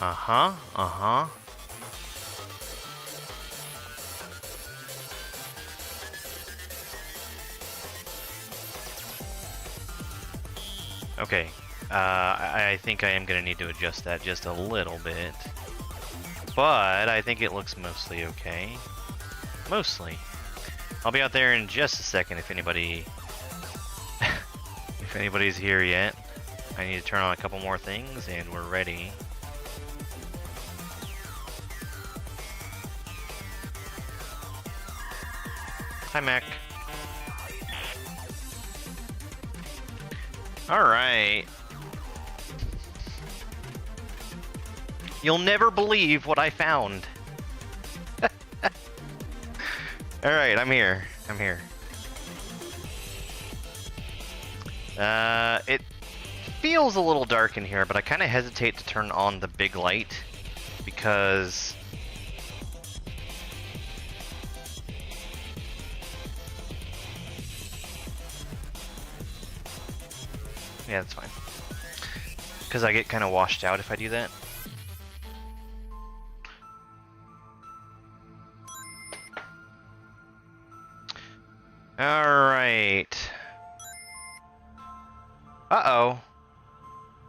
Uh-huh, uh-huh. Okay, I think I am gonna need to adjust that just a little bit. But I think it looks mostly okay. Mostly. I'll be out there in just a second if anybody... if anybody's here yet. I need to turn on a couple more things and we're ready. Hi, Mac. Alright. You'll never believe what I found. Alright, I'm here. I'm here. It feels a little dark in here, but I kind of hesitate to turn on the big light because... yeah, that's fine. Because I get kind of washed out if I do that. Alright. Uh-oh.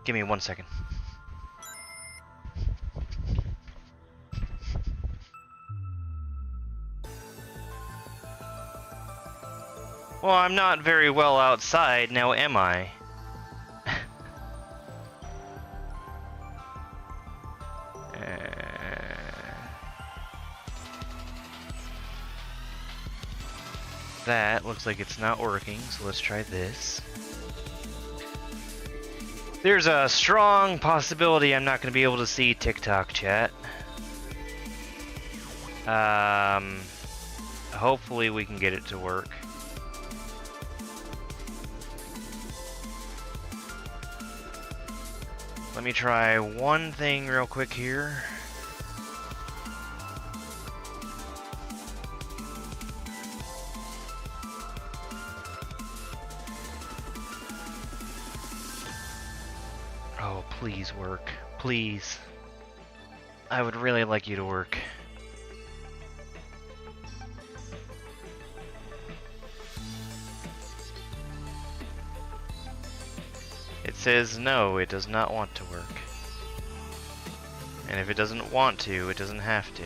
Give me 1 second. Well, I'm not very well outside, now am I? That looks like it's not working, so let's try this. There's a strong possibility I'm not going to be able to see TikTok chat. Hopefully we can get it to work. Let me try one thing real quick here. Oh, please work. Please. I would really like you to work. It says no, it does not want to work. And if it doesn't want to, it doesn't have to.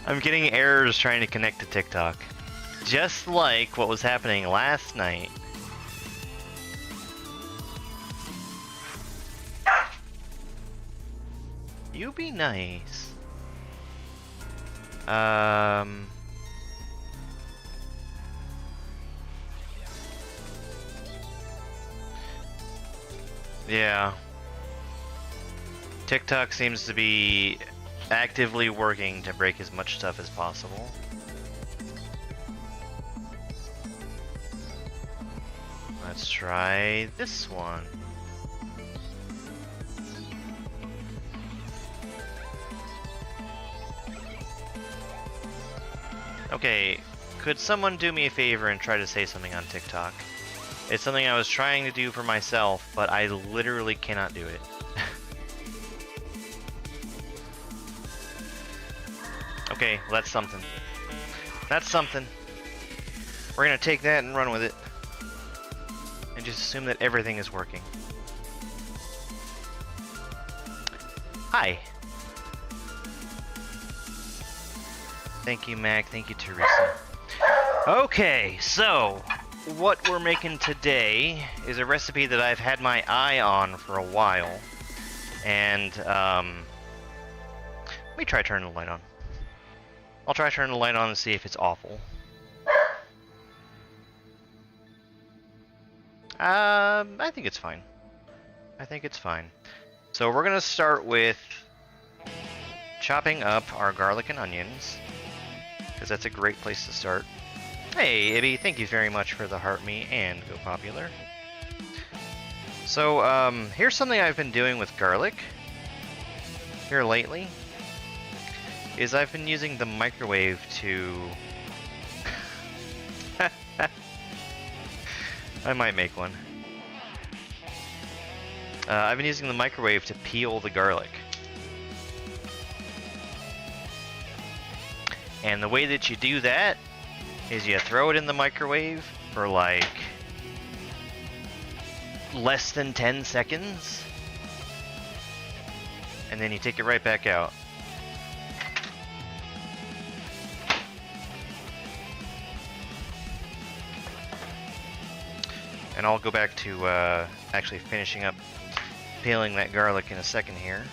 I'm getting errors trying to connect to TikTok. Just like what was happening last night. You be nice. Yeah. TikTok seems to be actively working to break as much stuff as possible. Let's try this one. Okay, could someone do me a favor and try to say something on TikTok? It's something I was trying to do for myself, but I literally cannot do it. Okay, well, that's something. That's something. We're gonna take that and run with it. And just assume that everything is working. Hi. Thank you, Mac. Thank you, Teresa. Okay, so what we're making today is a recipe that I've had my eye on for a while. And, let me try turning the light on. I'll try turning the light on and see if it's awful. I think it's fine. I think it's fine. So we're gonna start with chopping up our garlic and onions, because that's a great place to start. Hey, Ibby, thank you very much for the heart me and go popular. So, here's something I've been doing with garlic here lately. is I've been using the microwave to... I might make one. I've been using the microwave to peel the garlic. And the way that you do that is you throw it in the microwave for like less than 10 seconds. And then you take it right back out. And I'll go back to actually finishing up peeling that garlic in a second here.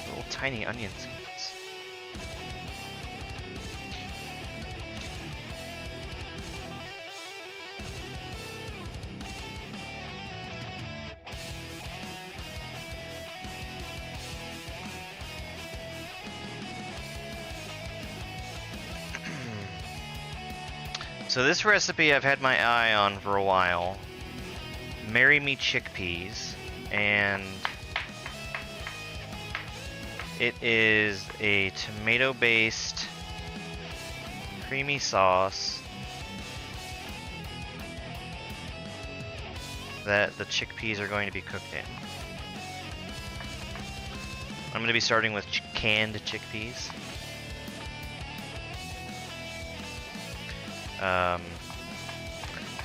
Little tiny onion seeds. So this recipe I've had my eye on for a while. Marry Me chickpeas, and it is a tomato-based creamy sauce that the chickpeas are going to be cooked in. I'm going to be starting with canned chickpeas.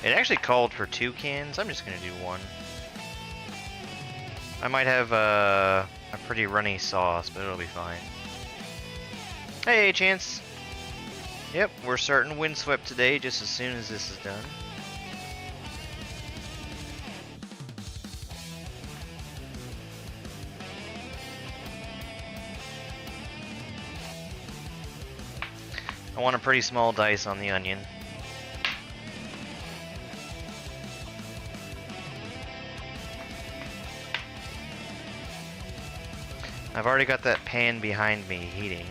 It actually called for 2 cans. I'm just gonna do 1. I might have a pretty runny sauce, but it'll be fine. Hey, Chance. Yep, we're starting Windswept today, just as soon as this is done. I want a pretty small dice on the onion. I've already got that pan behind me heating.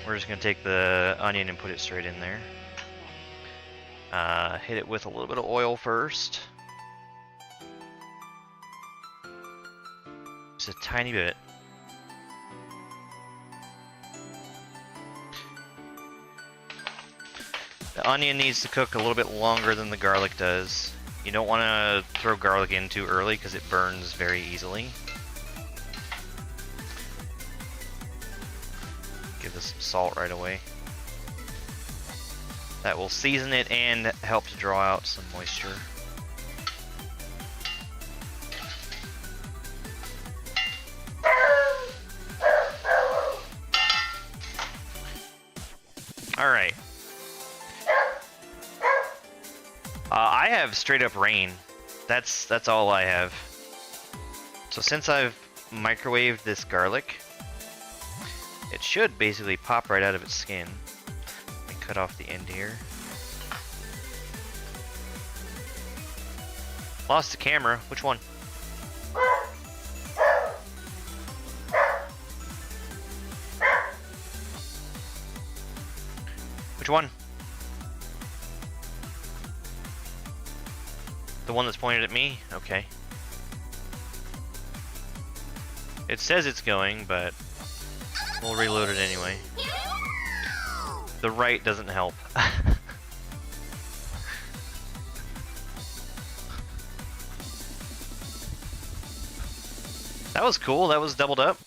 We're just going to take the onion and put it straight in there. Hit it with a little bit of oil first. Just a tiny bit. The onion needs to cook a little bit longer than the garlic does. You don't want to throw garlic in too early because it burns very easily. Give this some salt right away. That will season it and help to draw out some moisture. Alright. I have straight up rain. That's all I have. So since I've microwaved this garlic, it should basically pop right out of its skin. Let me cut off the end here. Lost the camera. Which one? Which one? The one that's pointed at me? Okay. It says it's going, but we'll reload it anyway. The right doesn't help. That was cool. That was doubled up.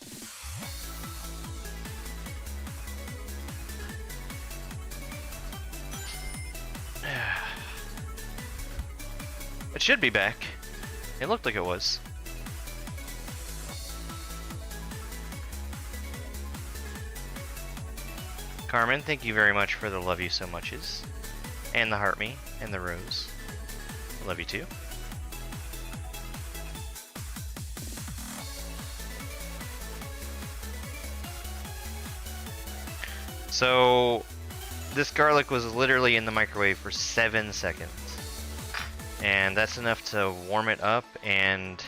It should be back. It looked like it was. Carmen, thank you very much for the love you so muches. And the heart me, and the rose. Love you too. So, this garlic was literally in the microwave for 7 seconds. And that's enough to warm it up, and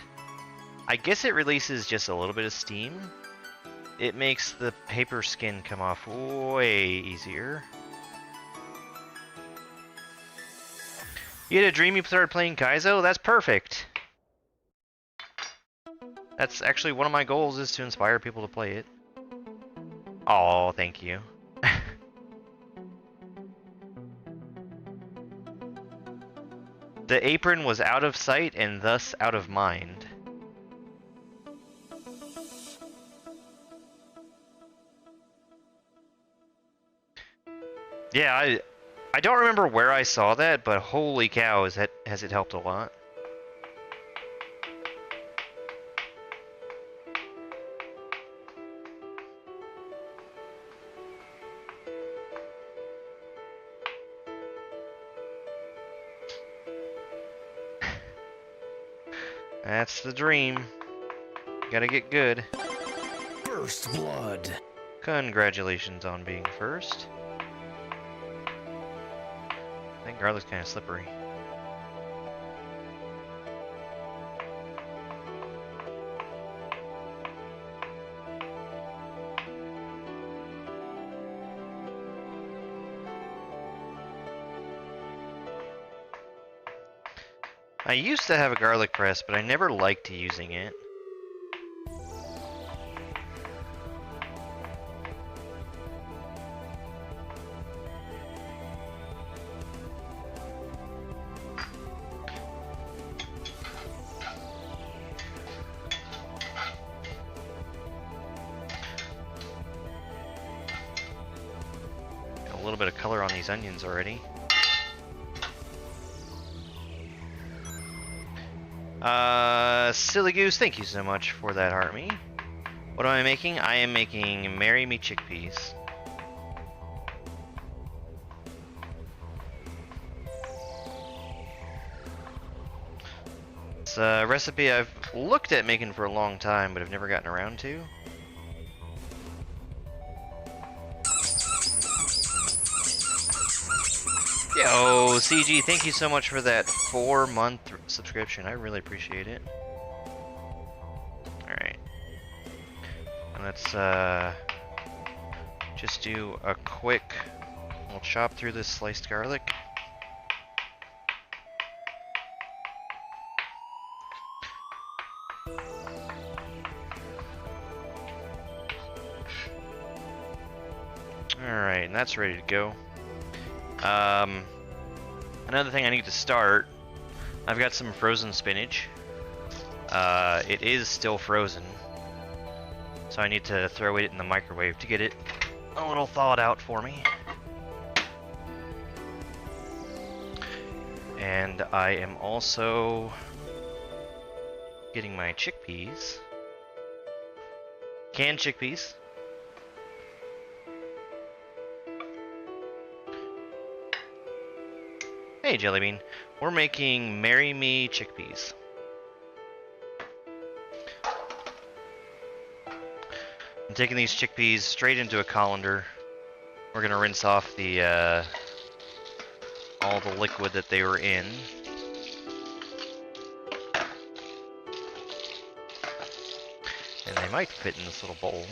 I guess it releases just a little bit of steam. it makes the paper skin come off way easier. You had a dream you started playing Kaizo? That's perfect! That's actually one of my goals, is to inspire people to play it. Oh, thank you. The apron was out of sight and thus out of mind. Yeah, I don't remember where I saw that, but holy cow, has it helped a lot. That's the dream. Gotta get good. First blood. Congratulations on being first. I think garlic's kind of slippery. I used to have a garlic press, but I never liked using it. Got a little bit of color on these onions already. Silly Goose, thank you so much for that, Harmy. What am I making? I am making Marry Me chickpeas. It's a recipe I've looked at making for a long time, but I've never gotten around to. Yo, CG, thank you so much for that 4-month subscription. I really appreciate it. Alright. Let's just do a quick, we'll chop through this sliced garlic. Alright, and that's ready to go. Another thing I need to start, I've got some frozen spinach. It is still frozen, so I need to throw it in the microwave to get it a little thawed out for me. And I am also getting my chickpeas, canned chickpeas. Hey Jellybean, we're making Marry Me chickpeas. I'm taking these chickpeas straight into a colander. We're gonna rinse off the all the liquid that they were in. And they might fit in this little bowl.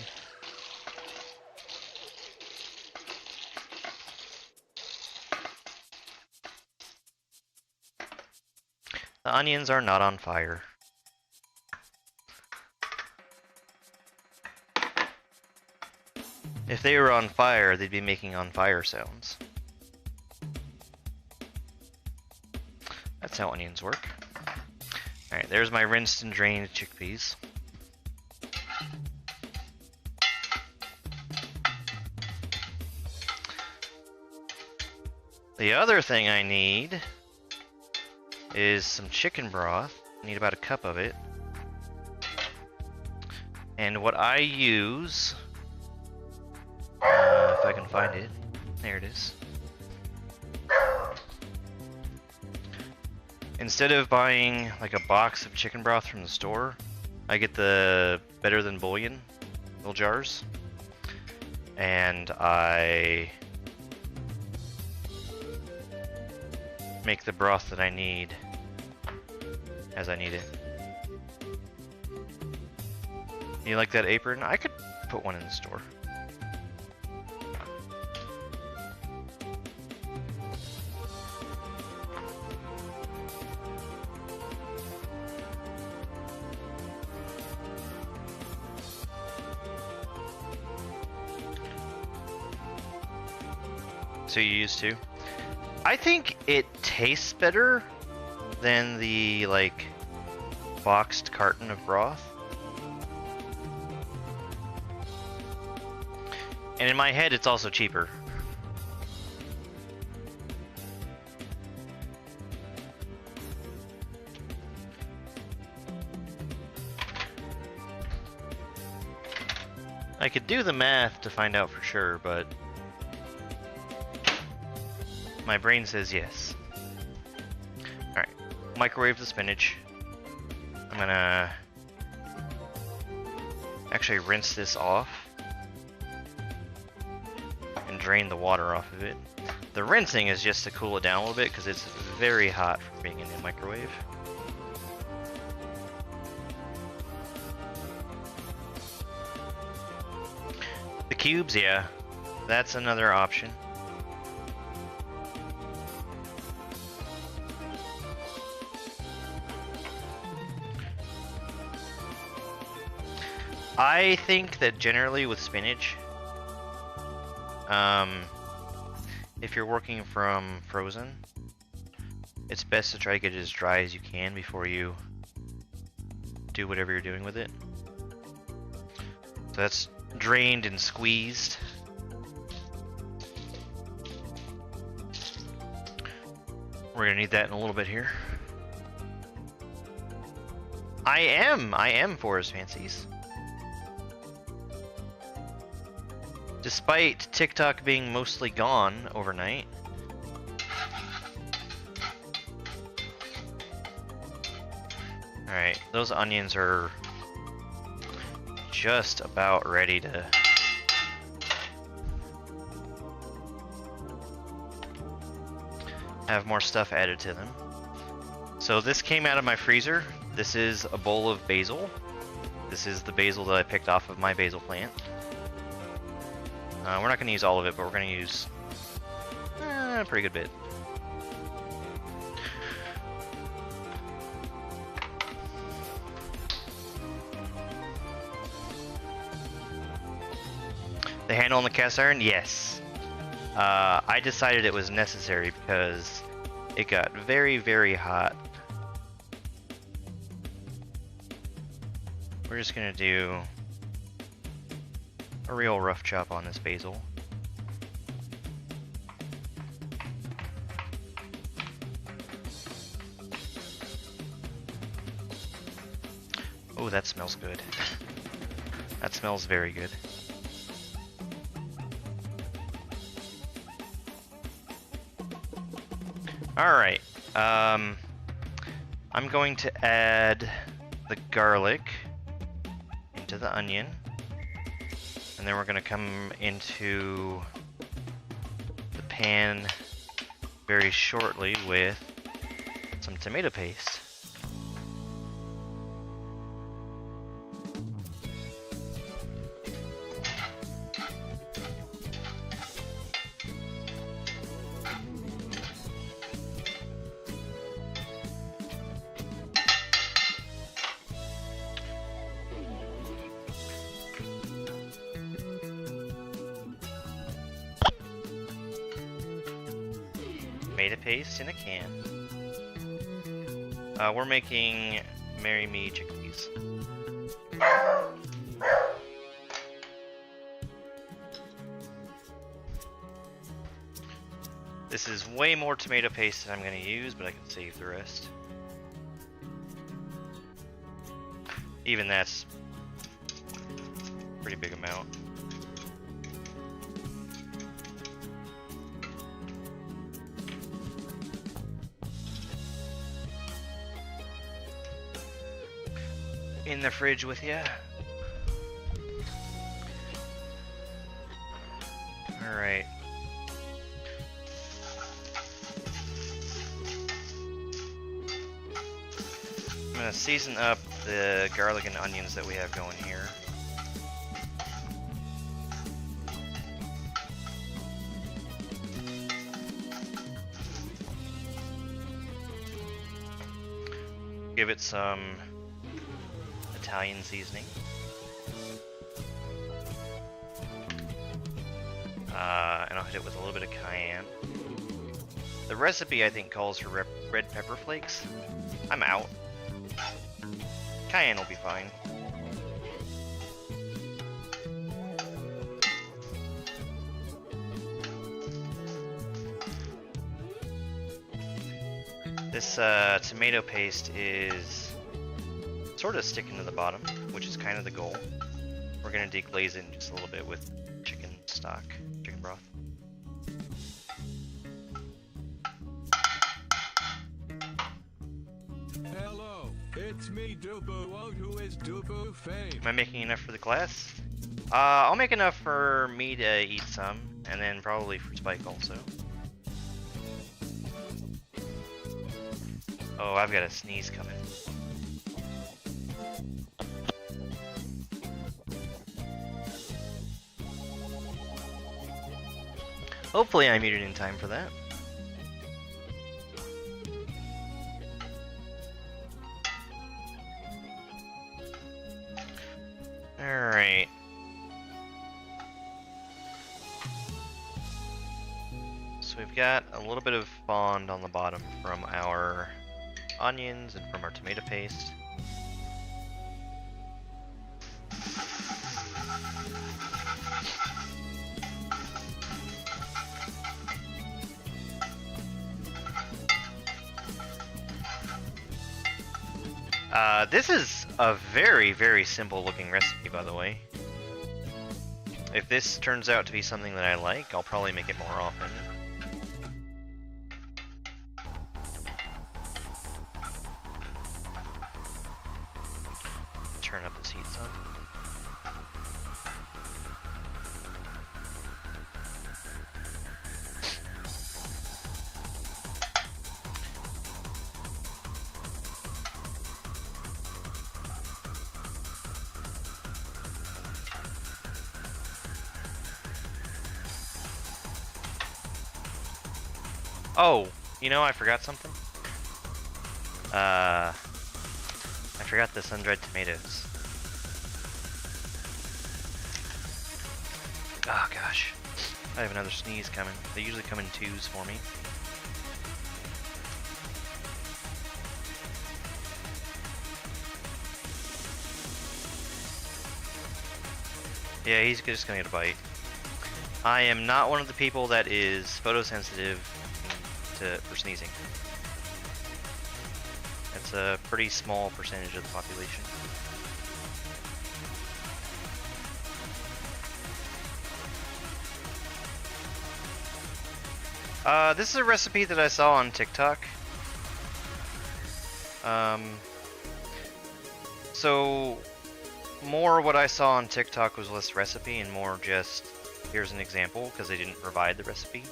The onions are not on fire. If they were on fire, they'd be making on fire sounds. That's how onions work. Alright, there's my rinsed and drained chickpeas. The other thing I need is some chicken broth. I need about a cup of it. And what I use, if I can find it, there it is. Instead of buying like a box of chicken broth from the store, I get the Better Than Bouillon little jars, and I make the broth that I need as I need it. You like that apron? I could put one in the store. So you used to? I think it tastes better than the, like, boxed carton of broth. And in my head, it's also cheaper. I could do the math to find out for sure, but my brain says yes. Alright, microwave the spinach. I'm gonna actually rinse this off and drain the water off of it. The rinsing is just to cool it down a little bit because it's very hot for being in the microwave. The cubes, yeah, that's another option. I think that generally with spinach, if you're working from frozen, it's best to try to get it as dry as you can before you do whatever you're doing with it. So that's drained and squeezed. We're gonna need that in a little bit here. I am Forest Fancies. Despite TikTok being mostly gone overnight. Alright, those onions are just about ready to have more stuff added to them. So this came out of my freezer. This is a bowl of basil. This is the basil that I picked off of my basil plant. We're not going to use all of it, but we're going to use a pretty good bit. The handle on the cast iron? Yes. I decided it was necessary because it got very, very hot. We're just going to do a real rough chop on this basil. Oh, that smells good. That smells very good. Alright, I'm going to add the garlic into the onion. And then we're going to come into the pan very shortly with some tomato paste. Tomato paste in a can. We're making Marry Me chickpeas. This is way more tomato paste than I'm going to use, but I can save the rest. Even that's a pretty big amount. In the fridge with you. Alright. I'm gonna season up the garlic and onions that we have going here. Give it some Italian seasoning. And I'll hit it with a little bit of cayenne. The recipe, I think, calls for red pepper flakes. I'm out. Cayenne will be fine. This tomato paste is sort of sticking to the bottom, which is kind of the goal. We're going to deglaze it in just a little bit with chicken stock, chicken broth. Hello, it's me, Dubu. Who is Dubu fame? Am I making enough for the class? I'll make enough for me to eat some, and then probably for Spike also. Oh, I've got a sneeze coming. Hopefully I muted in time for that. Alright. So we've got a little bit of fond on the bottom from our onions and from our tomato paste. This is a very, very simple looking recipe, by the way. If this turns out to be something that I like, I'll probably make it more often. Turn up this heat some. Oh, you know, I forgot something. I forgot the sun-dried tomatoes. Oh gosh, I have another sneeze coming. They usually come in twos for me. Yeah, he's just gonna get a bite. I am not one of the people that is photosensitive for sneezing. That's a pretty small percentage of the population. This is a recipe that I saw on TikTok. So more what I saw on TikTok was less recipe and more just here's an example, because they didn't provide the recipe,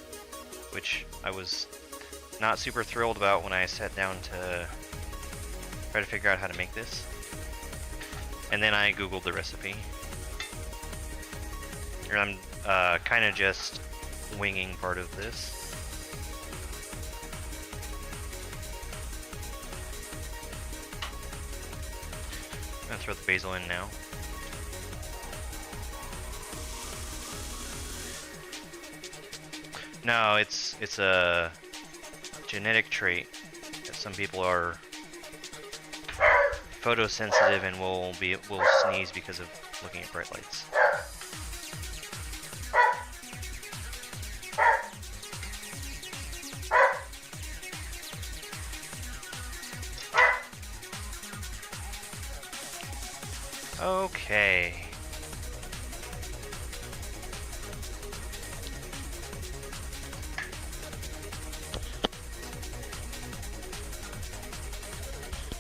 which I was not super thrilled about when I sat down to try to figure out how to make this. And then I googled the recipe. And I'm kind of just winging part of this. I'm gonna throw the basil in now. No, it's a genetic trait that some people are photosensitive and will sneeze because of looking at bright lights. Okay.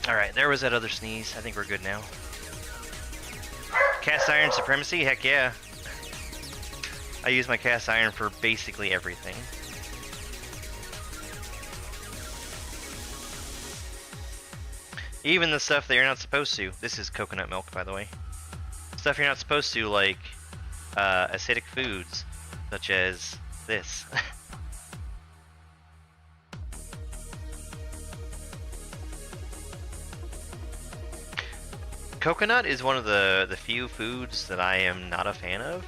Alright, there was that other sneeze. I think we're good now. Cast iron supremacy? Heck yeah. I use my cast iron for basically everything. Even the stuff that you're not supposed to. This is coconut milk, by the way. Stuff you're not supposed to, like acidic foods, such as this. Coconut is one of the few foods that I am not a fan of.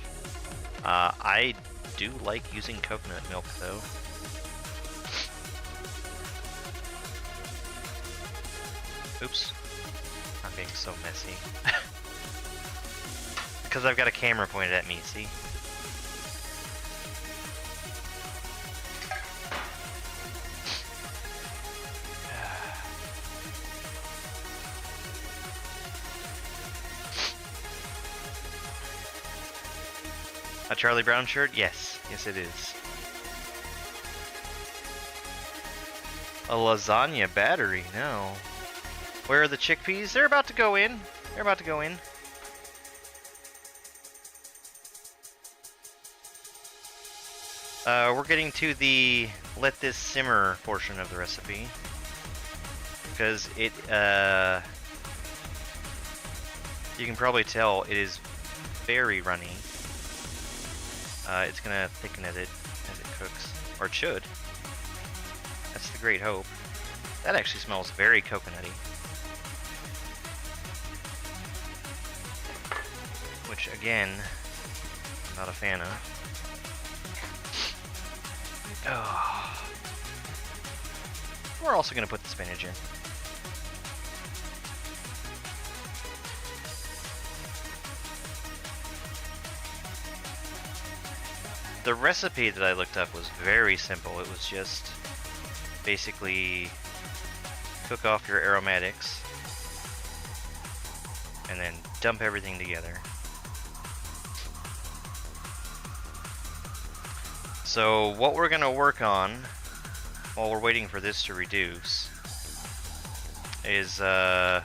I do like using coconut milk though. Oops. I'm being so messy. Because I've got a camera pointed at me, see? A Charlie Brown shirt? Yes. Yes, it is. A lasagna battery? No. Where are the chickpeas? They're about to go in. They're about to go in. We're getting to the let this simmer portion of the recipe. Because it, you can probably tell it is very runny. It's gonna thicken as it cooks, or it should. That's the great hope. That actually smells very coconutty. Which, again, I'm not a fan of. Oh. We're also gonna put the spinach in. The recipe that I looked up was very simple. It was just basically cook off your aromatics and then dump everything together. So what we're gonna work on while we're waiting for this to reduce is I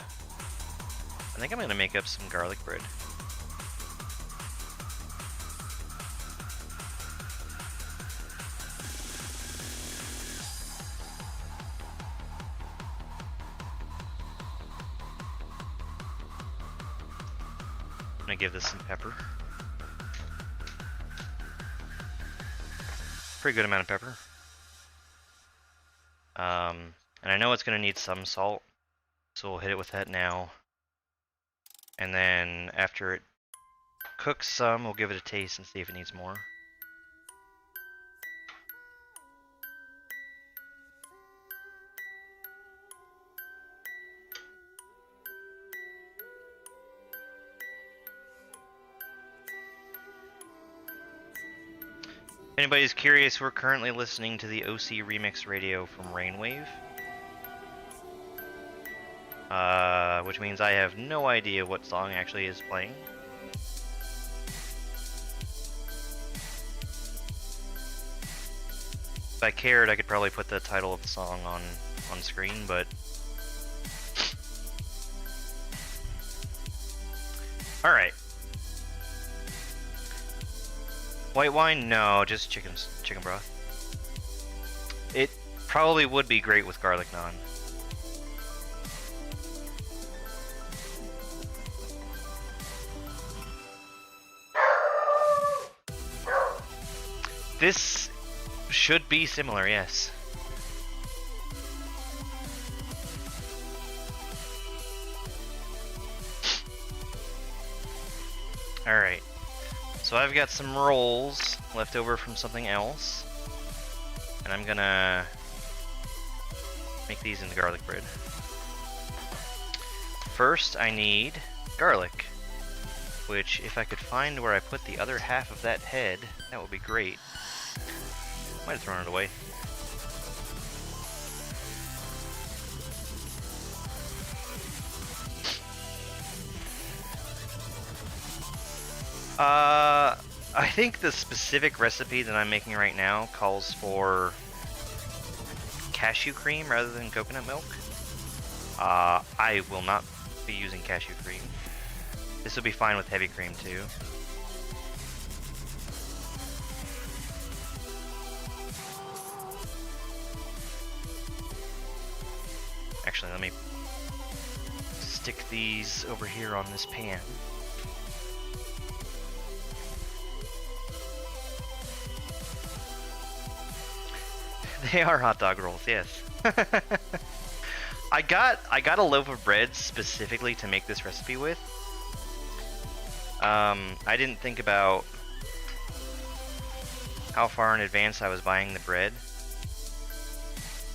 think I'm gonna make up some garlic bread. I'm gonna give this some pepper. Pretty good amount of pepper. And I know it's gonna need some salt, so we'll hit it with that now. And then after it cooks some, we'll give it a taste and see if it needs more. If anybody's curious, we're currently listening to the OC Remix radio from Rainwave. Which means I have no idea what song actually is playing. If I cared, I could probably put the title of the song on screen, but... Alright. White wine? No, just chicken broth. It probably would be great with garlic naan. This should be similar, yes. Alright. So I've got some rolls left over from something else. And I'm gonna make these into garlic bread. First, I need garlic. Which, if I could find where I put the other half of that head, that would be great. Might have thrown it away. I think the specific recipe that I'm making right now calls for cashew cream rather than coconut milk. I will not be using cashew cream. This will be fine with heavy cream too. Actually, let me stick these over here on this pan. They are hot dog rolls, yes. I got a loaf of bread specifically to make this recipe with. I didn't think about how far in advance I was buying the bread,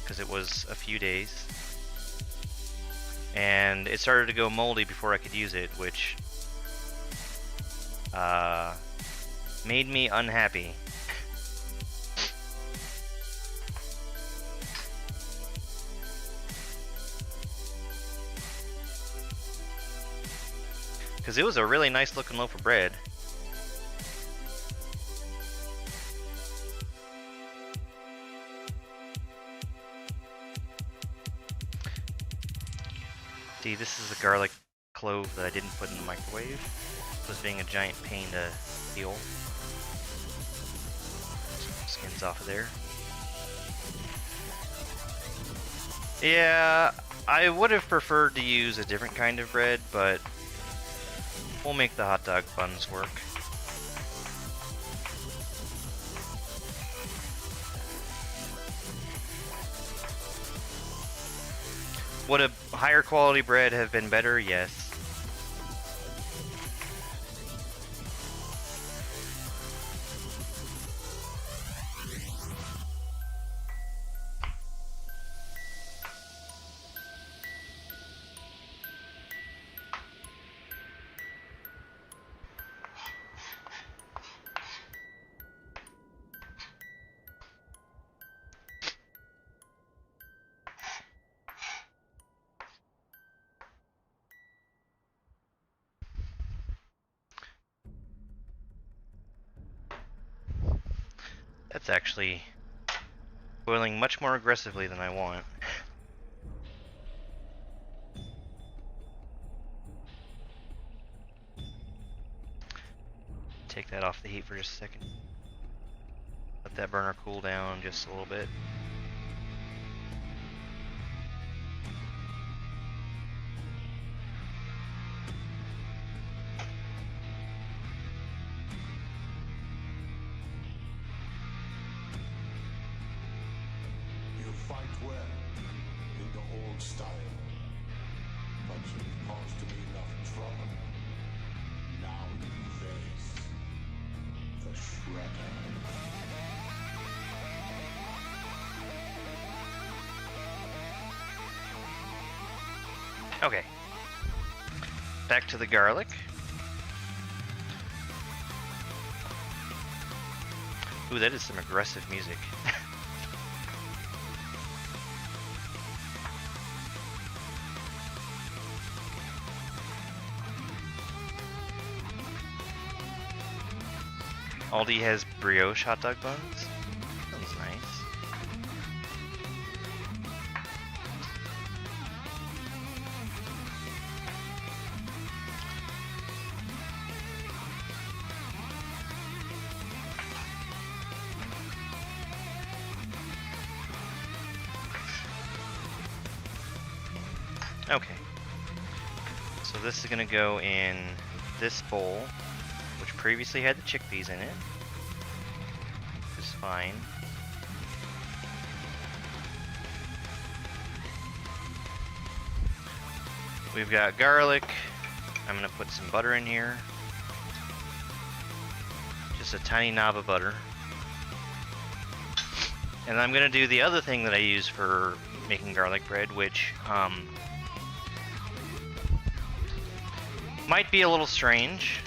because it was a few days, and it started to go moldy before I could use it, which made me unhappy. Because it was a really nice looking loaf of bread. See, this is a garlic clove that I didn't put in the microwave. It was being a giant pain to peel. Skins off of there. Yeah, I would have preferred to use a different kind of bread, but we'll make the hot dog buns work. Would a higher quality bread have been better? Yes. That's actually boiling much more aggressively than I want. Take that off the heat for just a second. Let that burner cool down just a little bit. Fight well in the old style, but you've caused me enough trouble. Now you face the Shredder. Okay. Back to the garlic. Ooh, that is some aggressive music. Aldi has brioche hot dog buns. Sounds nice. Okay. So this is gonna go in this bowl, which previously had the chickpeas in it. Which is fine. We've got garlic. I'm gonna put some butter in here. Just a tiny knob of butter. And I'm gonna do the other thing that I use for making garlic bread, which might be a little strange.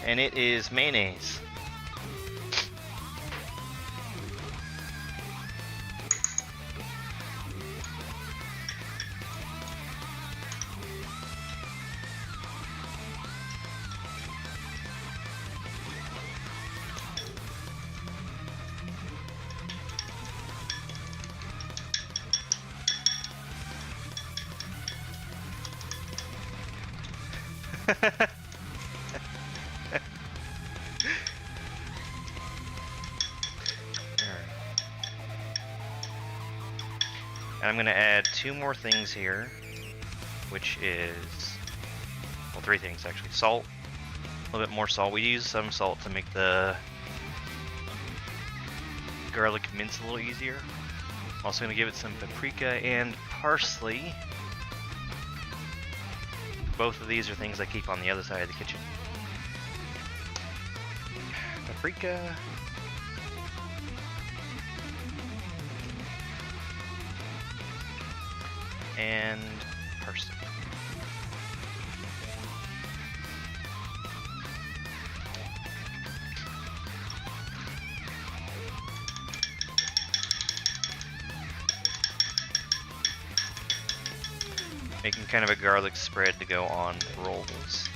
And it is mayonnaise. And I'm going to add two more things here, which is, well, three things actually. Salt, a little bit more salt. We use some salt to make the garlic mince a little easier. Also gonna give it some paprika and parsley. Both of these are things I keep on the other side of the kitchen. Paprika. And parsley. Making kind of a garlic spread to go on rolls.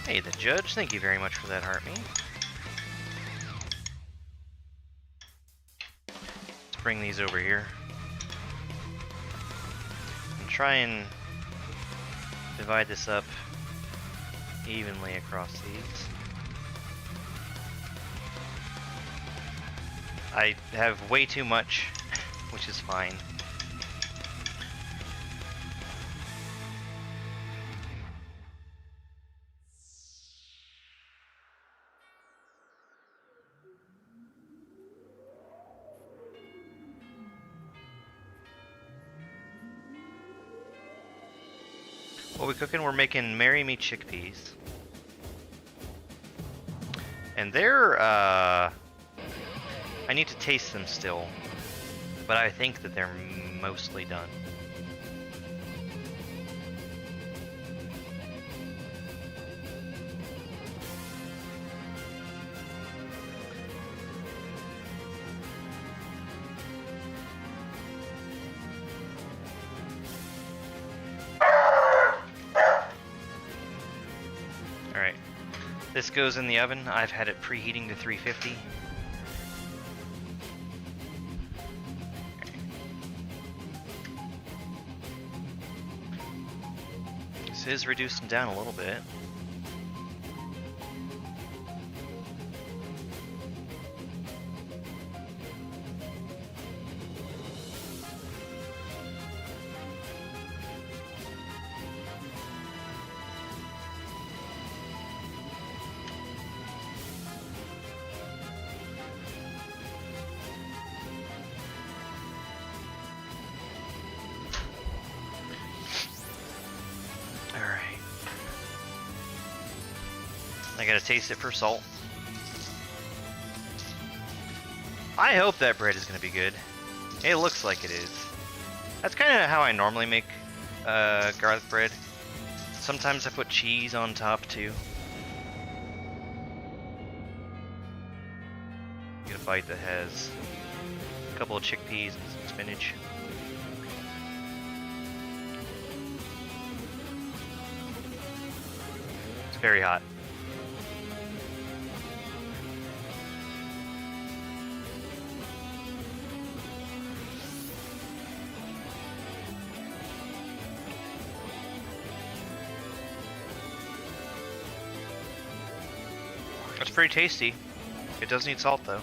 Hey, the judge, thank you very much for that, Heartme. Let's bring these over here. And try and divide this up evenly across these. I have way too much, which is fine. What we cooking? We're making Marry Me chickpeas. And they're, I need to taste them still, but I think that they're mostly done. Alright, this goes in the oven. I've had it preheating to 350. This is reducing down a little bit. I gotta taste it for salt. I hope that bread is gonna be good. It looks like it is. That's kind of how I normally make garlic bread. Sometimes I put cheese on top too. Get a bite that has a couple of chickpeas and some spinach. It's very hot. It's pretty tasty. It does need salt though.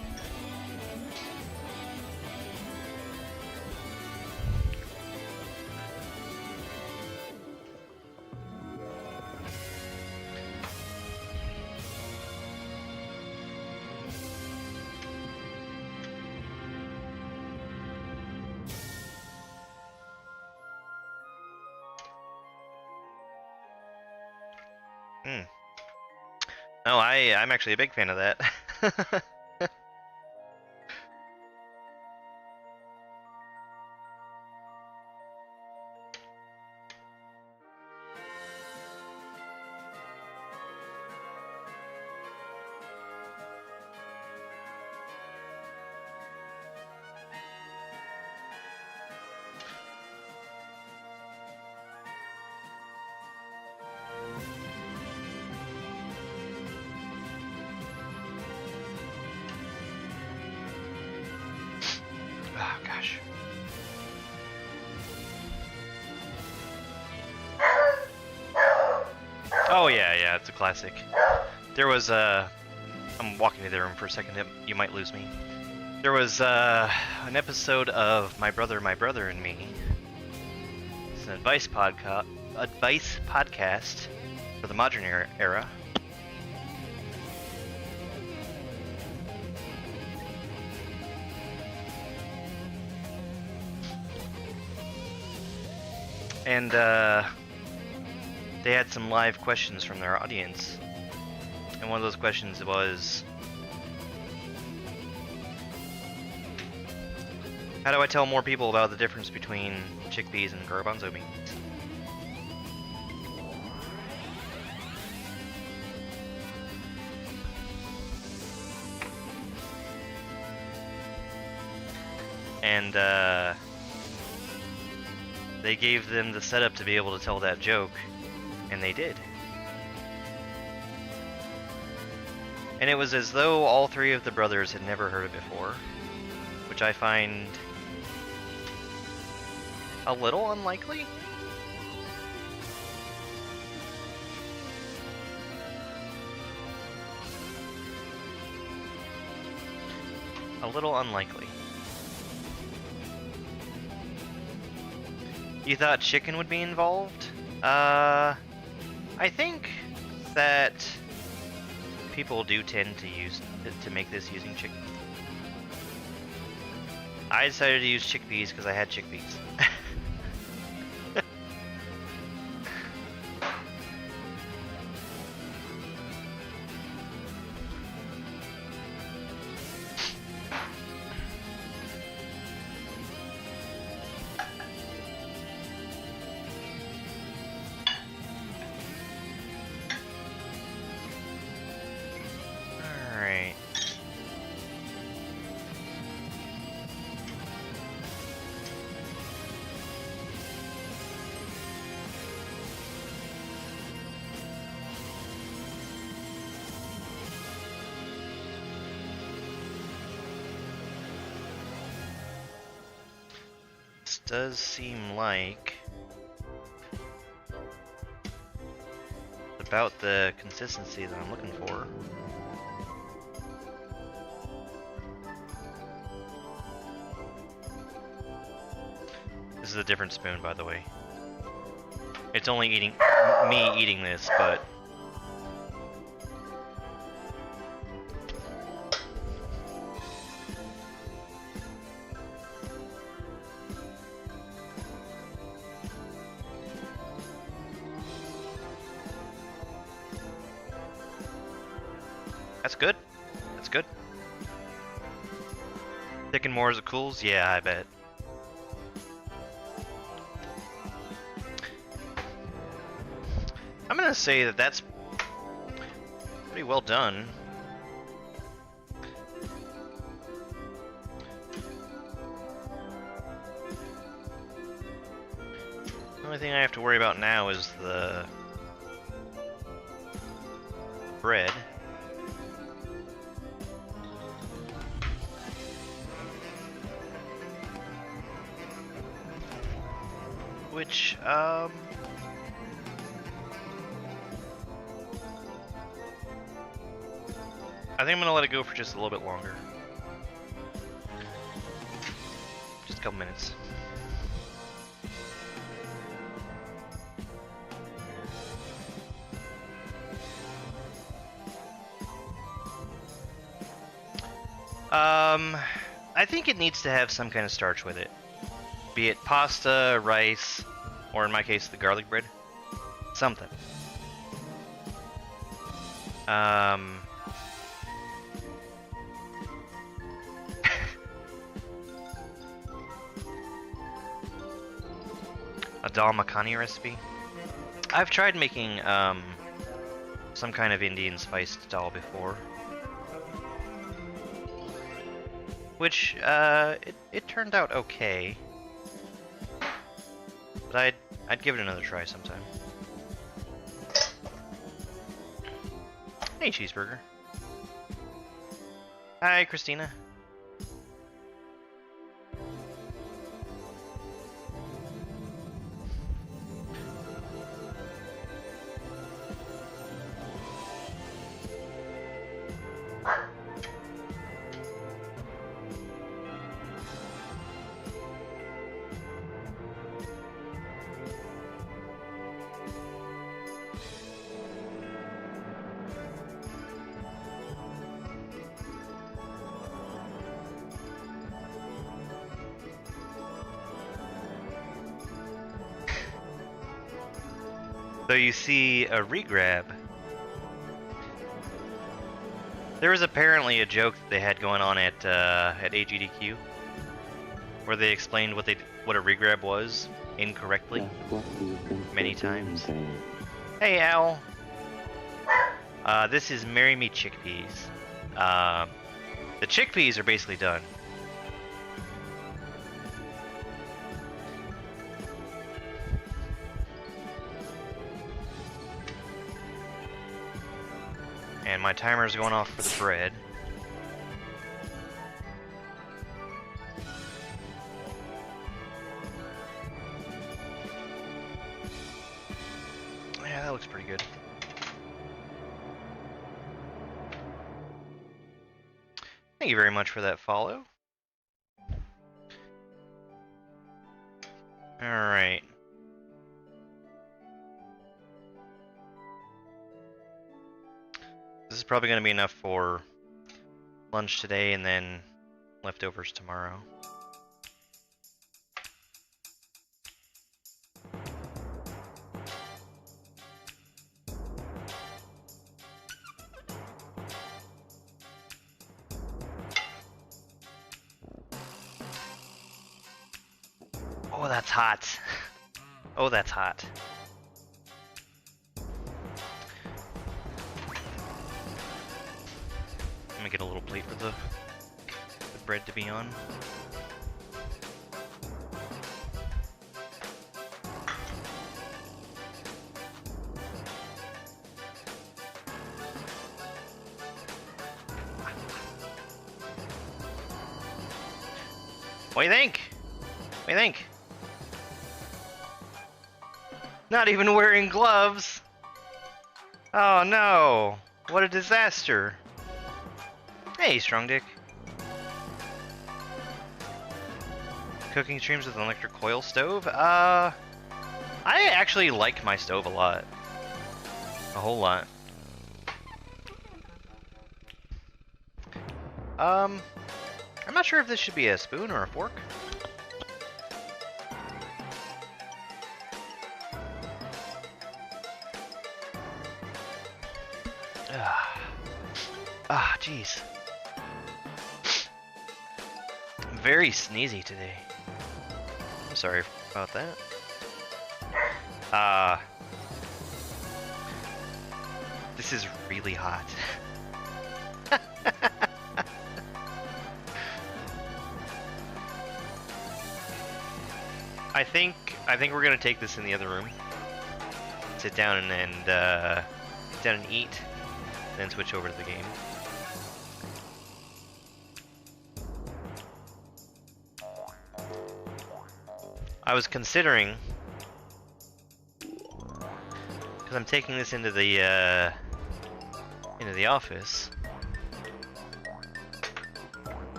No, I'm actually a big fan of that. Oh gosh. Oh yeah, it's a classic. There was I'm walking to the room for a second. You might lose me. There was an episode of My Brother, and Me. It's an advice podcast for the modern era. And they had some live questions from their audience. And one of those questions was, how do I tell more people about the difference between chickpeas and garbanzo beans? And they gave them the setup to be able to tell that joke, and they did. And it was as though all three of the brothers had never heard it before, which I find a little unlikely. A little unlikely. You thought chicken would be involved? I think that people do tend to make this using chicken. I decided to use chickpeas because I had chickpeas. Alright. This does seem like about the consistency that I'm looking for. This is a different spoon, by the way. It's only me eating this, but that's good. That's good. Thicken more as it cools? Yeah, I bet. I'm gonna say that that's pretty well done. The only thing I have to worry about now is the bread. Which, I think I'm gonna let it go for just a little bit longer. Just a couple minutes. I think it needs to have some kind of starch with it. Be it pasta, rice, or in my case, the garlic bread. Something. A dal makhani recipe. I've tried making some kind of Indian spiced dal before, which it turned out okay, but I'd give it another try sometime. Hey, cheeseburger. Hi, Christina. So you see a regrab. There was apparently a joke that they had going on at AGDQ, where they explained what a regrab was incorrectly many times. Hey Al, this is Marry Me Chickpeas. The chickpeas are basically done. And my timer's going off for the bread. Yeah, that looks pretty good. Thank you very much for that follow. Alright. This is probably going to be enough for lunch today and then leftovers tomorrow. Oh, that's hot. Oh, that's hot. Let me get a little plate for the bread to be on. What do you think? What do you think? Not even wearing gloves! Oh no! What a disaster! Hey, Strong Dick. Cooking streams with an electric coil stove? I actually like my stove a lot. A whole lot. I'm not sure if this should be a spoon or a fork. Ah, jeez. I'm very sneezy today. I'm sorry about that. This is really hot. I think we're gonna take this in the other room. Sit down and sit down and eat, then switch over to the game. I was considering, because I'm taking this into the office,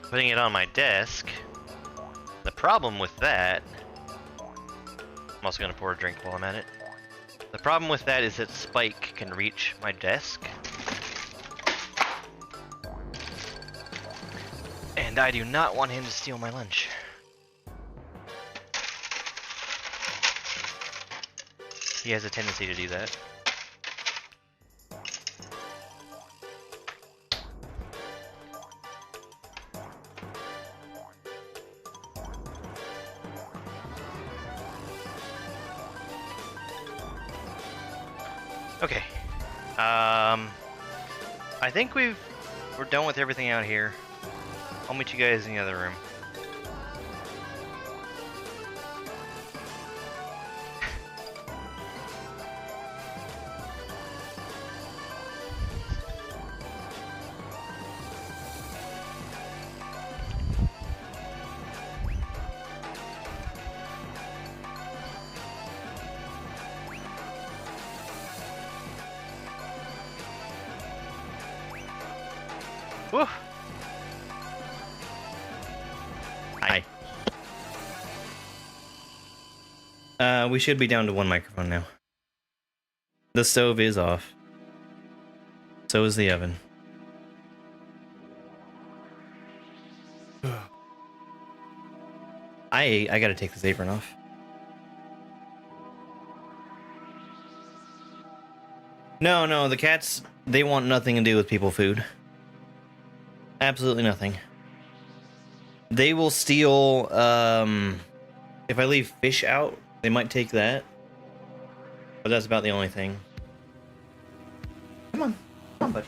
putting it on my desk. The problem with that, I'm also gonna pour a drink while I'm at it. The problem with that is that Spike can reach my desk, and I do not want him to steal my lunch. He has a tendency to do that. Okay. I think we're done with everything out here. I'll meet you guys in the other room. Woo! Hi. We should be down to one microphone now. The stove is off. So is the oven. I gotta take this apron off. No, no, the cats, they want nothing to do with people food. Absolutely nothing. They will steal, if I leave fish out, they might take that. But that's about the only thing. Come on. Come on, bud.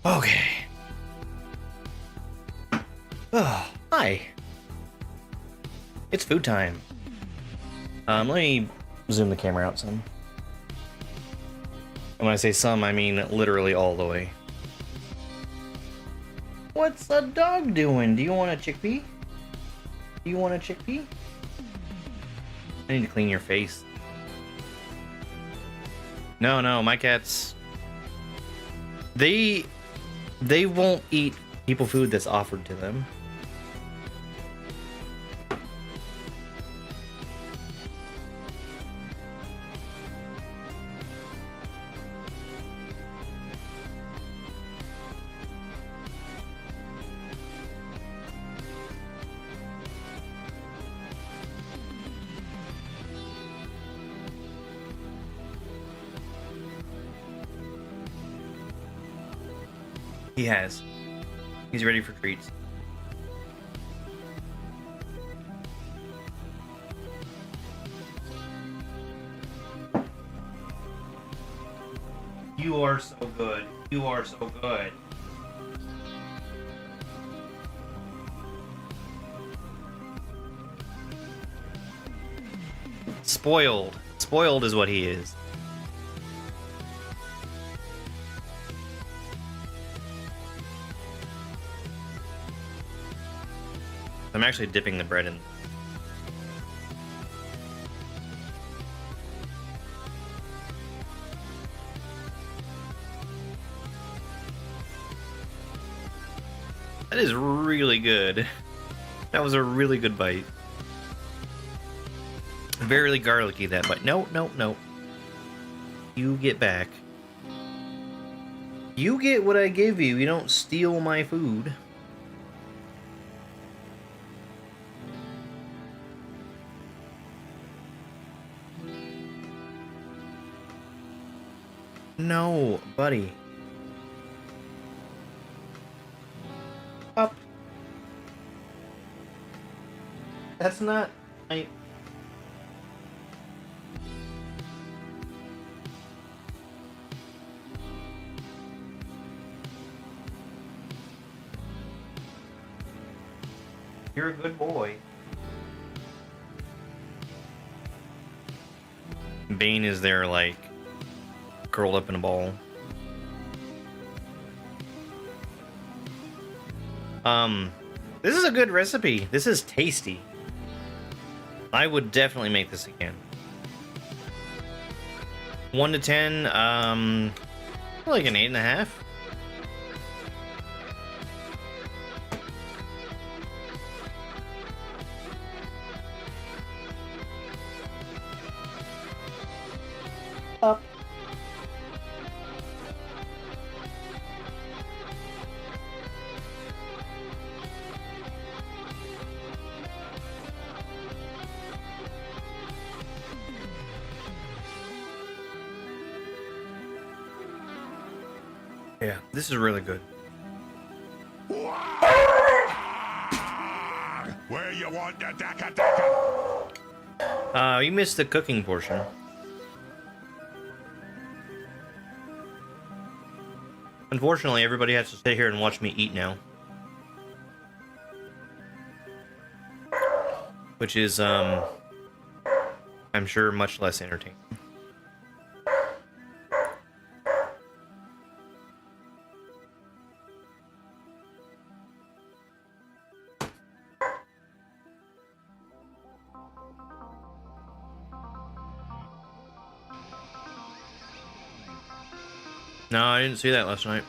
Okay. Oh, hi. It's food time. Let me zoom the camera out some. And when I say some, I mean literally all the way. What's the dog doing? Do you want a chickpea? Do you want a chickpea? I need to clean your face. No, no, my cats... They won't eat people food that's offered to them. He has. He's ready for treats. You are so good. You are so good. Spoiled. Spoiled is what he is. I'm actually dipping the bread in. That is really good. That was a really good bite. Very garlicky, that bite. No, no, no. You get back. You get what I give you. You don't steal my food. No, buddy. Up. That's not... You're a good boy. Bane is there, like, curled up in a ball. This is a good recipe. This is tasty. I would definitely make this again. 1 to 10, like an 8.5. Up. Yeah, this is really good. Where you want the daka daka? You missed the cooking portion. Unfortunately, everybody has to sit here and watch me eat now. Which is, I'm sure much less entertaining. No, I didn't see that last night.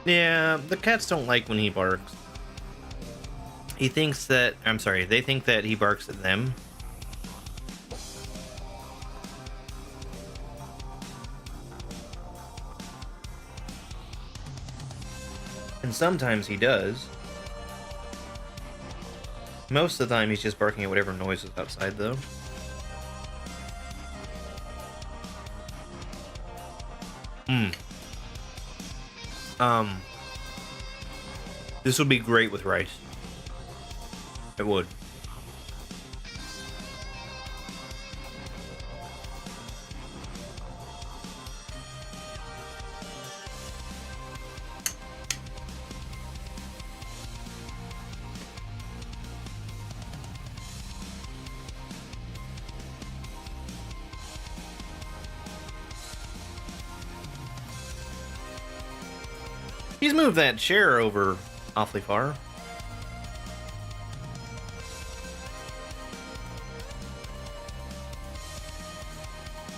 Yeah, the cats don't like when he barks. He thinks that, I'm sorry, they think that he barks at them. And sometimes he does. Most of the time he's just barking at whatever noise is outside, though. This would be great with rice. It would. He's moved that chair over awfully far.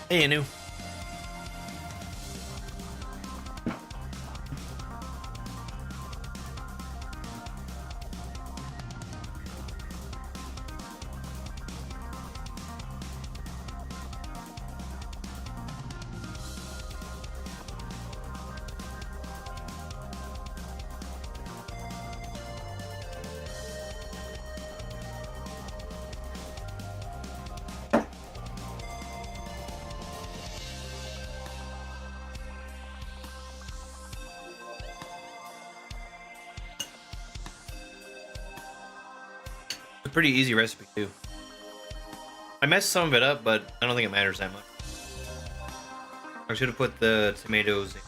Hey, Anu. A pretty easy recipe too. I messed some of it up, but I don't think it matters that much. I should have put the tomatoes in.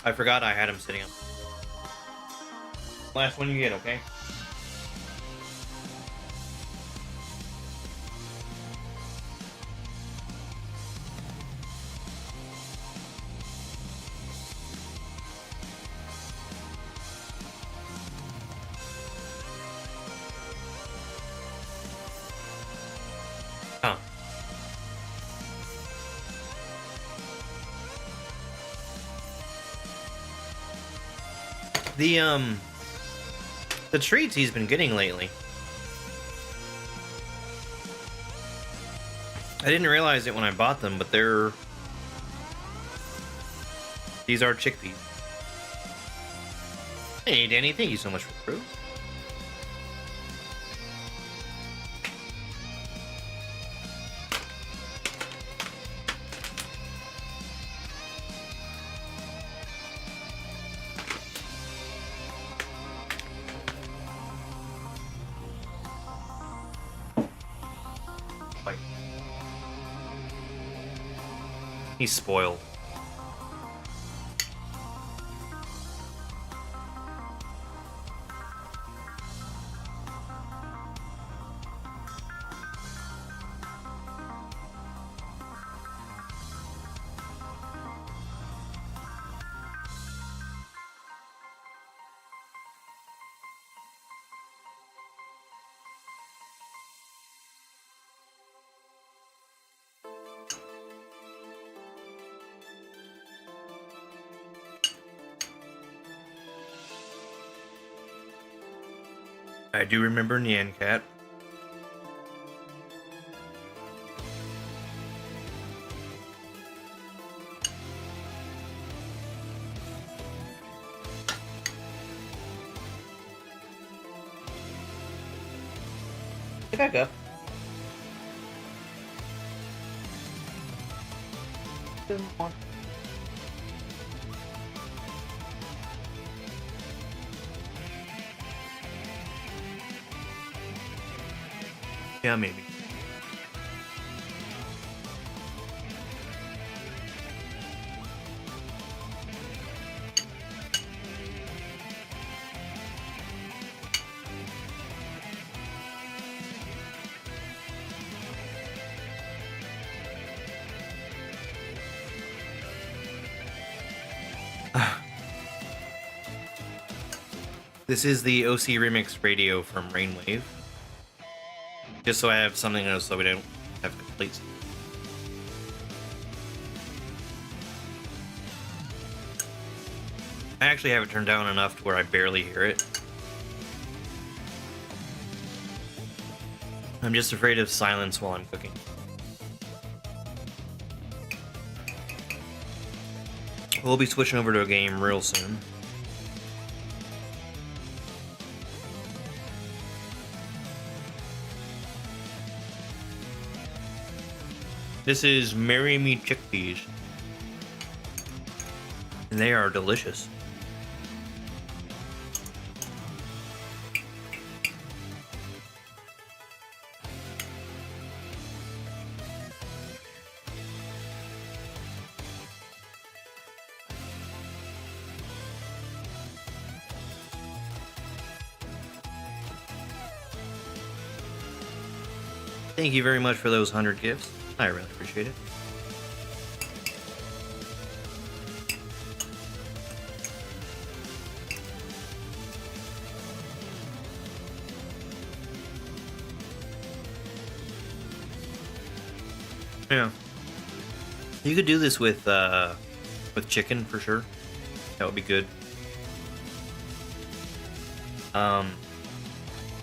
I forgot I had them sitting up. Last one you get, okay? Huh. The treats he's been getting lately. I didn't realize it when I bought them, but these are chickpeas. Hey Danny, thank you so much for the fruit. He's spoiled. I do remember Nyan Cat. Get back up. Doesn't want. Yeah, maybe. This is the OC Remix radio from Rainwave. Just so I have something else so we don't have complete. I actually have it turned down enough to where I barely hear it. I'm just afraid of silence while I'm cooking. We'll be switching over to a game real soon. This is Marry Me Chickpeas. And they are delicious. Thank you very much for those 100 gifts. I really appreciate it. Yeah. You could do this with chicken for sure. That would be good.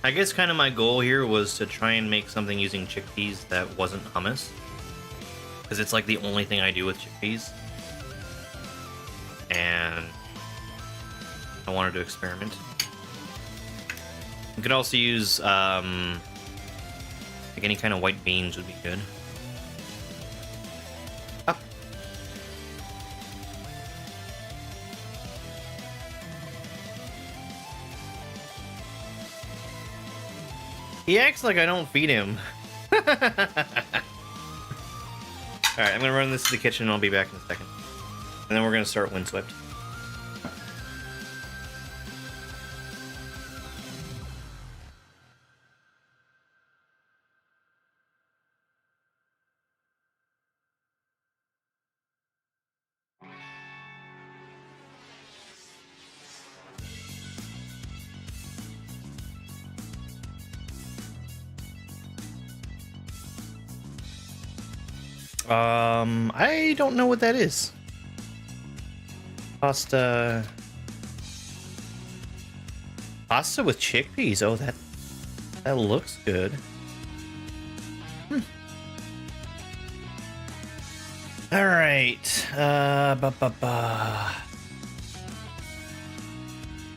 I guess kind of my goal here was to try and make something using chickpeas that wasn't hummus. Because it's like the only thing I do with chickpeas. And I wanted to experiment. You could also use like any kind of white beans would be good. Ah. He acts like I don't feed him. Alright, I'm gonna run this to the kitchen and I'll be back in a second. And then we're gonna start Windswept. I don't know what that is. Pasta with chickpeas. Oh, that looks good. All right.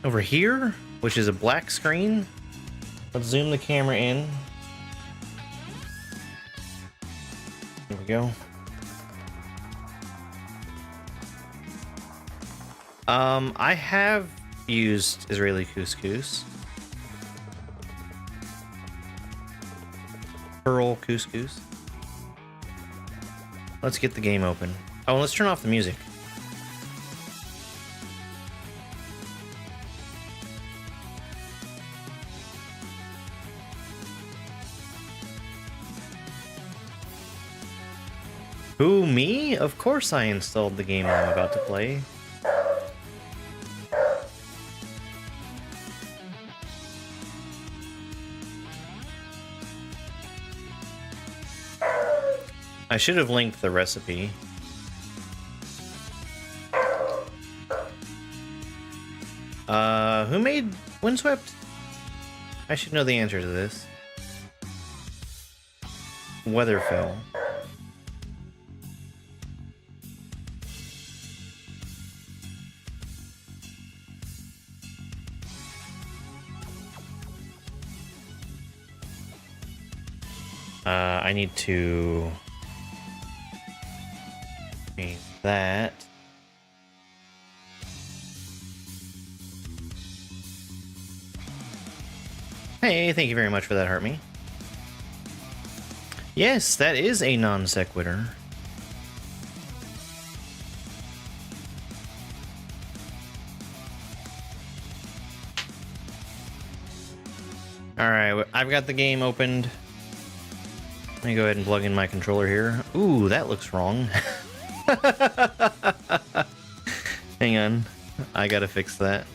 Over here, which is a black screen. Let's zoom the camera in. There we go. I have used Israeli couscous. Pearl couscous. Let's get the game open. Oh, let's turn off the music. Who, me? Of course I installed the game I'm about to play. I should have linked the recipe. Who made Windswept? I should know the answer to this. Weatherfell. I need to change that. Hey, thank you very much for that, Hurt Me. Yes, that is a non sequitur. Alright, I've got the game opened. Let me go ahead and plug in my controller here. Ooh, that looks wrong. Hang on. I gotta fix that.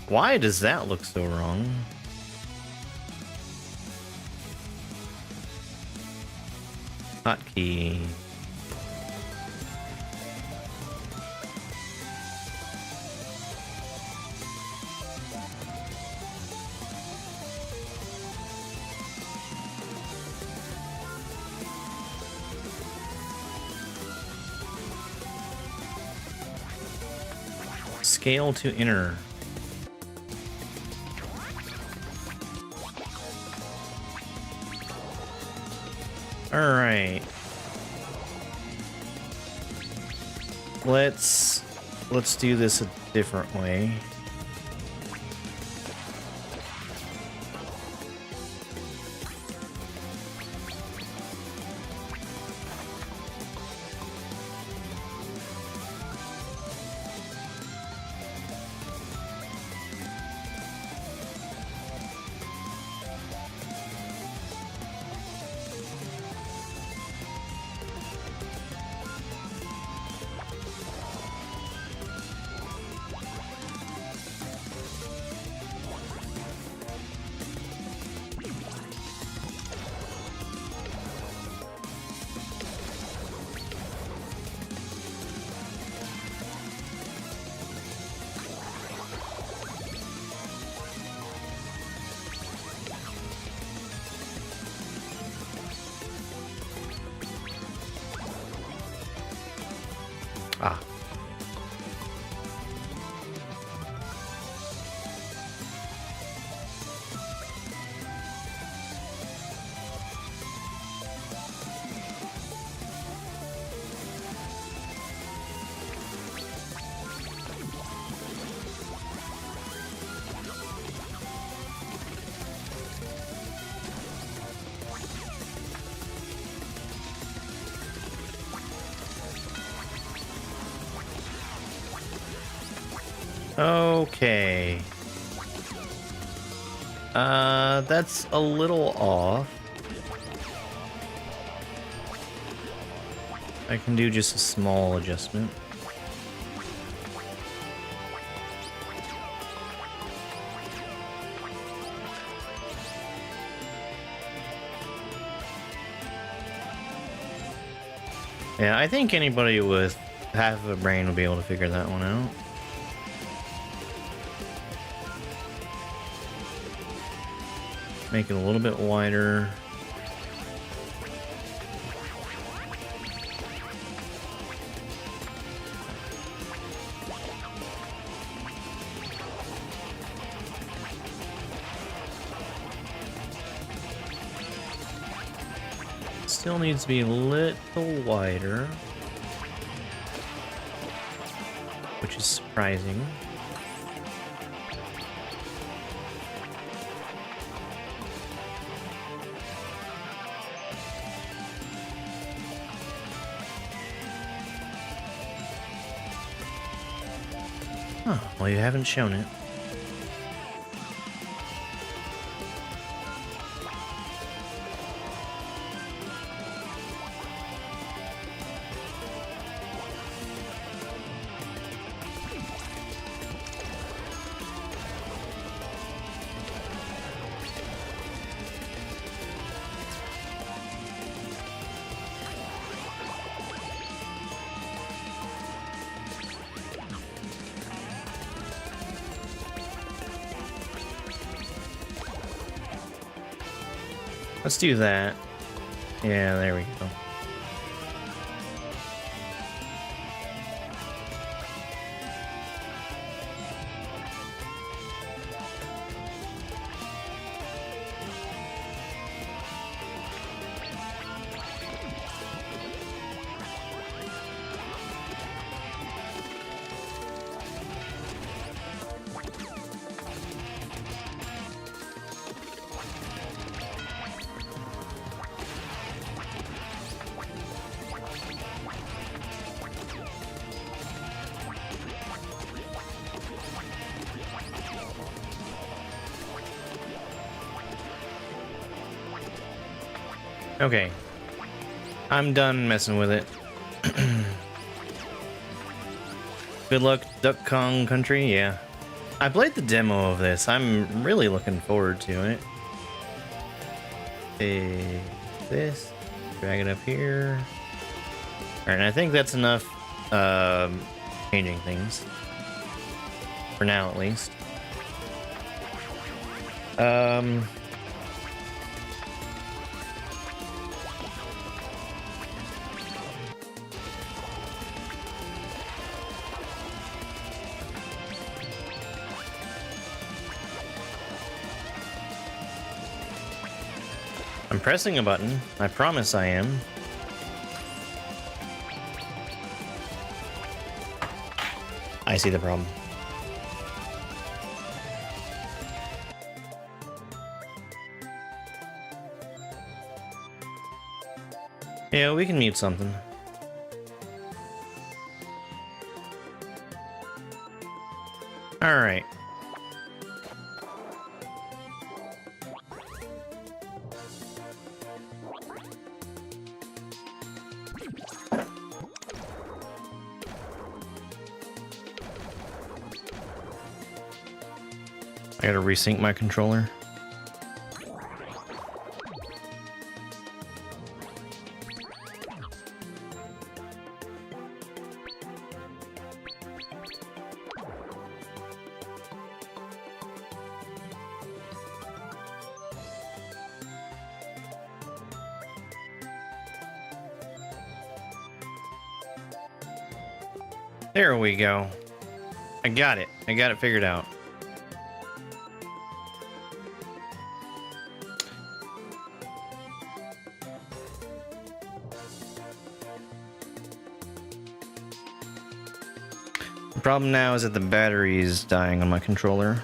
Why does that look so wrong? Hotkey. Scale to inner. Alright. Let's do this a different way. Ah. Okay. That's a little off. I can do just a small adjustment. Yeah, I think anybody with half of a brain will be able to figure that one out. Make it a little bit wider. Still needs to be a little wider, which is surprising. Huh, well, you haven't shown it. Let's do that. Yeah, there we go. Okay. I'm done messing with it. Good luck, Duck Kong Country, yeah. I played the demo of this. I'm really looking forward to it. Take this, drag it up here. Alright, and I think that's enough changing things. For now, at least. I'm pressing a button. I promise I am. I see the problem. Yeah, we can mute something. Alright. I gotta resync my controller. There we go. I got it. I got it figured out. The problem now is that the battery is dying on my controller.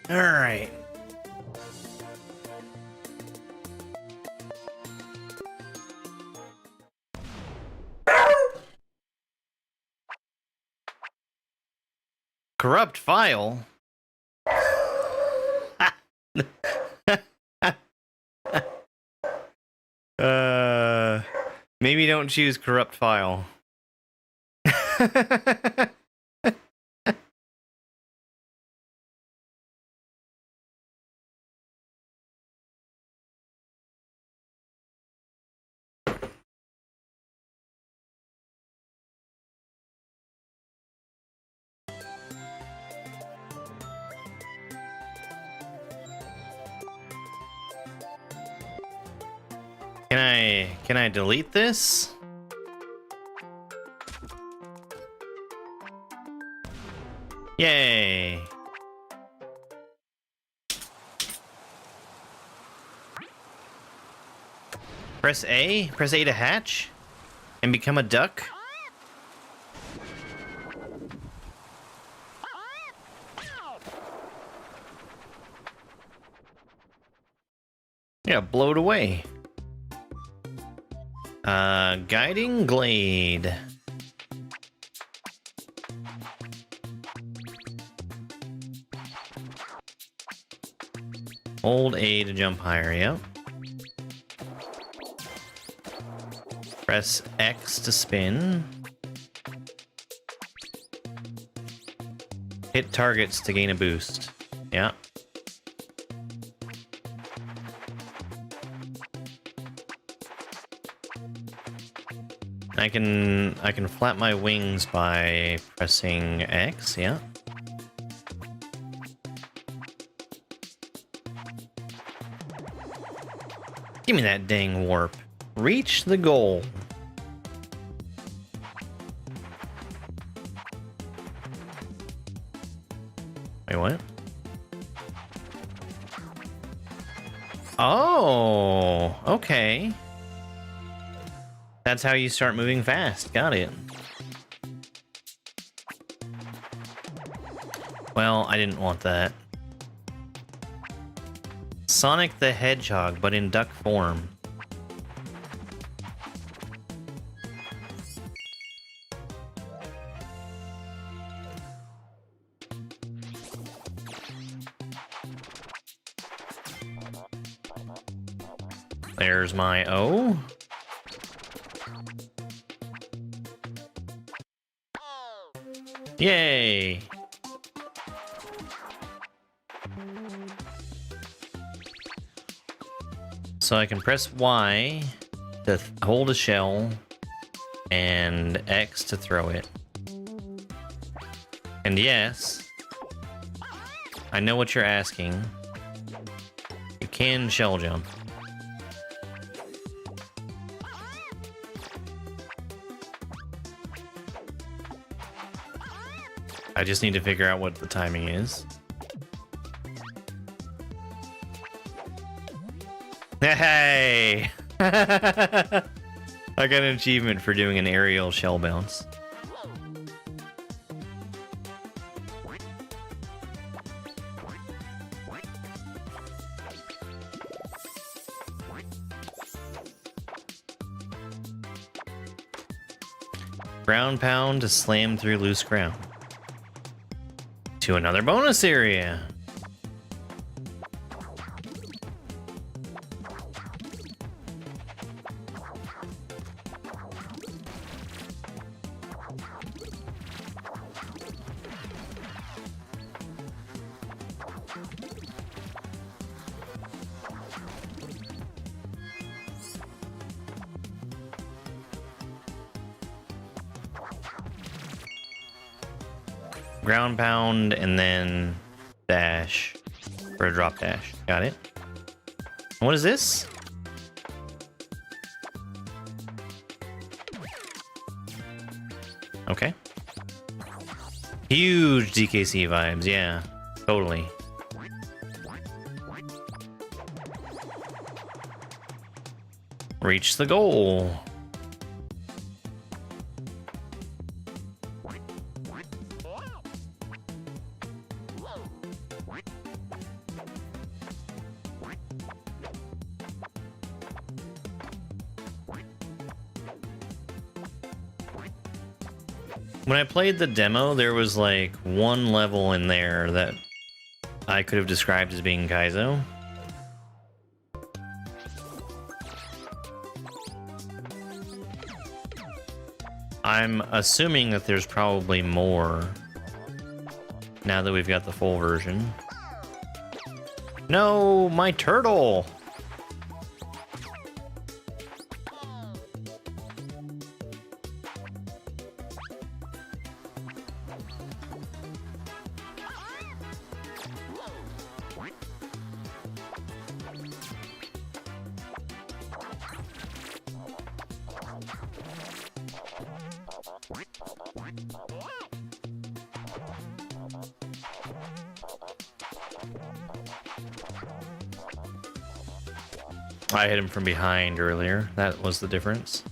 All right. Corrupt file. Maybe don't choose corrupt file. Can I delete this? Yay. Press A to hatch and become a duck. Yeah, blow it away. Guiding Glade. Hold A to jump higher, yep. Press X to spin. Hit targets to gain a boost. Yeah. I can flap my wings by pressing X, yeah. Give me that dang warp. Reach the goal. Wait, what? Oh, okay. That's how you start moving fast. Got it. Well, I didn't want that. Sonic the Hedgehog, but in duck form. There's my O. Yay! So I can press Y to hold a shell and X to throw it. And yes, I know what you're asking. You can shell jump. I just need to figure out what the timing is. Hey! I got an achievement for doing an aerial shell bounce. Ground pound to slam through loose ground. To another bonus area. Ground pound and then dash for a drop dash. Got it. What is this? Okay. Huge DKC vibes, yeah. Totally. Reach the goal. When I played the demo, there was like one level in there that I could have described as being Kaizo. I'm assuming that there's probably more now that we've got the full version. No, my turtle! I hit him from behind earlier. That was the difference.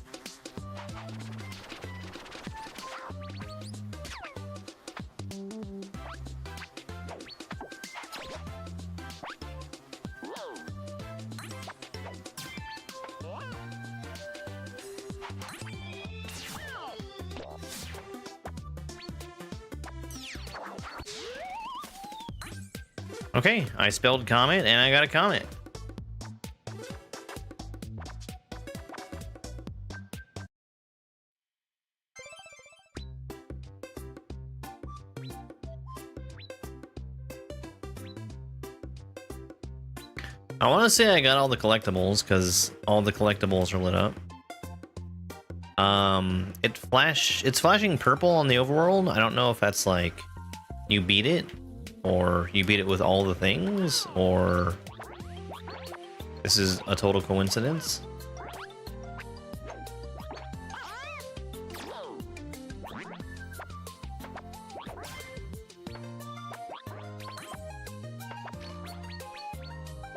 Okay, I spelled comet and I got a comet. I want to say I got all the collectibles because all the collectibles are lit up. It's flashing purple on the overworld. I don't know if that's like you beat it or you beat it with all the things or this is a total coincidence.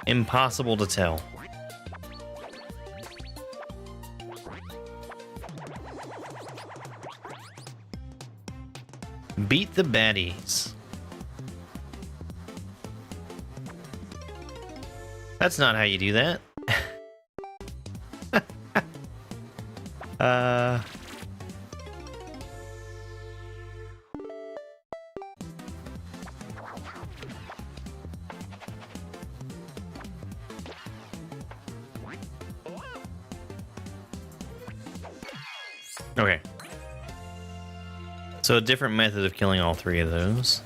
Impossible to tell. Beat the baddies. That's not how you do that. Okay. So a different method of killing all three of those.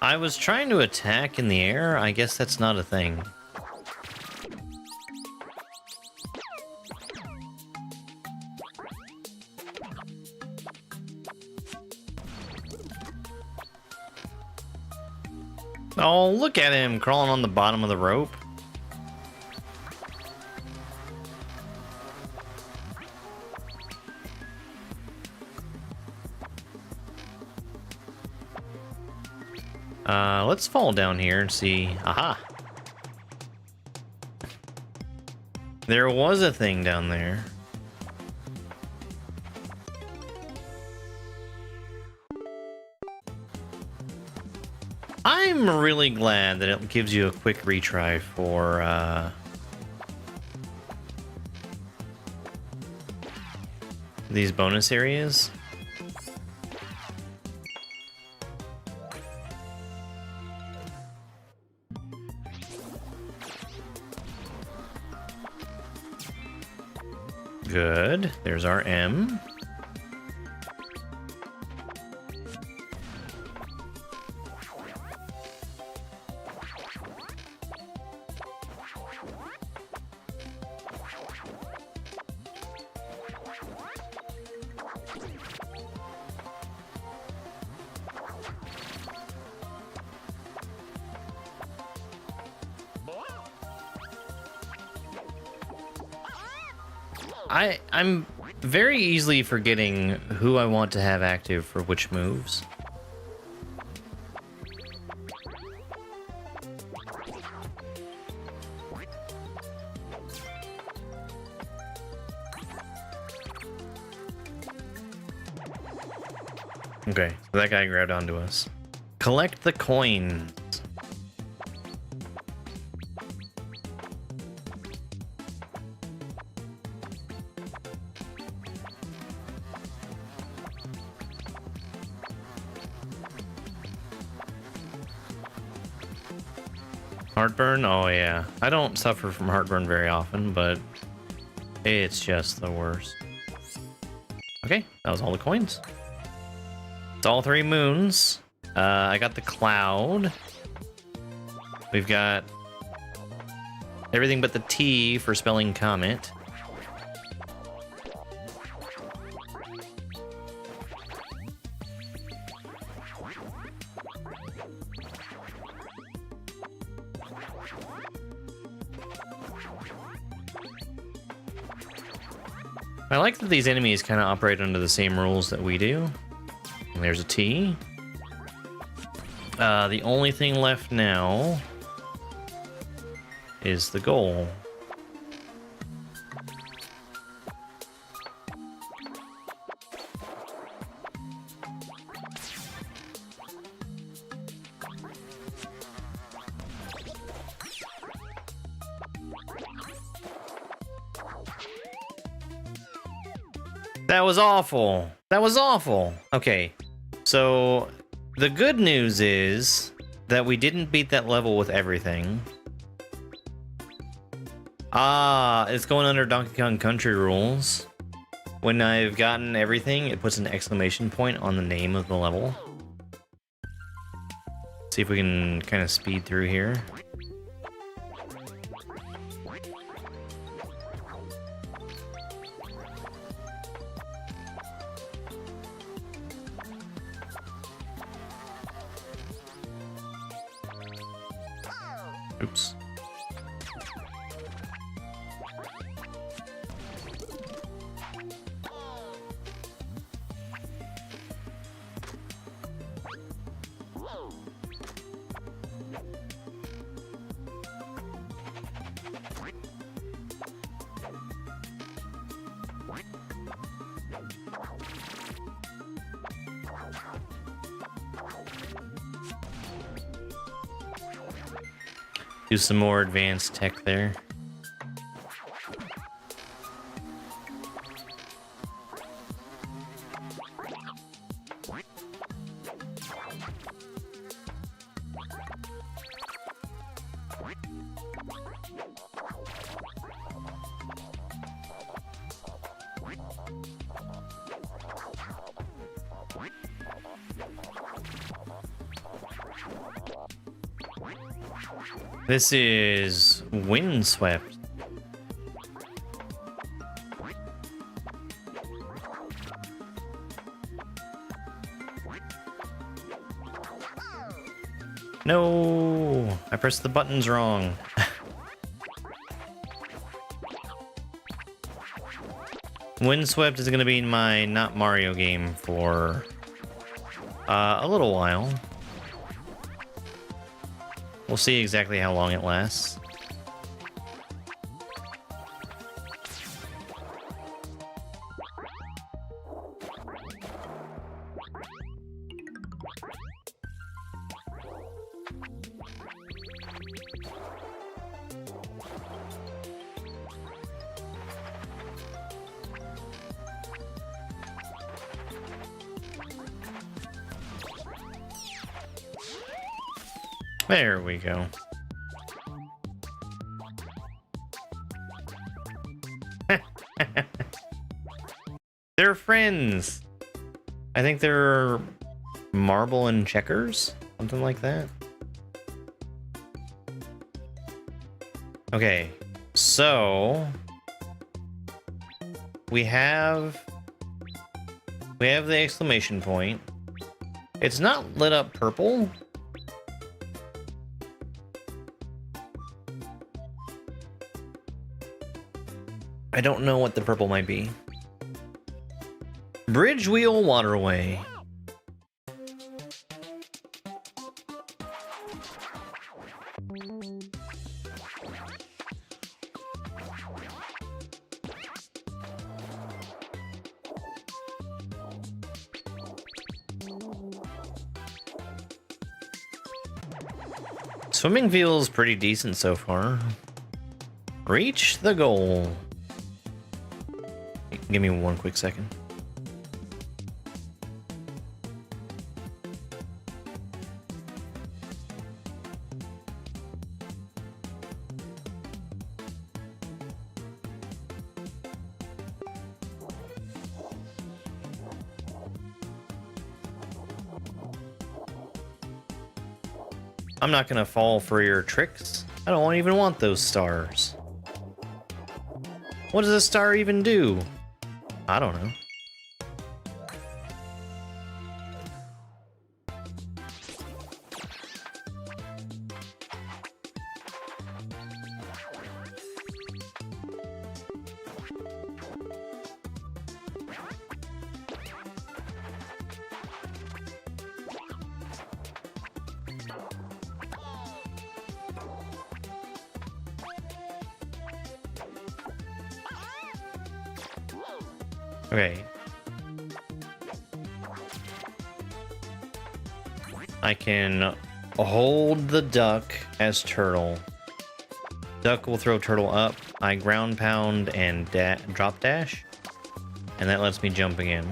I was trying to attack in the air. I guess that's not a thing. Oh, look at him crawling on the bottom of the rope. Let's fall down here and see. Aha! There was a thing down there. I'm really glad that it gives you a quick retry for these bonus areas. Good. There's our M. I'm very easily forgetting who I want to have active for which moves. Okay, so that guy grabbed onto us. Collect the coins. Heartburn? Oh yeah. I don't suffer from heartburn very often, but it's just the worst. Okay, that was all the coins. It's all three moons. I got the cloud. We've got everything but the T for spelling comet. I like that these enemies kind of operate under the same rules that we do. And there's a T. The only thing left now is the goal. That was awful. That was awful. Okay, so the good news is that we didn't beat that level with everything. Ah, it's going under Donkey Kong Country rules. When I've gotten everything, it puts an exclamation point on the name of the level. See if we can kind of speed through here. Oops. Do some more advanced tech there. This is Windswept. No, I pressed the buttons wrong. Windswept is going to be my not Mario game for a little while. We'll see exactly how long it lasts. There we go. They're friends. I think they're marble and checkers, something like that. Okay, so we have the exclamation point. It's not lit up purple. I don't know what the purple might be. Bridge Wheel Waterway. Swimming feels pretty decent so far. Reach the goal. Give me one quick second. I'm not gonna fall for your tricks. I don't even want those stars. What does a star even do? I don't know. Okay. I can hold the duck as turtle. Duck will throw turtle up. I ground pound and drop dash. And that lets me jump again.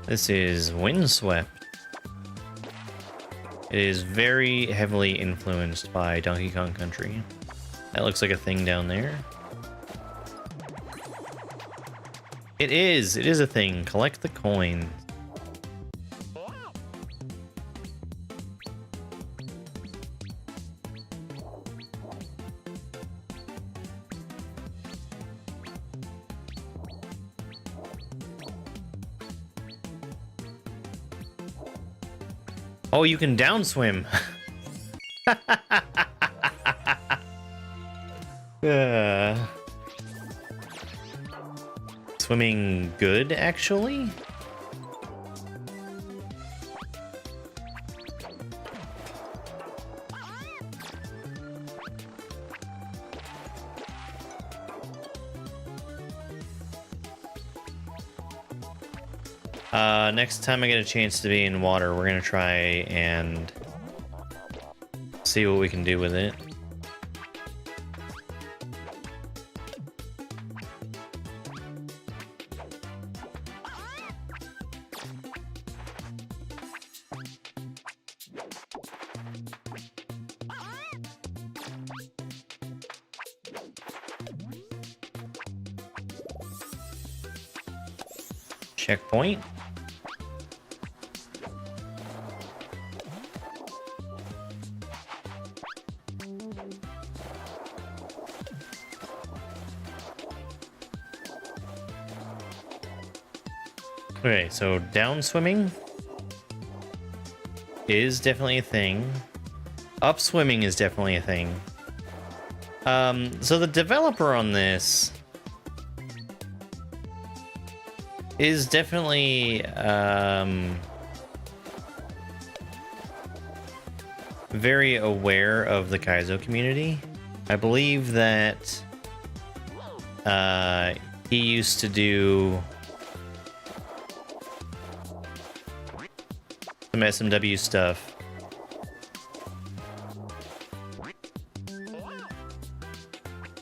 This is Windswept. It is very heavily influenced by Donkey Kong Country. That looks like a thing down there. It is a thing. Collect the coins. Oh, you can downswim. Swimming good, actually? Next time I get a chance to be in water, we're gonna try and see what we can do with it. Checkpoint. Okay, so down swimming is definitely a thing. Up swimming is definitely a thing. So the developer on this is definitely very aware of the Kaizo community. I believe that he used to do some SMW stuff.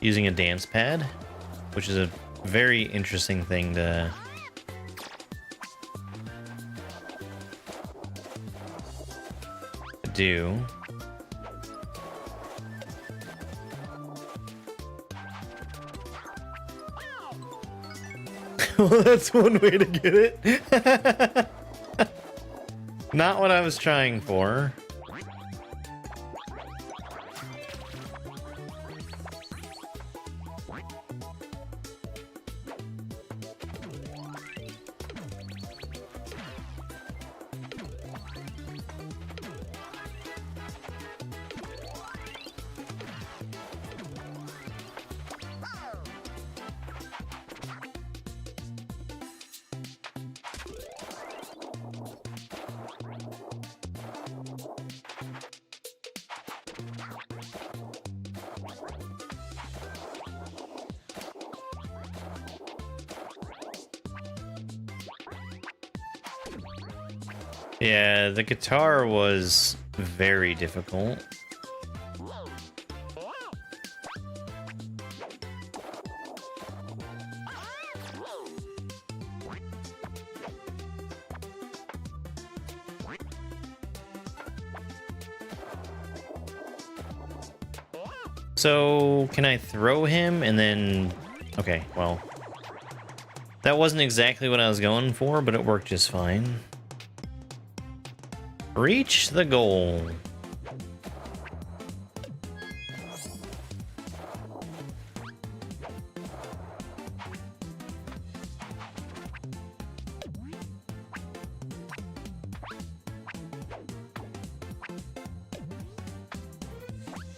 Using a dance pad, which is a very interesting thing to do. Well, that's one way to get it. Not what I was trying for. Yeah, the guitar was very difficult. So, can I throw him and then... Okay, well... That wasn't exactly what I was going for, but it worked just fine. Reach the goal.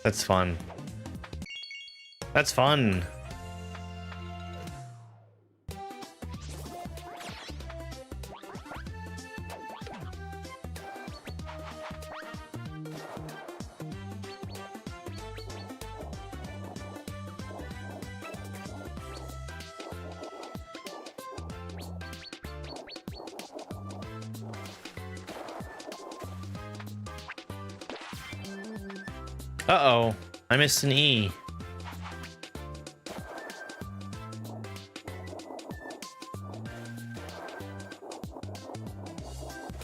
That's fun. That's fun. Uh-oh, I missed an E.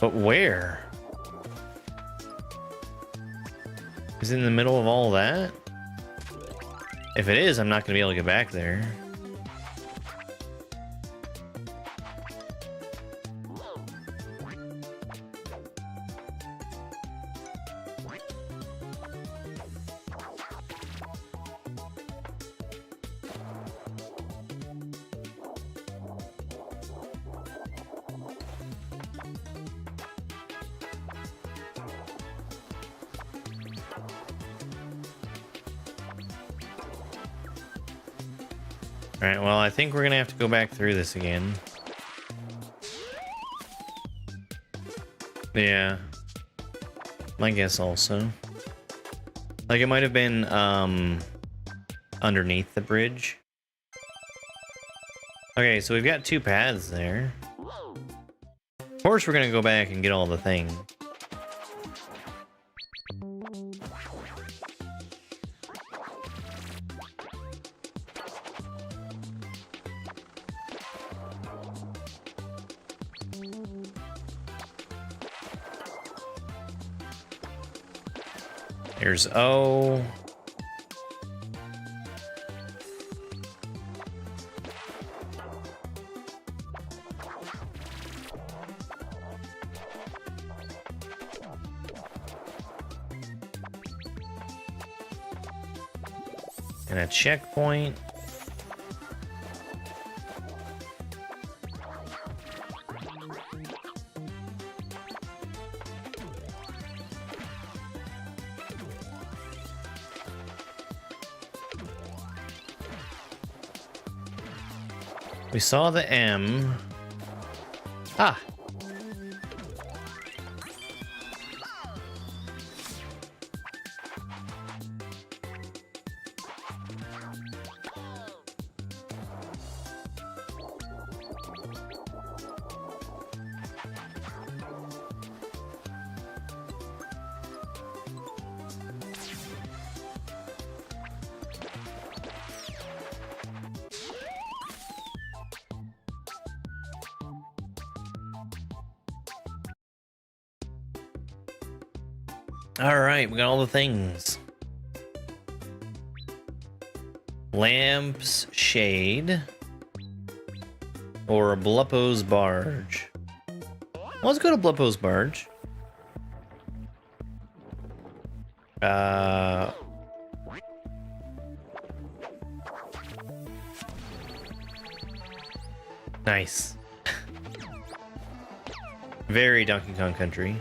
But where? Is it in the middle of all that? If it is, I'm not gonna be able to get back there. Alright, well, I think we're gonna have to go back through this again. Yeah. My guess also. Like, it might have been, underneath the bridge. Okay, so we've got two paths there. Of course we're gonna go back and get all the things. Here's O. And a checkpoint. We saw the M. Ah. All right, we got all the things. Lamps, shade, or Bluppo's barge. Well, let's go to Bluppo's barge. Nice. Very Donkey Kong Country.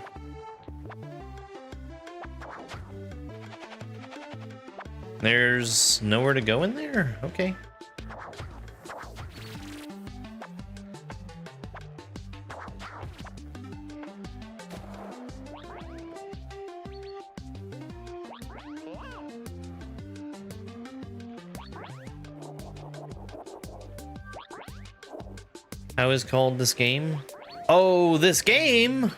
There's nowhere to go in there? Okay. How is called this game? Oh, this game!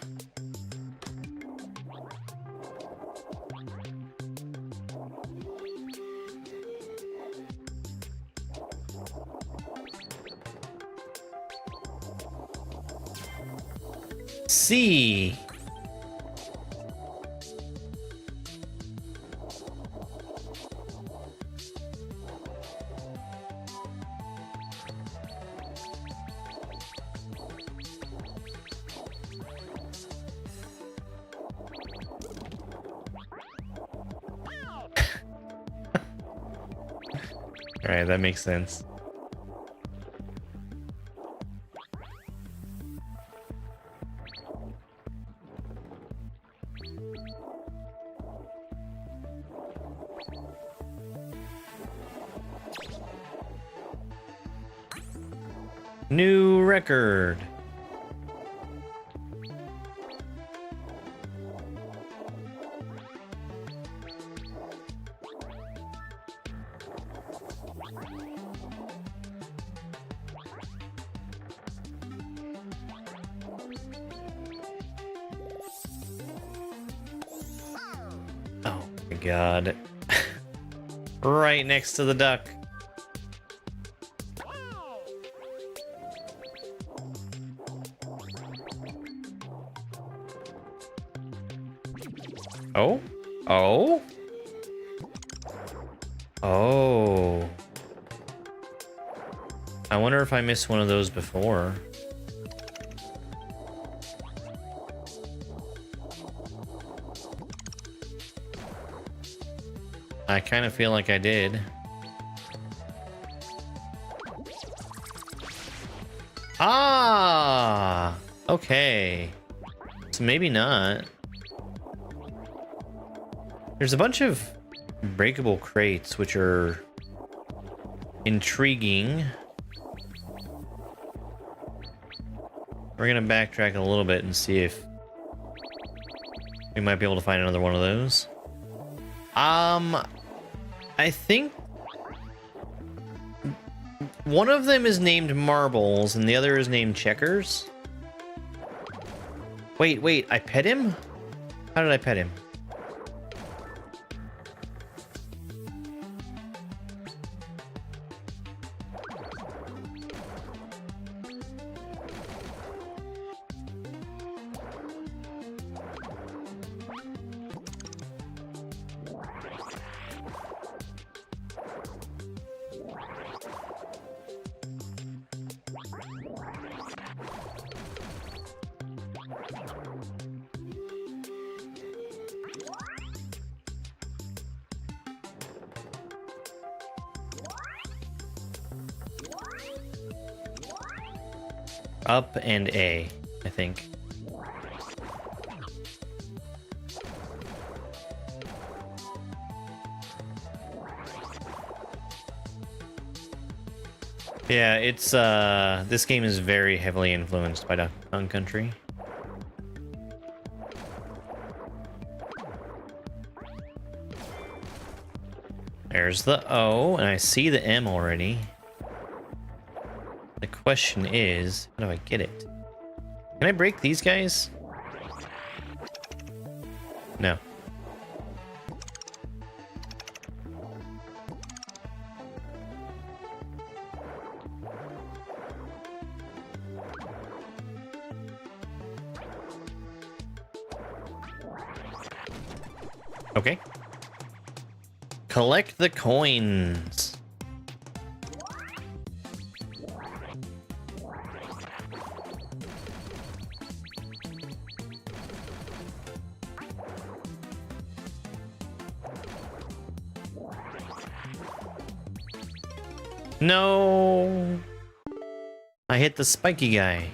C. All right, that makes sense. New record. Oh my god. Right next to the duck. Oh? Oh? Oh. I wonder if I missed one of those before. I kind of feel like I did. Ah! Okay. So maybe not. There's a bunch of breakable crates, which are intriguing. We're gonna backtrack a little bit and see if we might be able to find another one of those. I think one of them is named Marbles and the other is named Checkers. Wait, I pet him? How did I pet him? Up and A, I think. Yeah, it's this game is very heavily influenced by Donkey Kong Country. There's the O, and I see the M already. The question is, how do I get it? Can I break these guys? No. Okay. Collect the coins. No. I hit the spiky guy.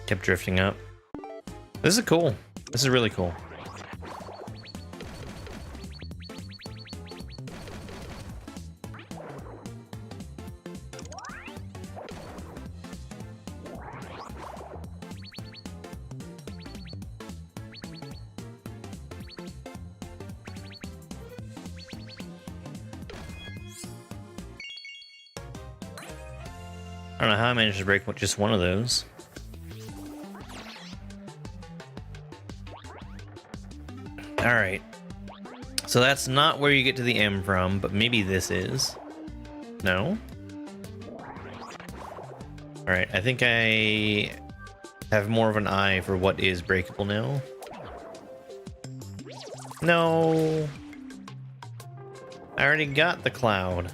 Kept drifting up. This is cool. This is really cool. I don't know how I managed to break just one of those. Alright. So that's not where you get to the M from, but maybe this is. No? Alright, I think I have more of an eye for what is breakable now. No! I already got the cloud.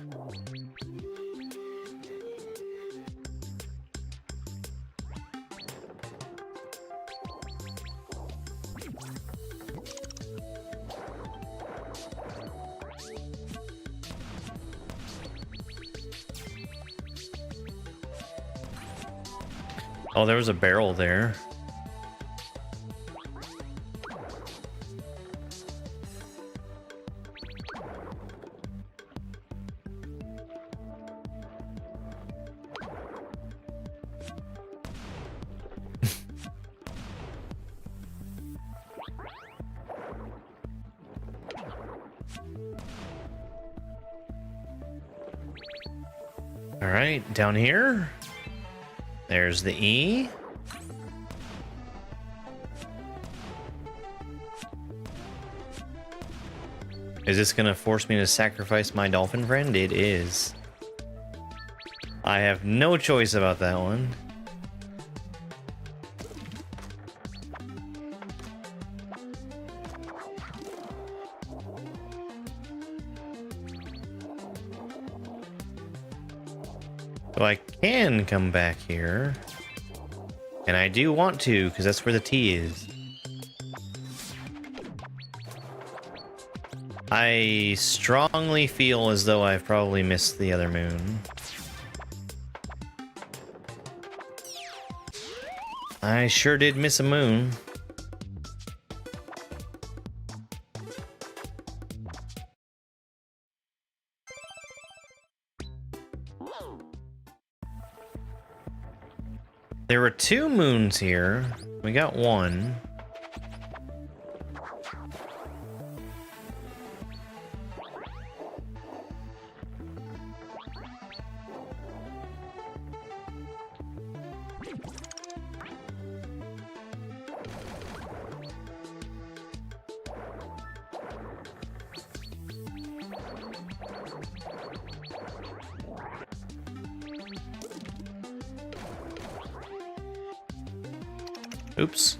Oh, there was a barrel there. All right, down here. There's the E. Is this gonna force me to sacrifice my dolphin friend? It is. I have no choice about that one. So I can come back here. And I do want to, because that's where the T is. I strongly feel as though I've probably missed the other moon. I sure did miss a moon. There were 2 moons here. We got one. Oops.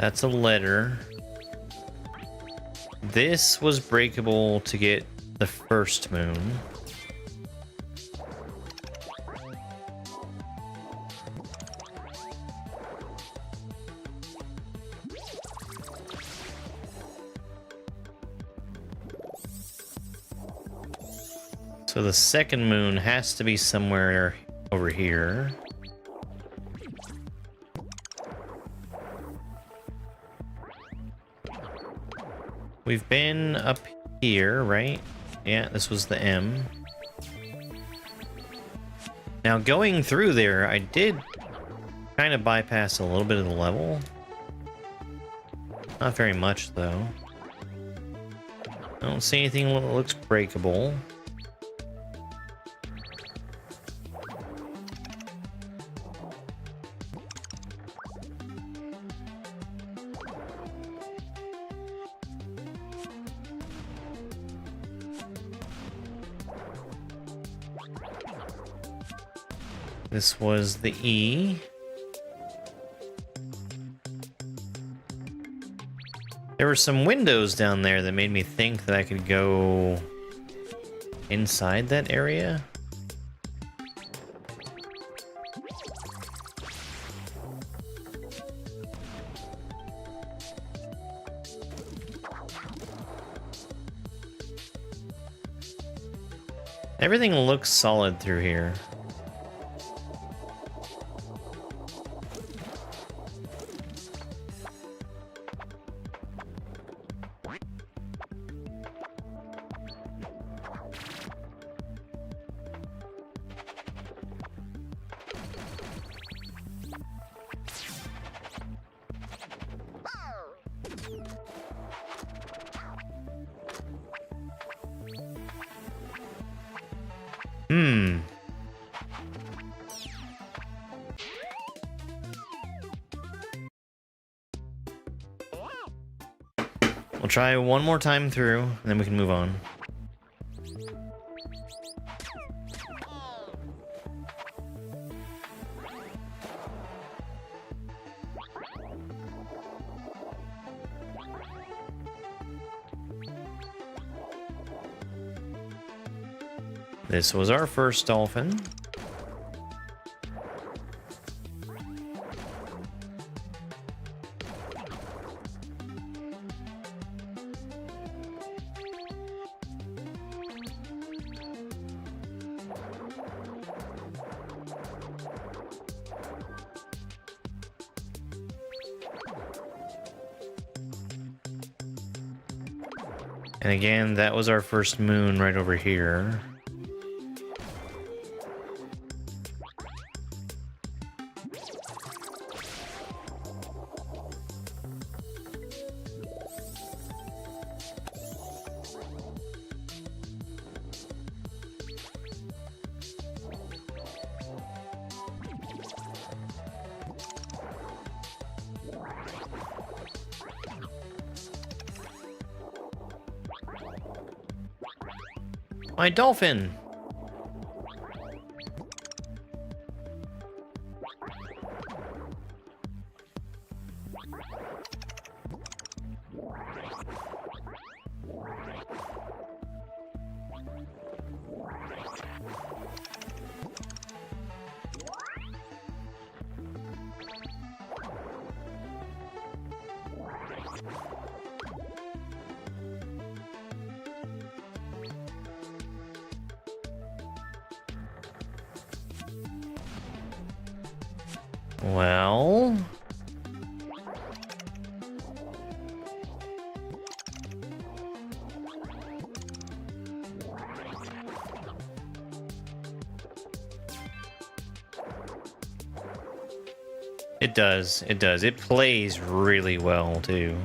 That's a letter. This was breakable to get the first moon. So the second moon has to be somewhere over here. We've been up here, right? Yeah, this was the M. Now going through there, I did kind of bypass a little bit of the level. Not very much, though. I don't see anything that looks breakable. This was the E. There were some windows down there that made me think that I could go inside that area. Everything looks solid through here. We'll try one more time through, and then we can move on. This was our first dolphin. And again, that was our first moon right over here. My dolphin! Well... It does. It does. It plays really well, too.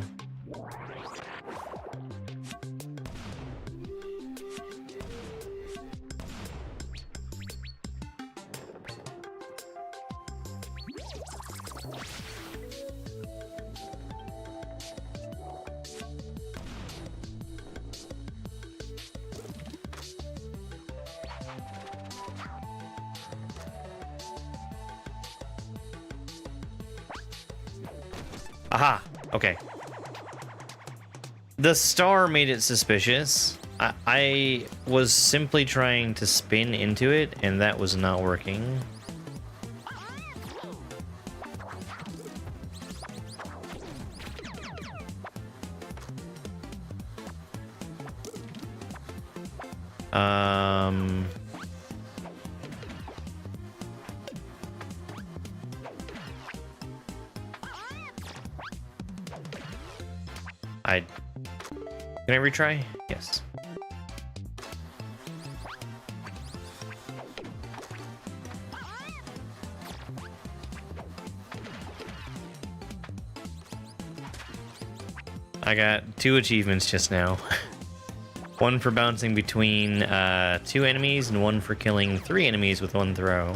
Aha! Okay. The star made it suspicious. I was simply trying to spin into it, and that was not working. Can I retry? Yes. I got 2 achievements just now. One for bouncing between 2 enemies, and one for killing 3 enemies with 1 throw.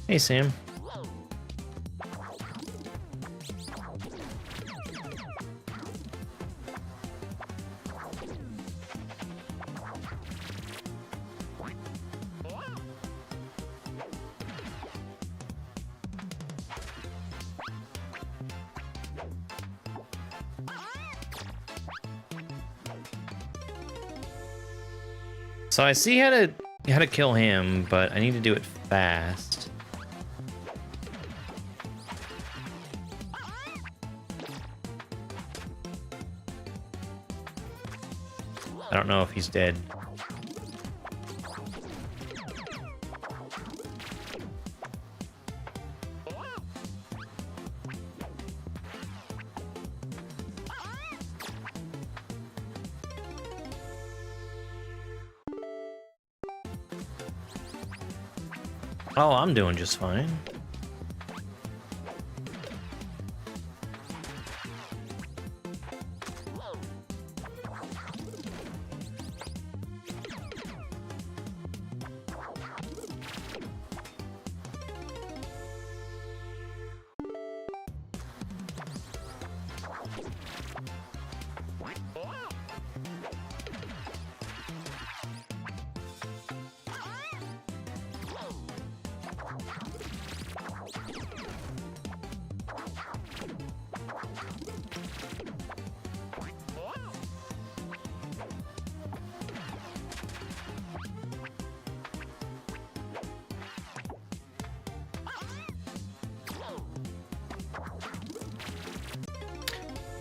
Hey, Sam. So I see how to kill him, but I need to do it fast. I don't know if he's dead. Oh, I'm doing just fine.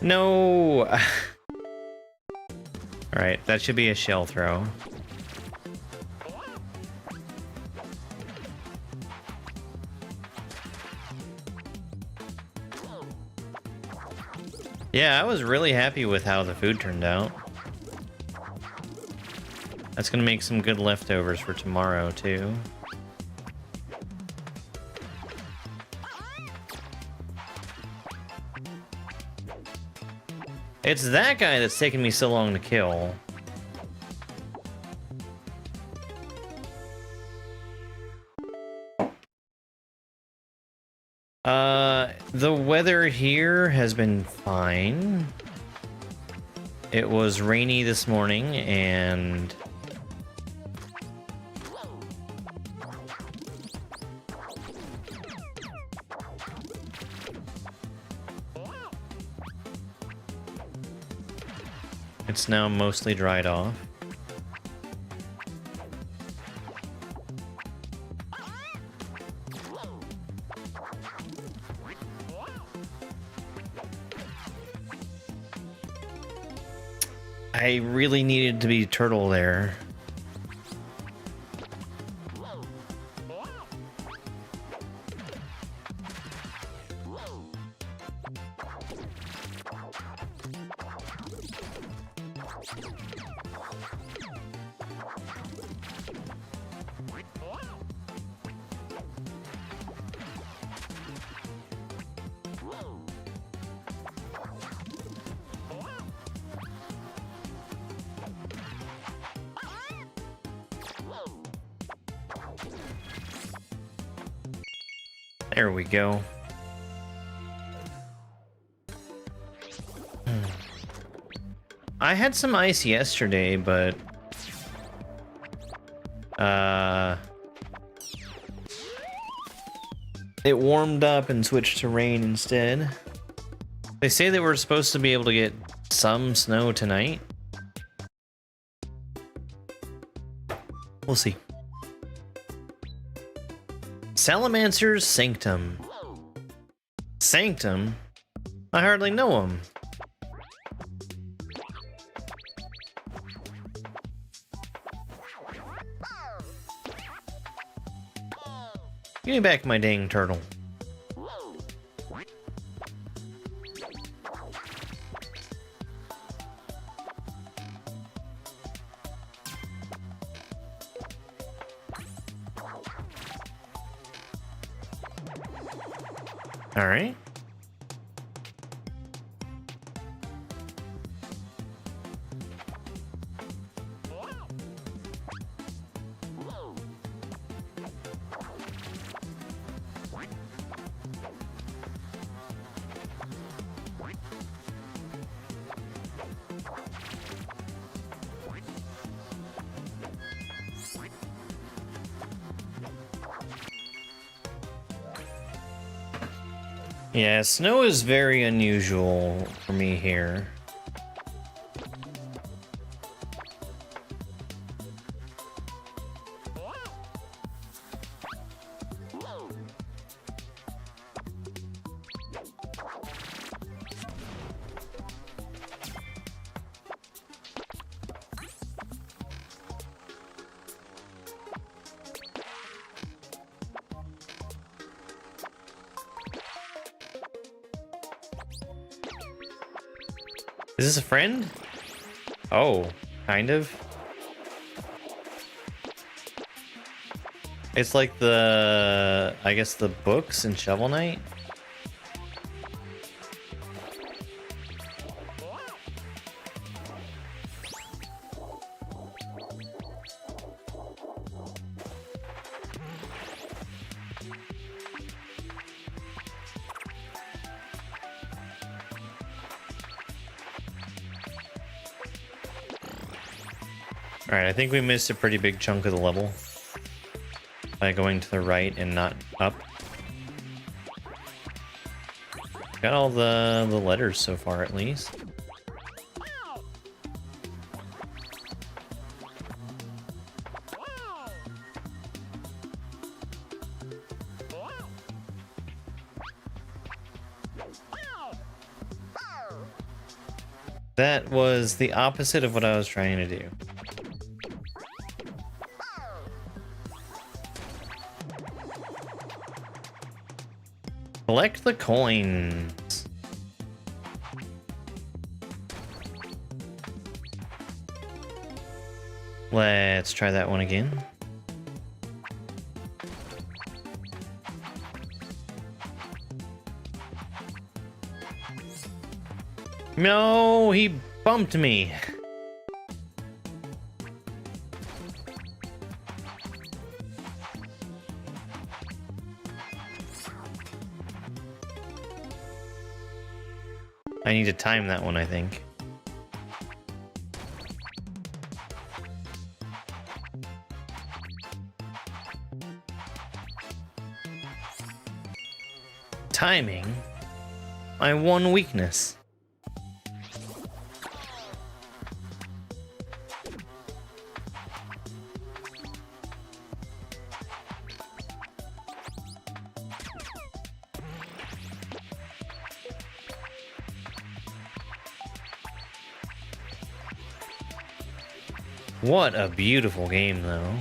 No! Alright, that should be a shell throw. Yeah, I was really happy with how the food turned out. That's gonna make some good leftovers for tomorrow, too. It's that guy that's taken me so long to kill. The weather here has been fine. It was rainy this morning, and it's now mostly dried off. I really needed to be turtle there. There we go. I had some ice yesterday, but it warmed up and switched to rain instead. They say that we're supposed to be able to get some snow tonight. We'll see. Salamancer's Sanctum. Sanctum? I hardly know him. Give me back my dang turtle. All right. Yeah, snow is very unusual for me here. Is this a friend? Oh, kind of. It's like I guess the books in Shovel Knight. Alright, I think we missed a pretty big chunk of the level by going to the right and not up. Got all the letters so far, at least. That was the opposite of what I was trying to do. Collect the coins. Let's try that one again. No, he bumped me. I need to time that one, I think. Timing? My one weakness. What a beautiful game, though.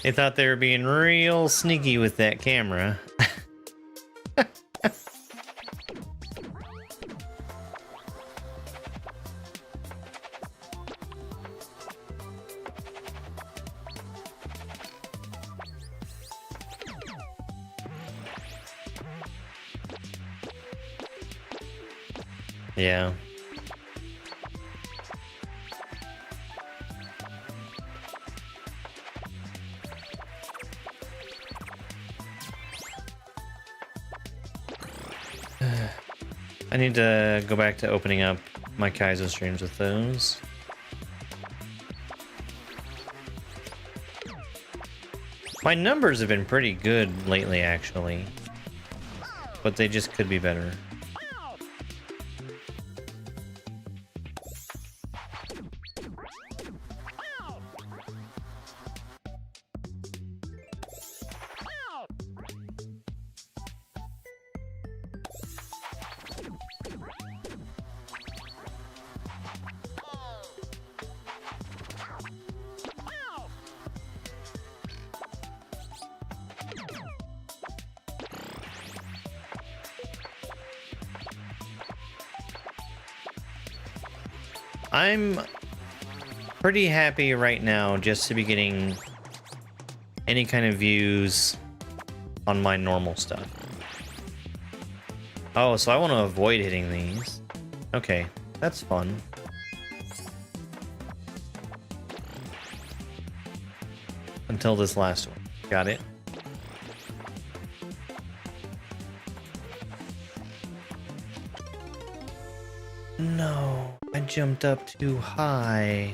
They thought they were being real sneaky with that camera. Yeah. I need to go back to opening up my Kaizo streams with those. My numbers have been pretty good lately, actually. But they just could be better. I'm pretty happy right now just to be getting any kind of views on my normal stuff. Oh, so I want to avoid hitting these. Okay, that's fun. Until this last one. Got it. No, I jumped up too high.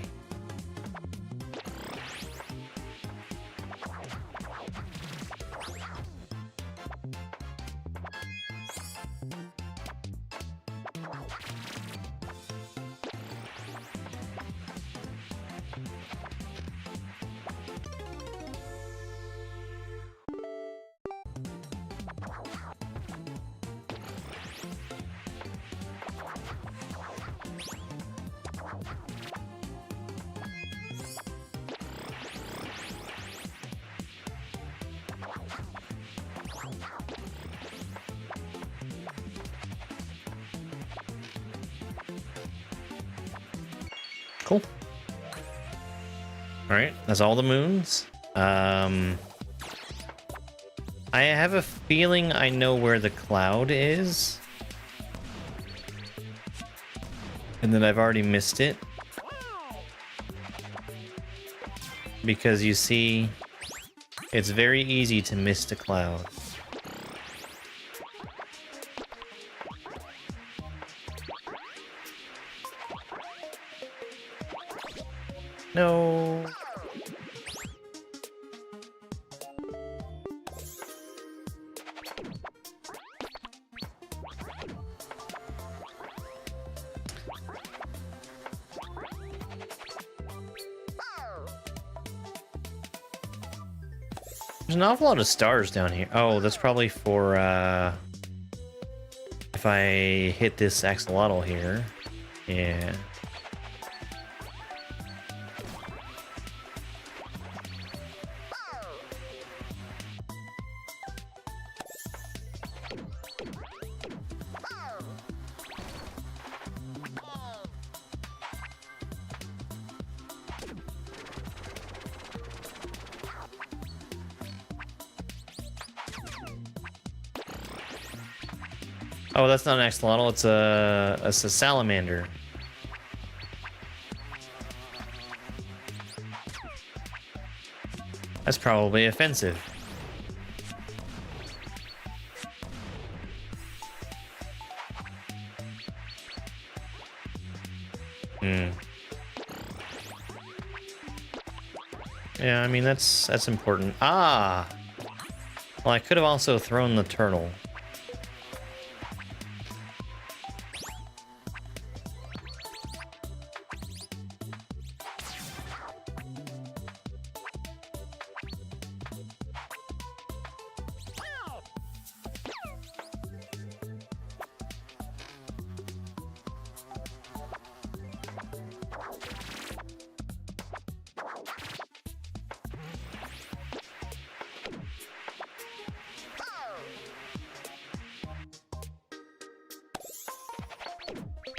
Cool. Alright, that's all the moons. I have a feeling I know where the cloud is. And that I've already missed it. Because you see, it's very easy to miss a cloud. No. There's an awful lot of stars down here. Oh, that's probably for, if I hit this axolotl here. Yeah. Oh, that's not an axolotl, it's a salamander. That's probably offensive. Yeah, I mean, that's important. Ah! Well, I could have also thrown the turtle.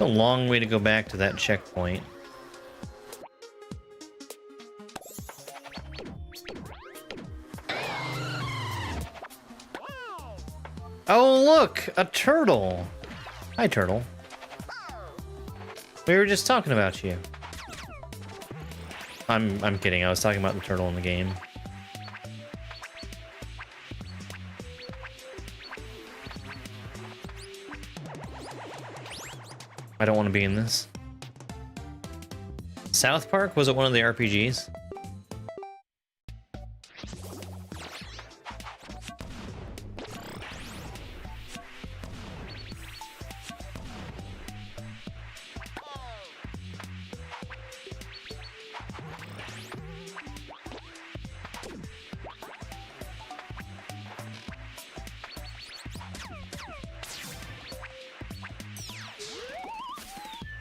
A long way to go back to that checkpoint. Oh, look! A turtle! Hi, turtle. We were just talking about you. I'm kidding. I was talking about the turtle in the game. I don't want to be in this. South Park? Was it one of the RPGs?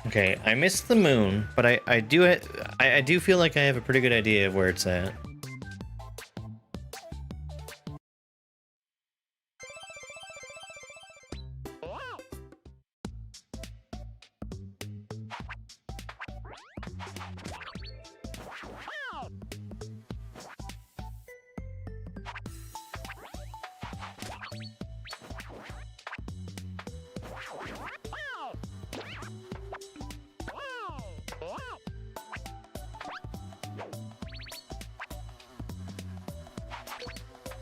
Okay, I missed the moon, but I do feel like I have a pretty good idea of where it's at.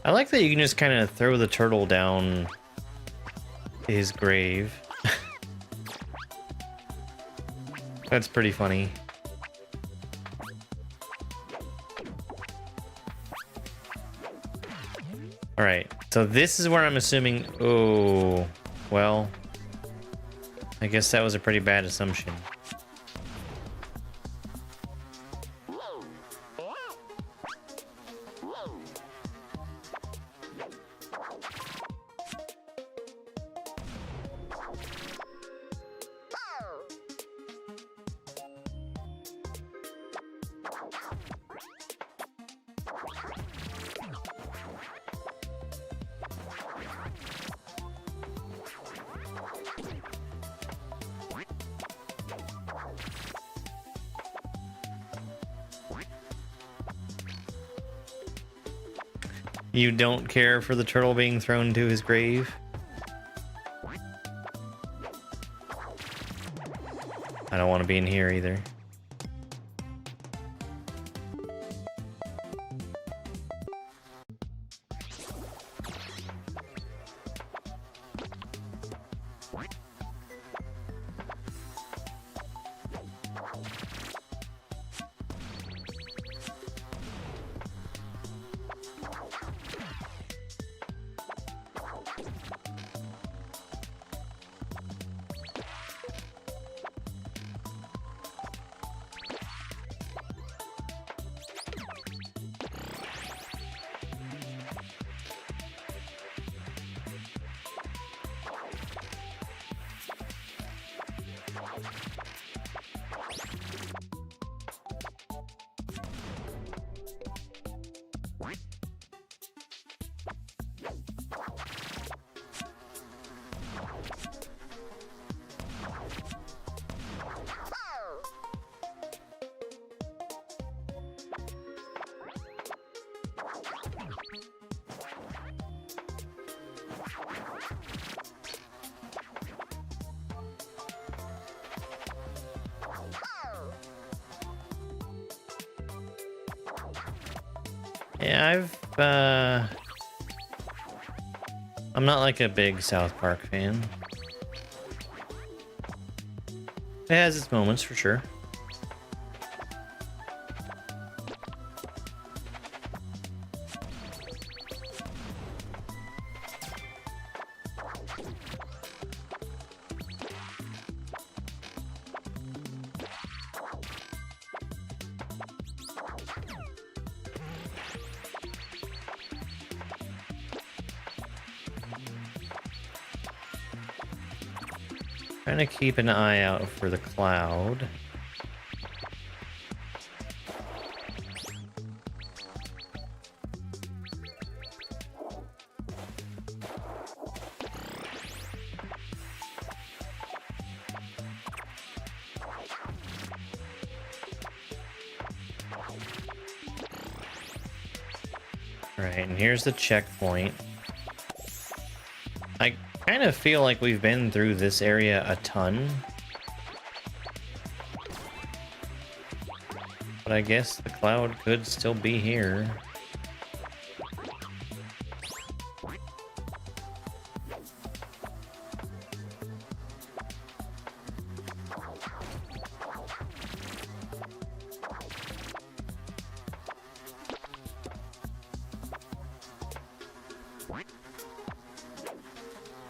I like that you can just kind of throw the turtle down his grave. That's pretty funny. Alright, so this is where I'm assuming... Oh, well... I guess that was a pretty bad assumption. You don't care for the turtle being thrown to his grave? I don't want to be in here either. Yeah, I'm not like a big South Park fan. It has its moments for sure. Trying to keep an eye out for the cloud. Alright, and here's the checkpoint. I kind of feel like we've been through this area a ton. But I guess the cloud could still be here.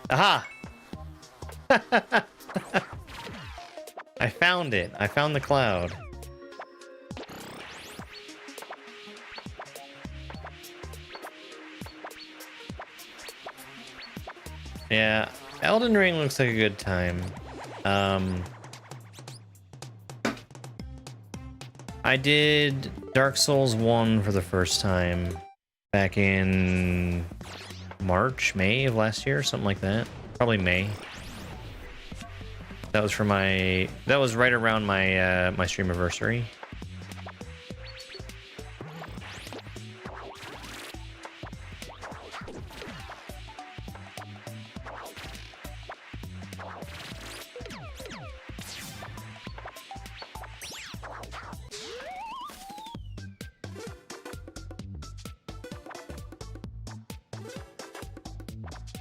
Aha! I found it. I found the cloud. Yeah, Elden Ring looks like a good time. I did Dark Souls 1 for the first time back in March, May of last year, something like that. Probably May. That was for my. That was right around my my stream anniversary.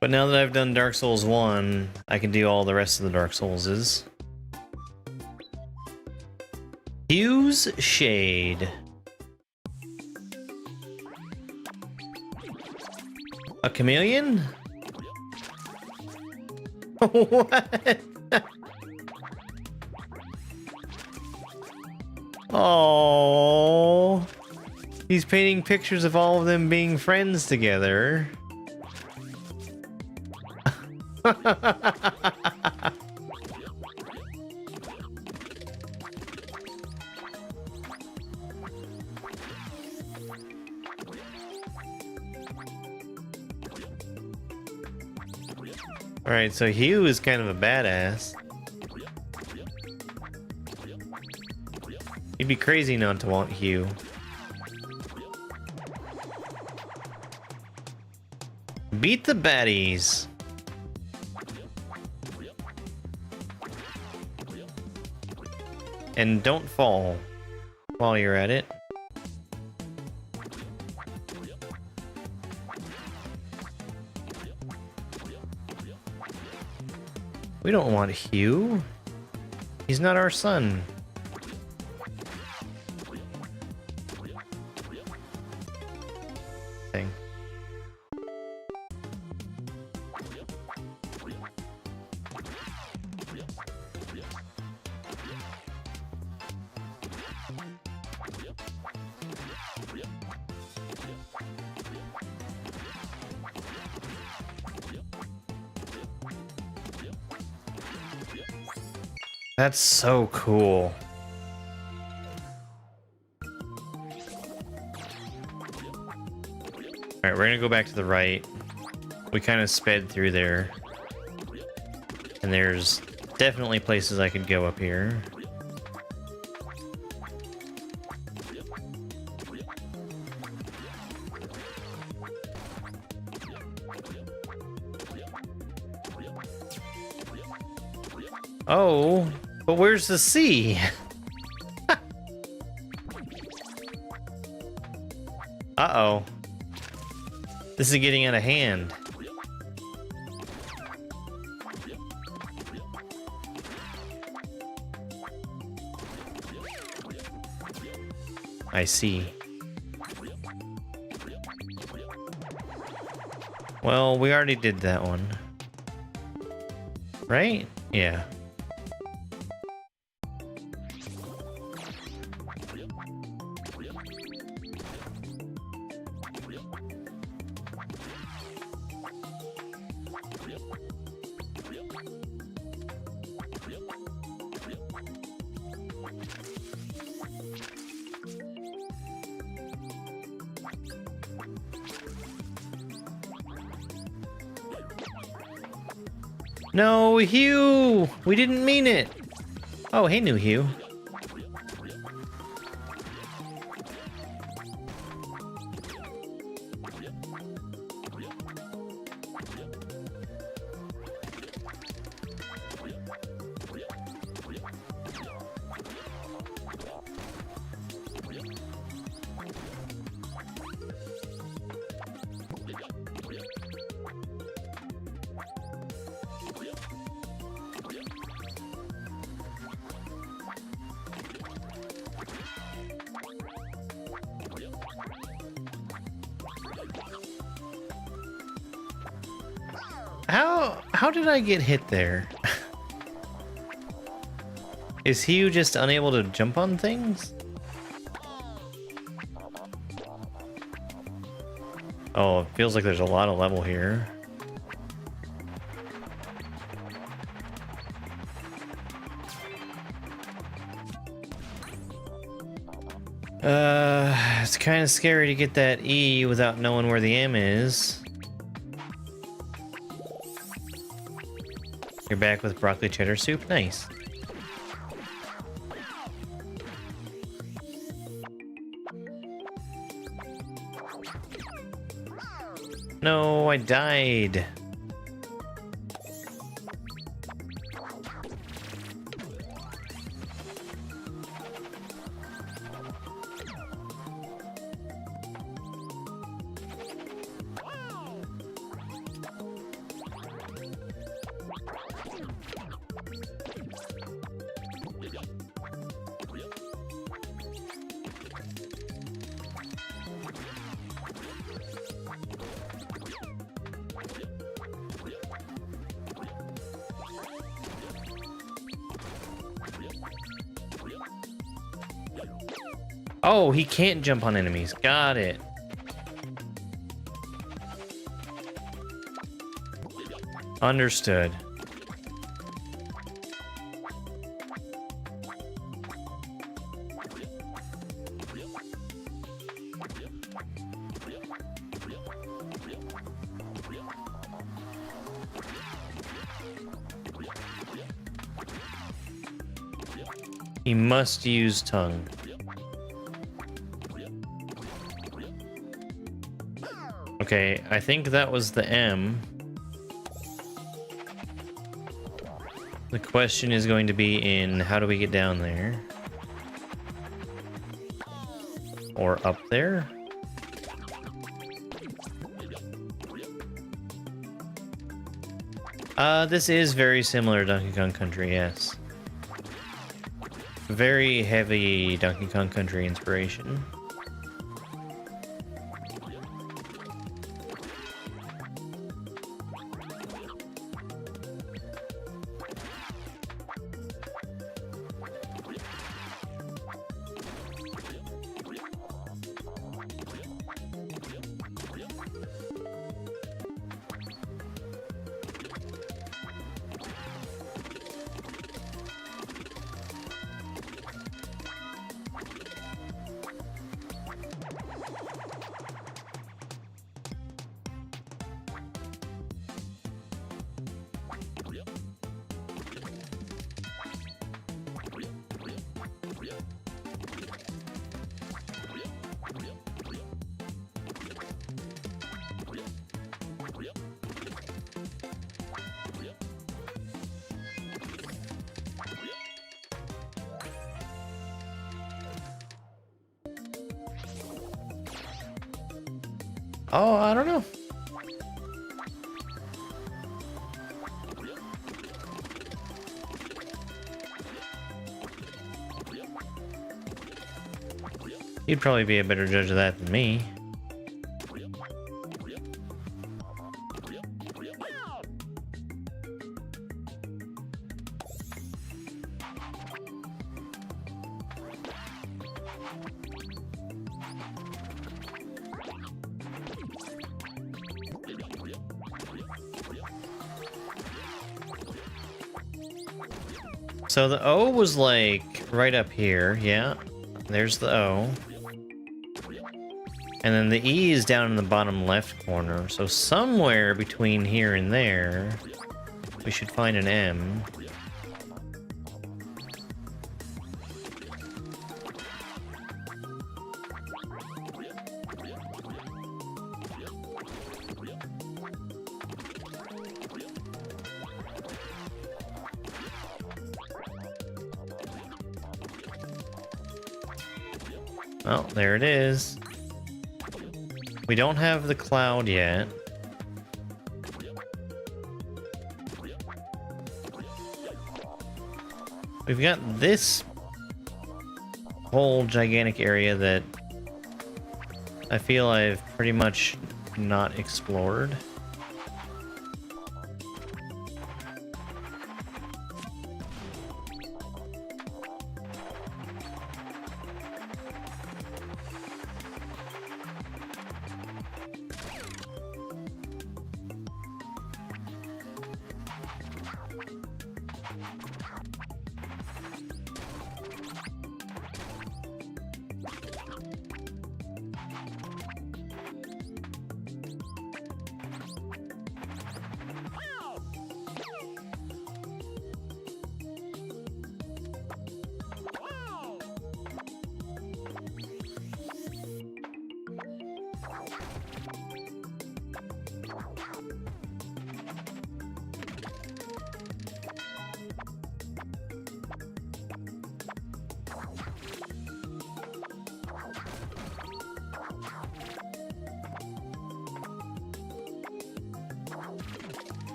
But now that I've done Dark Souls 1, I can do all the rest of the Dark Soulses. Hue's Shade. A chameleon? What? Oh, he's painting pictures of all of them being friends together. Alright, so Hugh is kind of a badass. You'd be crazy not to want Hugh. Beat the baddies. And don't fall while you're at it. We don't want Hugh. He's not our son. Thing. That's so cool. Alright, we're gonna go back to the right. We kind of sped through there. And there's definitely places I could go up here. Oh, but where's the sea? Uh-oh. This is getting out of hand. I see. Well, we already did that one. Right? Yeah. No, Hugh! We didn't mean it! Oh, hey, new Hugh. How did I get hit there? Is he just unable to jump on things? Oh, it feels like there's a lot of level here. It's kind of scary to get that E without knowing where the M is. You're back with broccoli cheddar soup? Nice. No, I died. Oh, he can't jump on enemies. Got it. Understood. He must use tongue. Okay, I think that was the M. The question is going to be in how do we get down there? Or up there? This is very similar to Donkey Kong Country, yes. Very heavy Donkey Kong Country inspiration. Oh, I don't know. You'd probably be a better judge of that than me. So the O was like right up here, yeah. There's the O. And then the E is down in the bottom left corner. So somewhere between here and there, we should find an M. Well, there it is. We don't have the cloud yet. We've got this whole gigantic area that I feel I've pretty much not explored.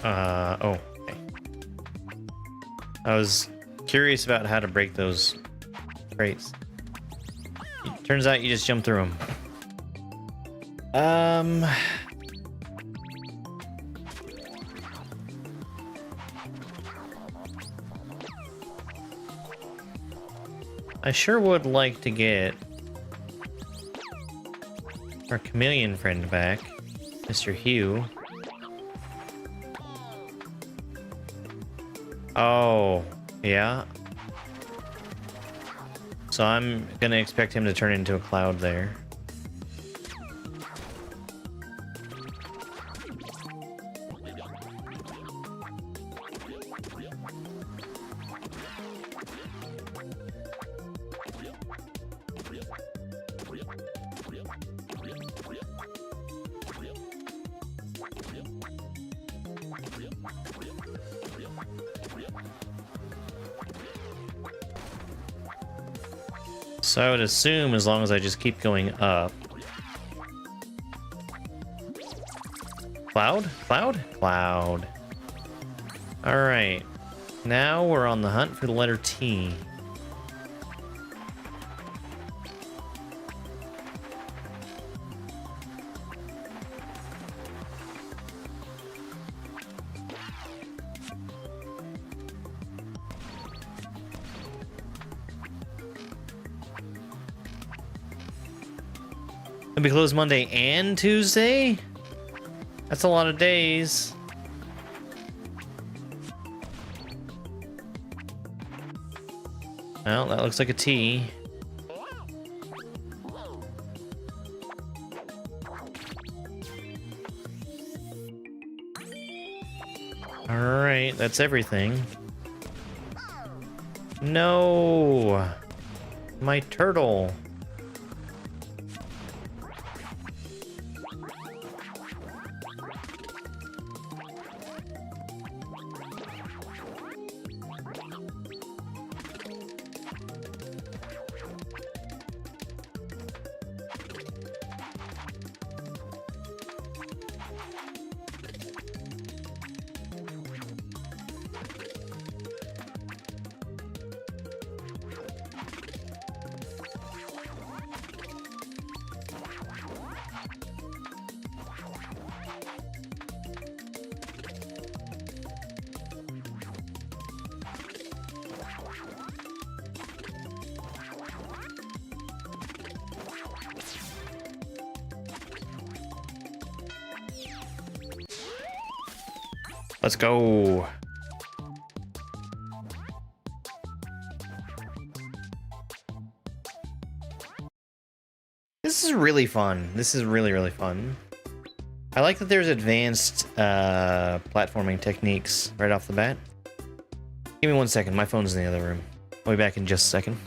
Oh, okay. I was curious about how to break those crates. Turns out you just jump through them. I sure would like to get our chameleon friend back, Mr. Hugh. Oh, yeah. So I'm gonna expect him to turn into a cloud there. So I would assume as long as I just keep going up. Cloud? Cloud? Cloud. Alright. Now we're on the hunt for the letter T. It'll be closed Monday and Tuesday? That's a lot of days. Well, that looks like a T. Alright, that's everything. No! My turtle. Let's go. This is really fun. This is really, really fun. I like that there's advanced platforming techniques right off the bat. Give me 1 second. My phone's in the other room. I'll be back in just a second.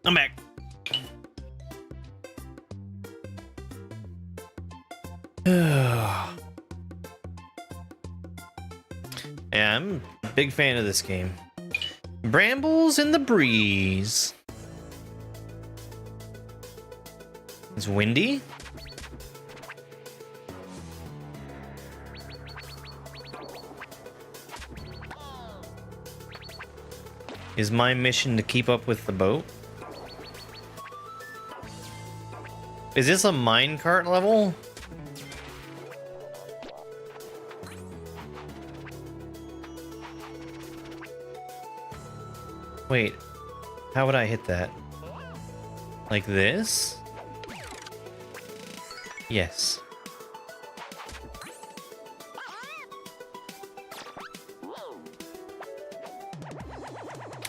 I'm back. Yeah, I'm a big fan of this game. Brambles in the breeze. It's windy. Is my mission to keep up with the boat? Is this a minecart level? Wait, how would I hit that? Like this? Yes.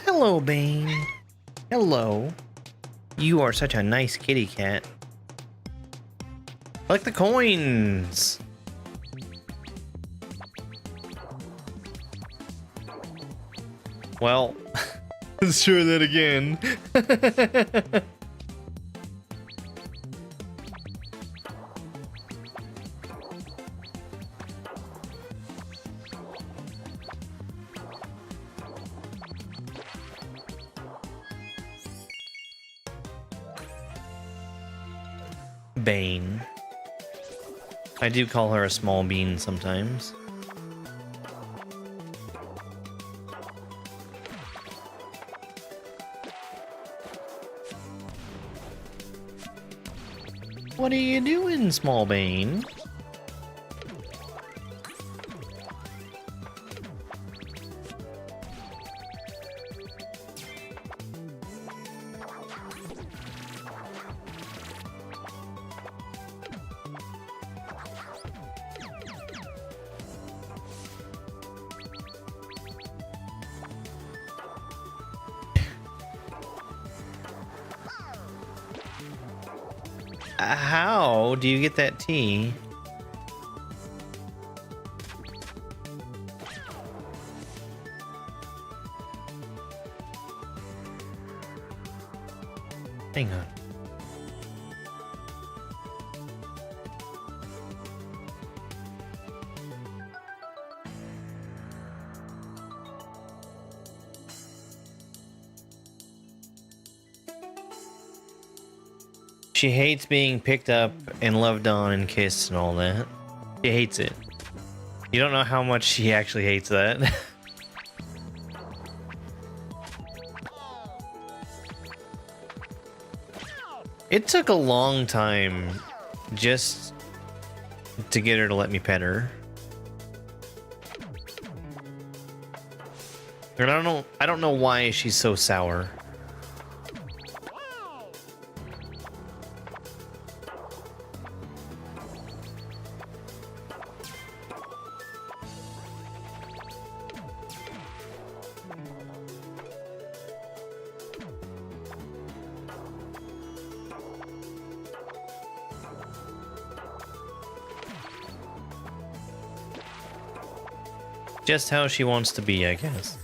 Hello, Bane. Hello. You are such a nice kitty cat. Like the coins. Well, let's try that again. Bane. I do call her a small bean sometimes. What are you doing, small Bane? How do you get that tea? Hang on. She hates being picked up and loved on and kissed and all that. She hates it. You don't know how much she actually hates that. It took a long time just to get her to let me pet her. And I don't know why she's so sour. Just how she wants to be, I guess.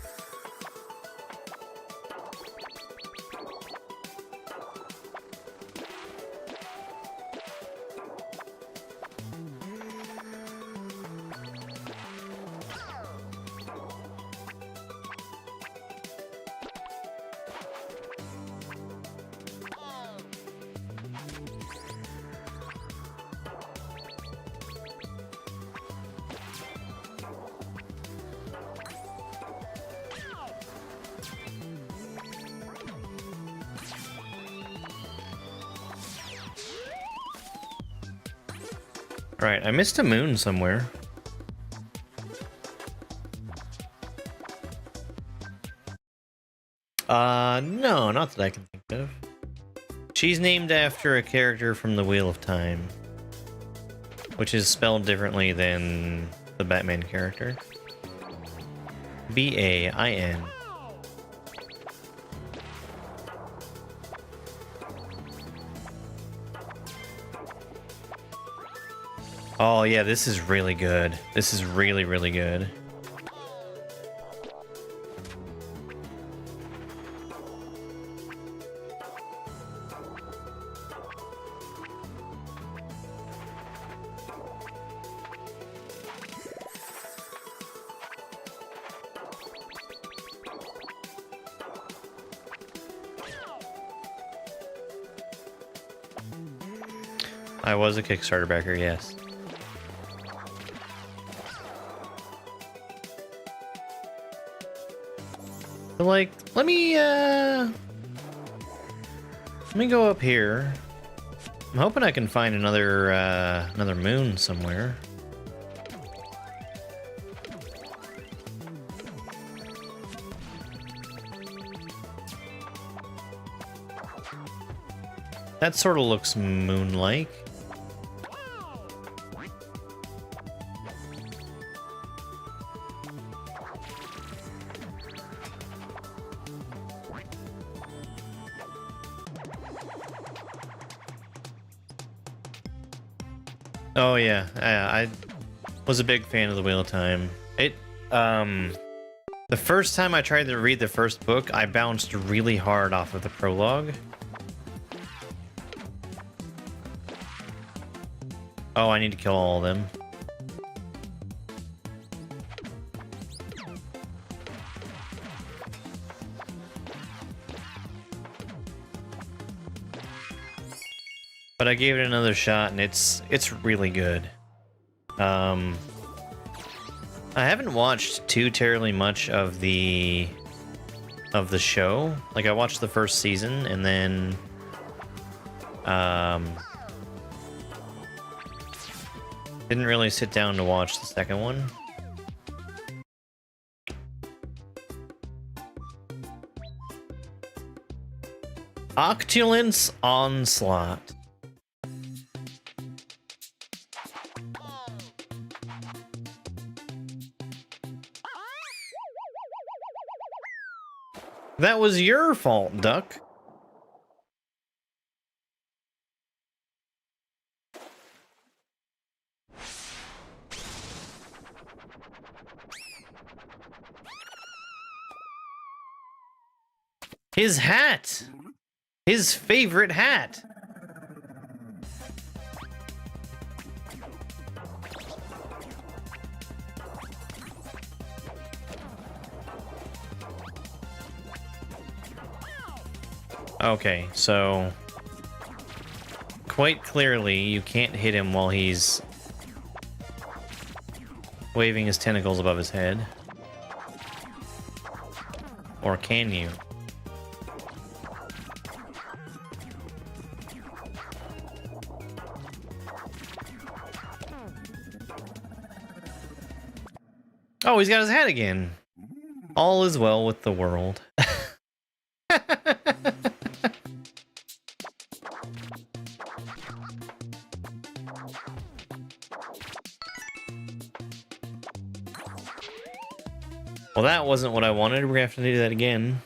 Right, I missed a moon somewhere. No, not that I can think of. She's named after a character from the Wheel of Time, which is spelled differently than the Batman character. B-A-I-N. Oh yeah, this is really good. This is really, really good. I was a Kickstarter backer, yes. So, like, let me go up here. I'm hoping I can find another another moon somewhere. That sort of looks moon-like. Oh yeah, I was a big fan of the Wheel of Time. The first time I tried to read the first book, I bounced really hard off of the prologue. Oh, I need to kill all of them. But I gave it another shot, and it's really good. I haven't watched too terribly much of the show. Like, I watched the first season, and then didn't really sit down to watch the second one. Octulence Onslaught. That was your fault, Duck. His hat! His favorite hat! Okay, so quite clearly you can't hit him while he's waving his tentacles above his head. Or can you? Oh, he's got his hat again. All is well with the world. Well, that wasn't what I wanted. We're gonna have to do that again.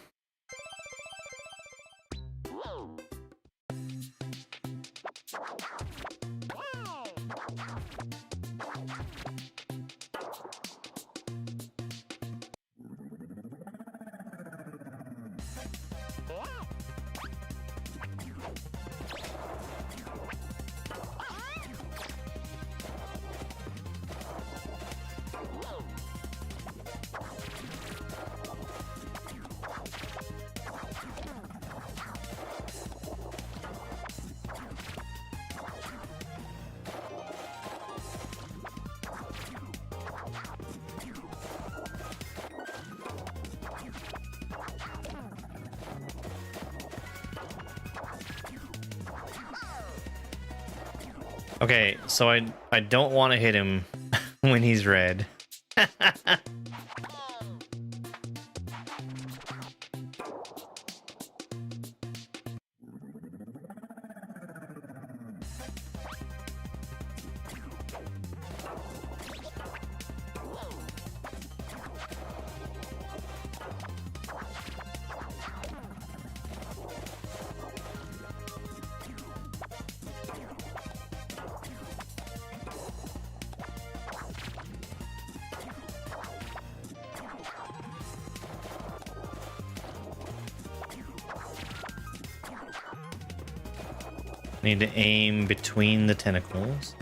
Okay, so I don't want to hit him when he's red. Need to aim between the tentacles.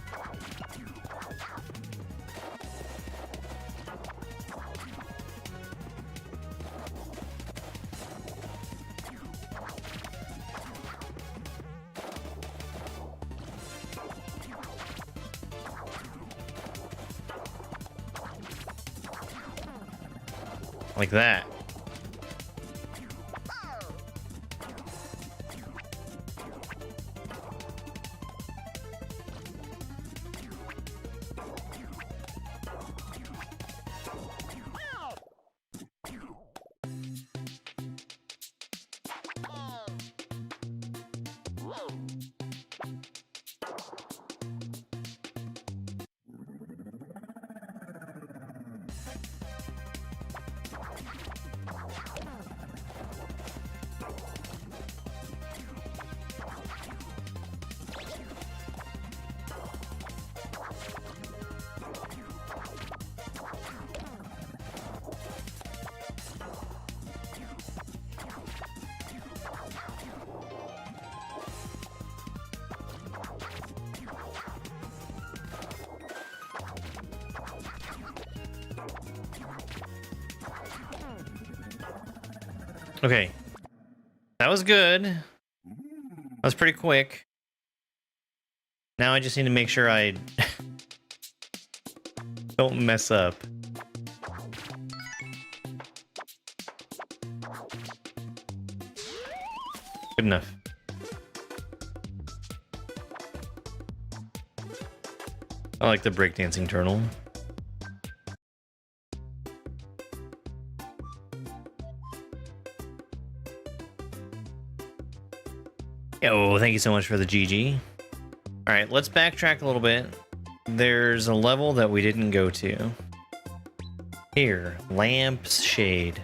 Like that. Okay. That was good. That was pretty quick. Now I just need to make sure I don't mess up. Good enough. I like the breakdancing turtle. Yo, thank you so much for the GG. Alright, let's backtrack a little bit. There's a level that we didn't go to. Here, Lamp's Shade.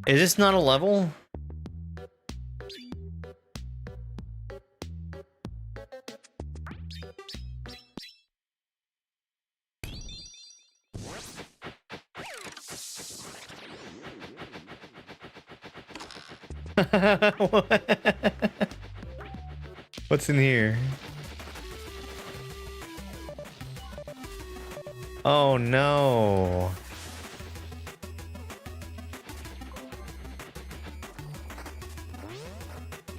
Is this not a level? What's in here? Oh no.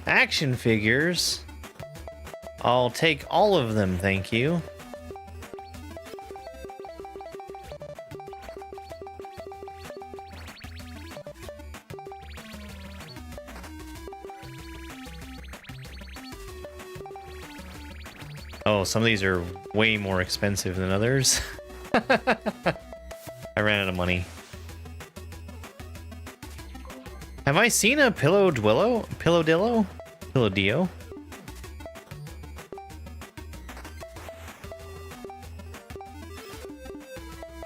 Action figures? I'll take all of them, thank you. Oh, some of these are way more expensive than others. I ran out of money. Have I seen a Pillowdillo? Pillowdio?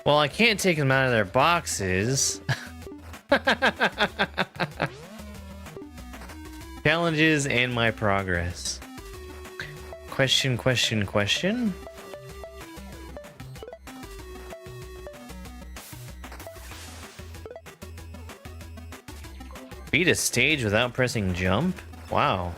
Well, I can't take them out of their boxes. Challenges and my progress. Question. Beat a stage without pressing jump? Wow.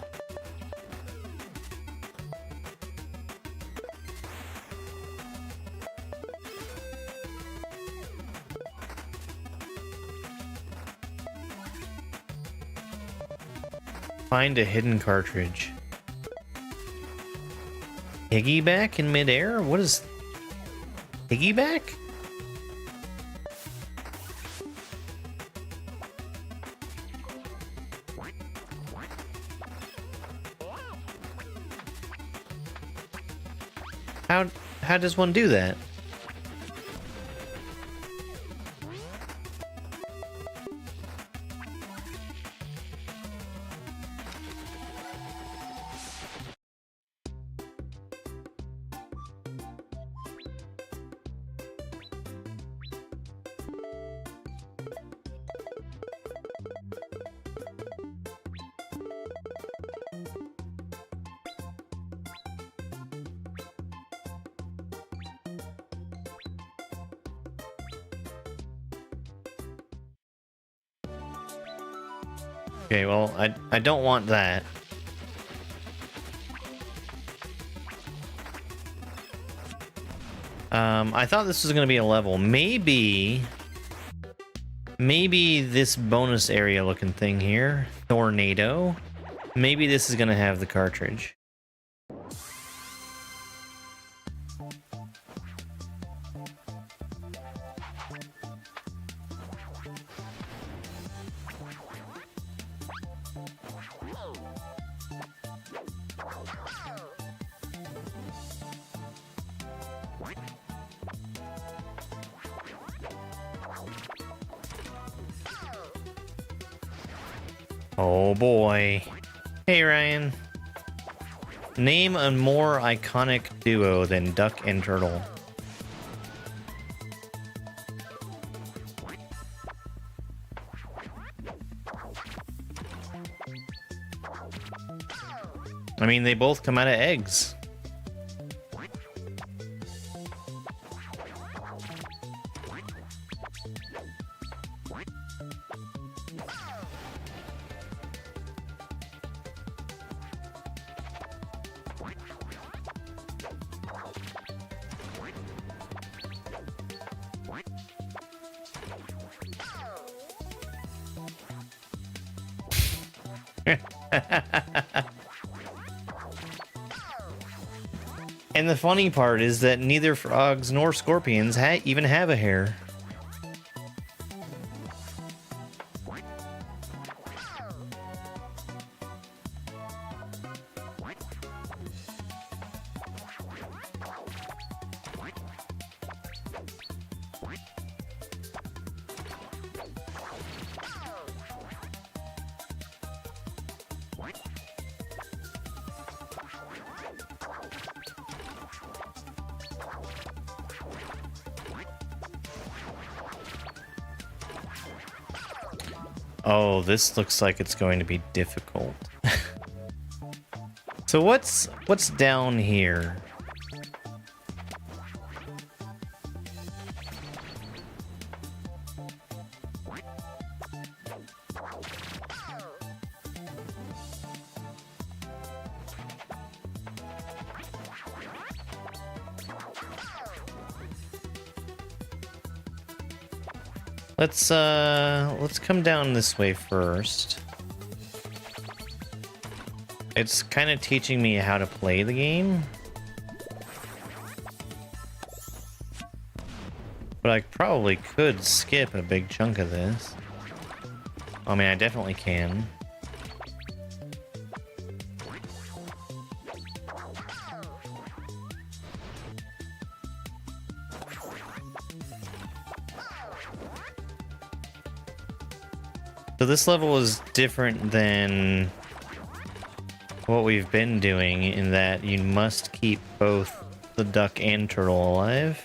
Find a hidden cartridge. Piggyback in midair? What is piggyback? How does one do that? Okay, well, I don't want that. I thought this was gonna be a level. Maybe this bonus area looking thing here, Tornado, maybe this is gonna have the cartridge. Oh boy. Hey Ryan. Name a more iconic duo than Duck and Turtle. I mean, they both come out of eggs. And the funny part is that neither frogs nor scorpions even have a hair. Oh, this looks like it's going to be difficult. So what's down here? Let's come down this way first. It's kind of teaching me how to play the game. But I probably could skip a big chunk of this. I mean, I definitely can. So this level is different than what we've been doing in that you must keep both the duck and turtle alive.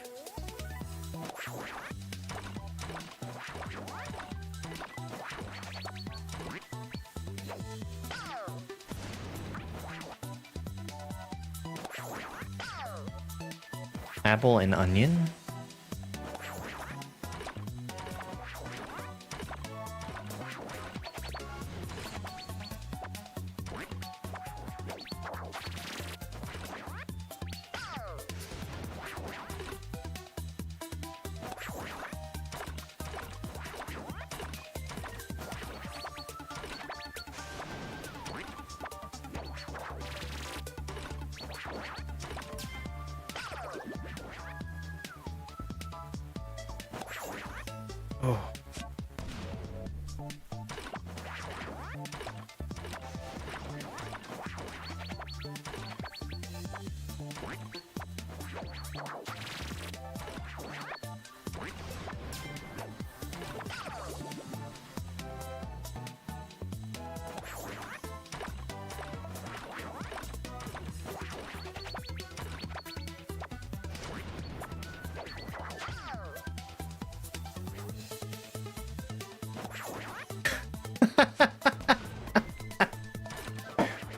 Apple and onion. Oh.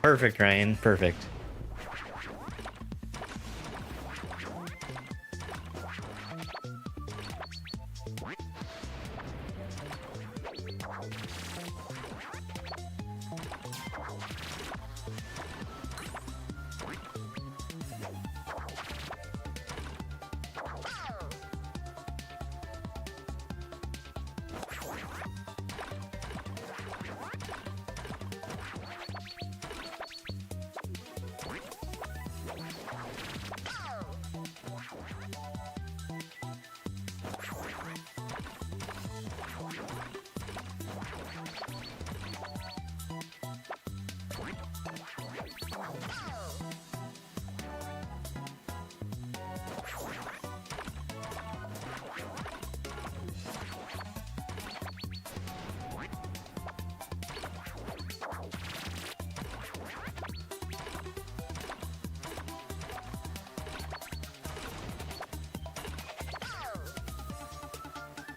Perfect, Ryan. Perfect.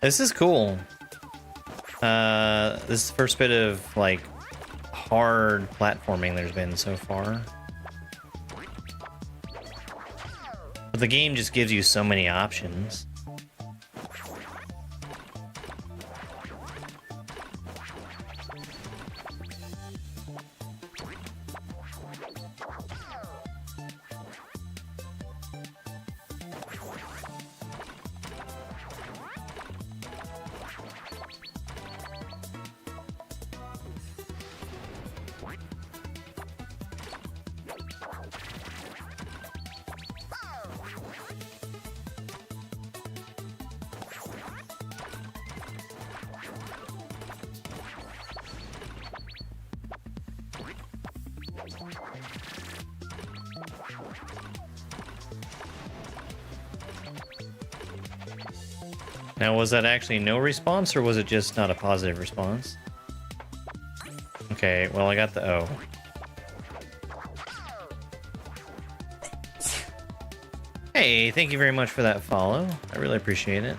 This is cool. This is the first bit of like hard platforming there's been so far. But the game just gives you so many options. Now, was that actually no response, or was it just not a positive response? Okay, well, I got the O. Hey, thank you very much for that follow. I really appreciate it.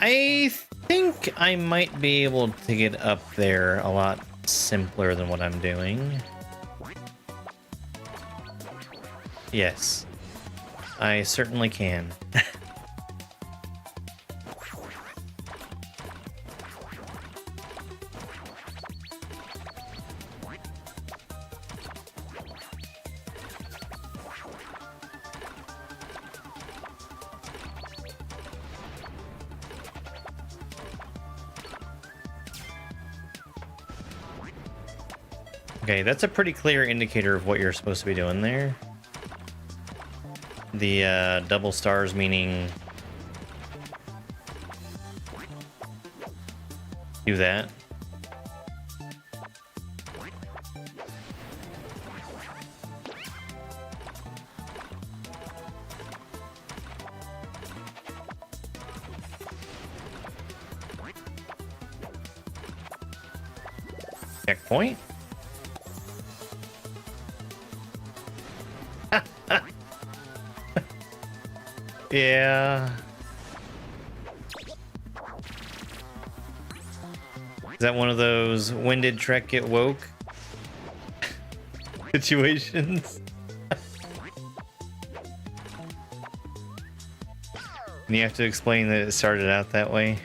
I think I might be able to get up there a lot simpler than what I'm doing. Yes, I certainly can. Okay, that's a pretty clear indicator of what you're supposed to be doing there. The double stars meaning do that. Checkpoint. Yeah. Is that one of those when did Trek get woke situations? And you have to explain that it started out that way.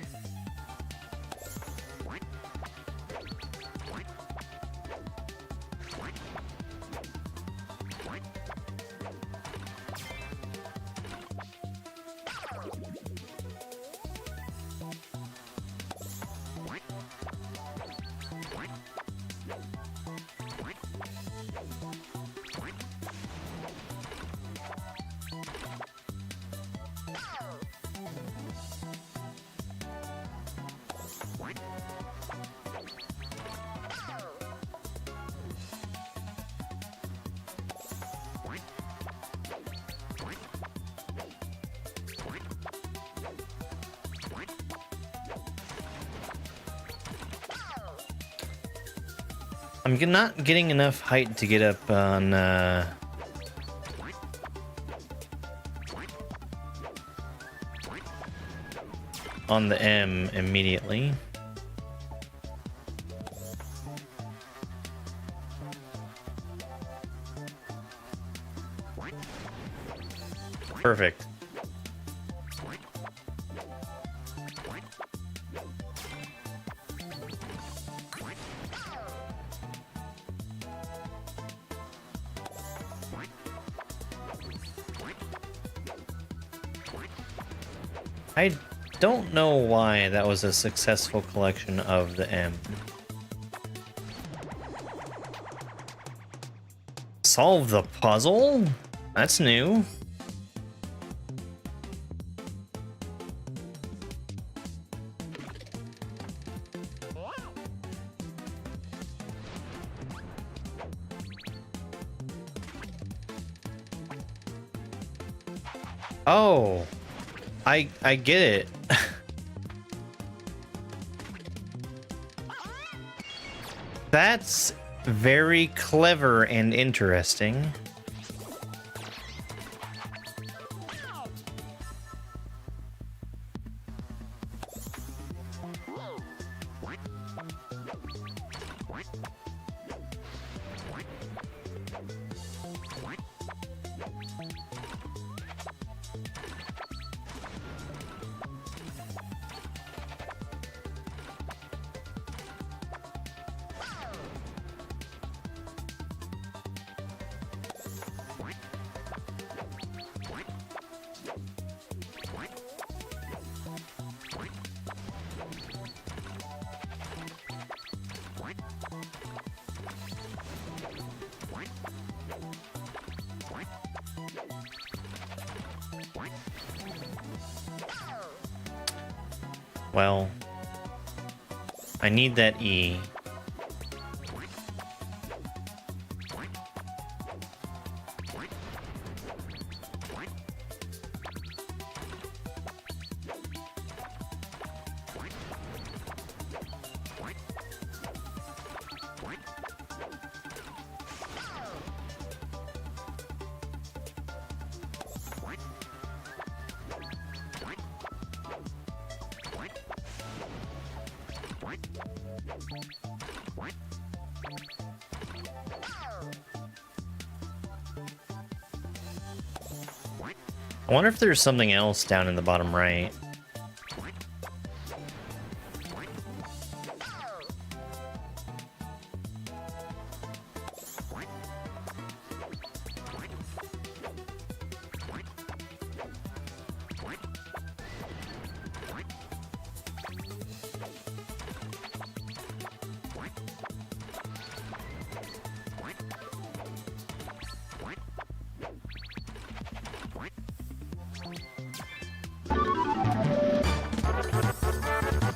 I'm not getting enough height to get up on the M immediately. Perfect. I don't know why that was a successful collection of the M. Solve the puzzle? That's new. Oh, I get it. That's very clever and interesting. Well, I need that E. I wonder if there's something else down in the bottom right.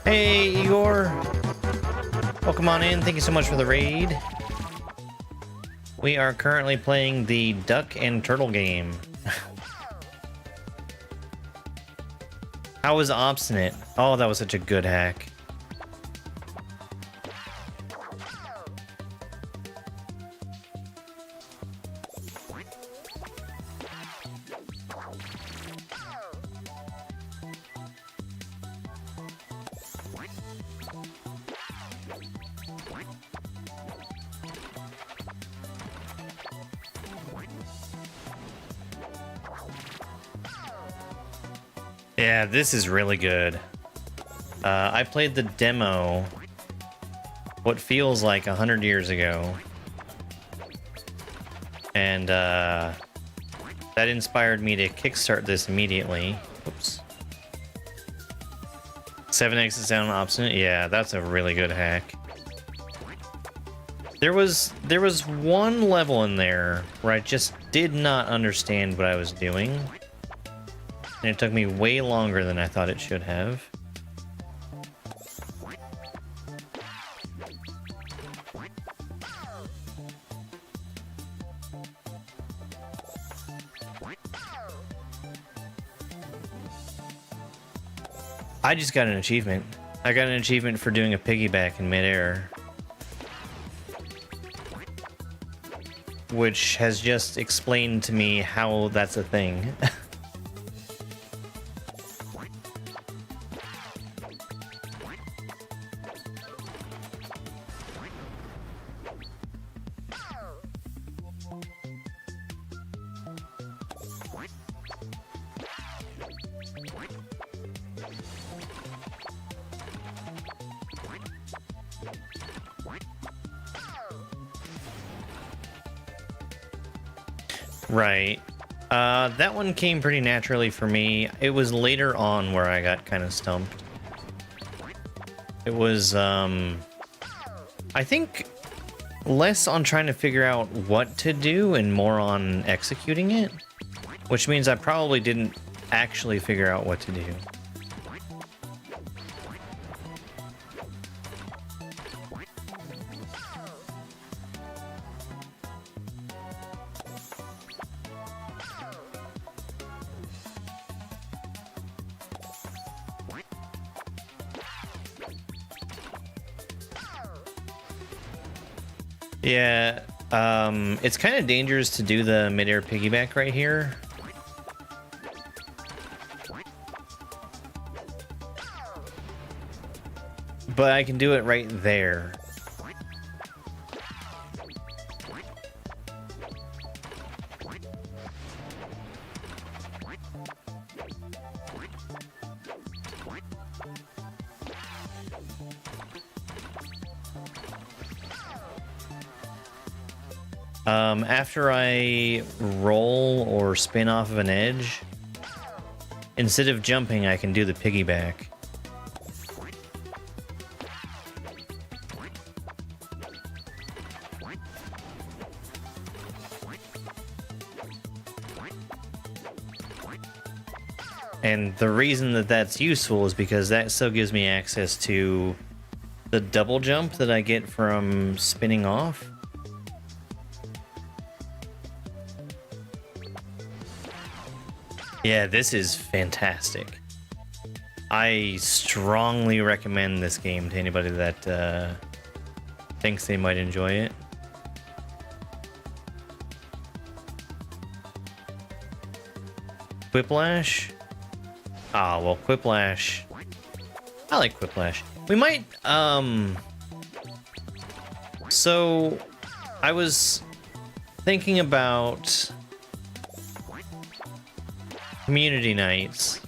Hey, Igor. Welcome on in. Thank you so much for the raid. We are currently playing the duck and turtle game. How was Obstinate? Oh, that was such a good hack. Yeah, this is really good. I played the demo what feels like 100 years ago. And that inspired me to kickstart this immediately. Oops. 7 exits down Obstinate. Yeah, that's a really good hack. There was one level in there where I just did not understand what I was doing. And it took me way longer than I thought it should have. I just got an achievement. I got an achievement for doing a piggyback in midair. Which has just explained to me how that's a thing. Right. That one came pretty naturally for me. It was later on where I got kind of stumped. It was, I think, less on trying to figure out what to do and more on executing it. Which means I probably didn't actually figure out what to do. Yeah, it's kind of dangerous to do the midair piggyback right here. But I can do it right there. After I roll or spin off of an edge, instead of jumping, I can do the piggyback. And the reason that that's useful is because that still gives me access to the double jump that I get from spinning off. Yeah, this is fantastic. I strongly recommend this game to anybody that thinks they might enjoy it. Quiplash? Ah, well, Quiplash. I like Quiplash. We might, so I was thinking about community nights.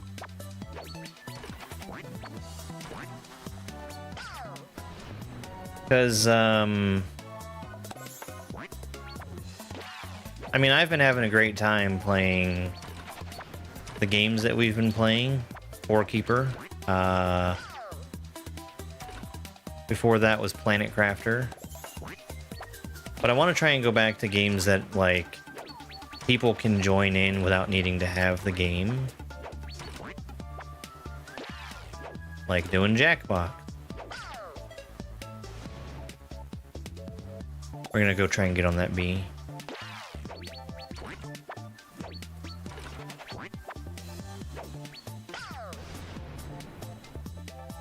Because, I mean, I've been having a great time playing the games that we've been playing. Ore Keeper. Before that was Planet Crafter. But I want to try and go back to games that, like, people can join in without needing to have the game. Like doing Jackbox. We're gonna go try and get on that bee.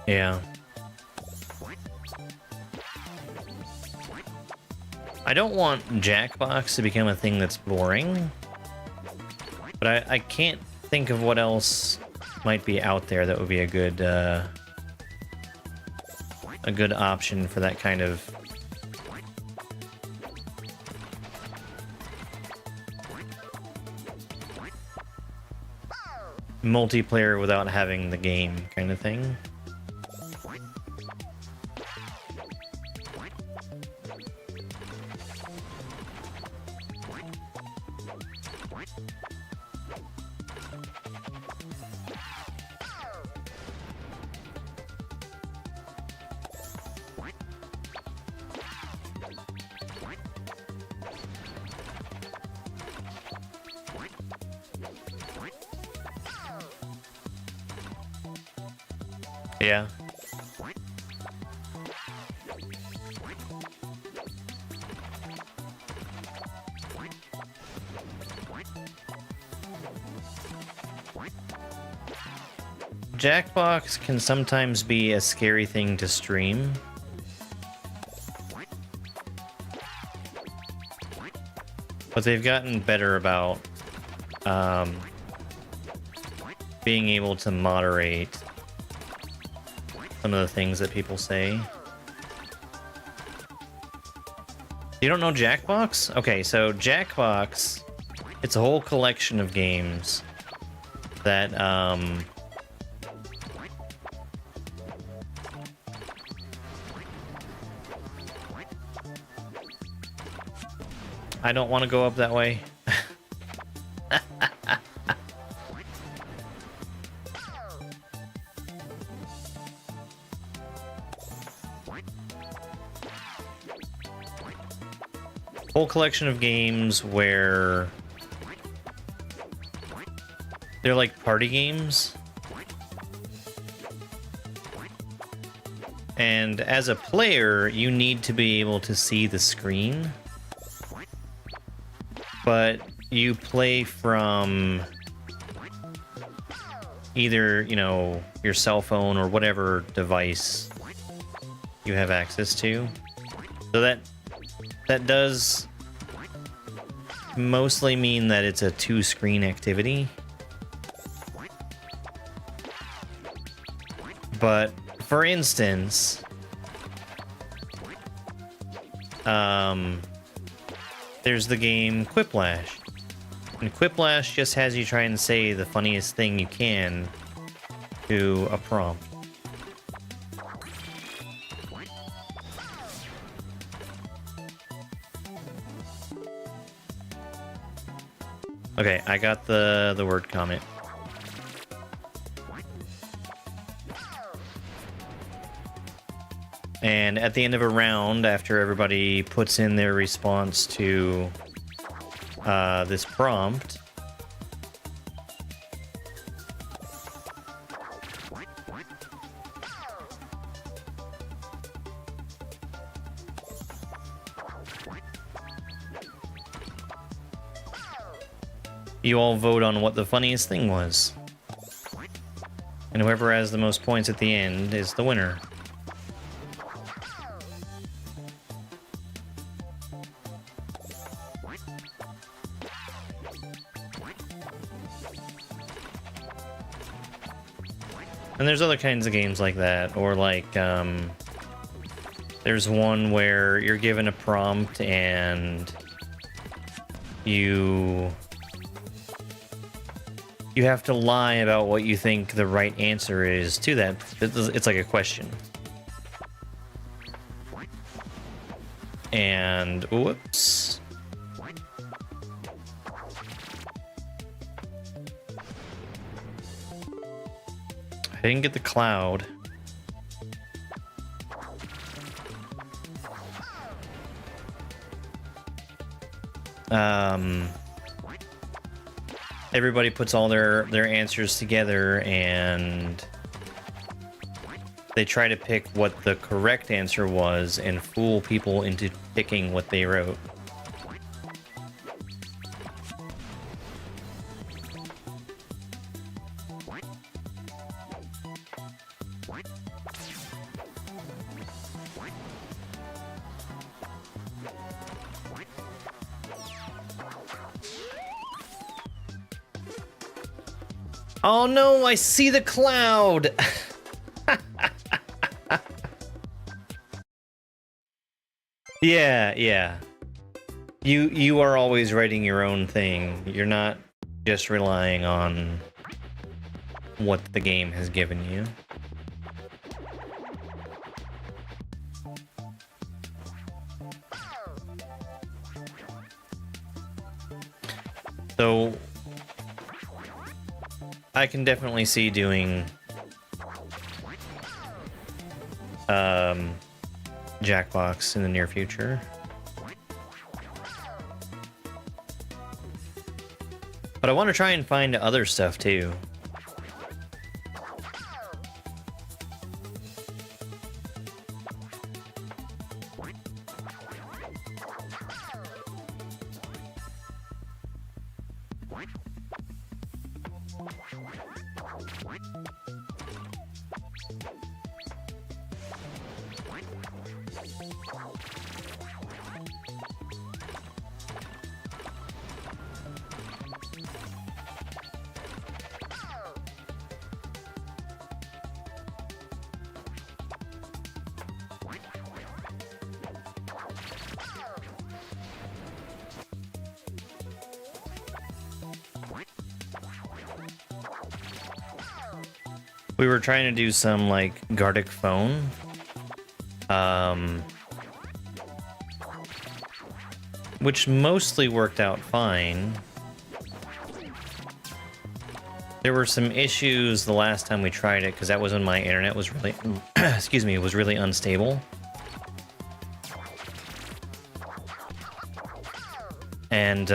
Yeah. I don't want Jackbox to become a thing that's boring, but I can't think of what else might be out there that would be a good option for that kind of multiplayer without having the game kind of thing. Yeah. Jackbox can sometimes be a scary thing to stream. But they've gotten better about being able to moderate some of the things that people say. You don't know Jackbox? Okay, so Jackbox, it's a whole collection of games that I don't want to go up that way. Whole collection of games where they're like party games. And as a player, you need to be able to see the screen. But you play from either, you know, your cell phone or whatever device you have access to. So that does mostly mean that it's a two-screen activity. But for instance, there's the game Quiplash. And Quiplash just has you try and say the funniest thing you can to a prompt. Okay, I got the word comment. And at the end of a round, after everybody puts in their response to this prompt, You all vote on what the funniest thing was. And whoever has the most points at the end is the winner. And there's other kinds of games like that, or like, there's one where you're given a prompt and you have to lie about what you think the right answer is to that. It's like a question. And whoops. I didn't get the cloud. Everybody puts all their answers together and they try to pick what the correct answer was and fool people into picking what they wrote. Oh no, I see the cloud! Yeah. You are always writing your own thing. You're not just relying on what the game has given you. So I can definitely see doing Jackbox in the near future. But I want to try and find other stuff too. We were trying to do some like Gartic phone. Which mostly worked out fine. There were some issues the last time we tried it because that was when my internet was really excuse me, was really unstable. And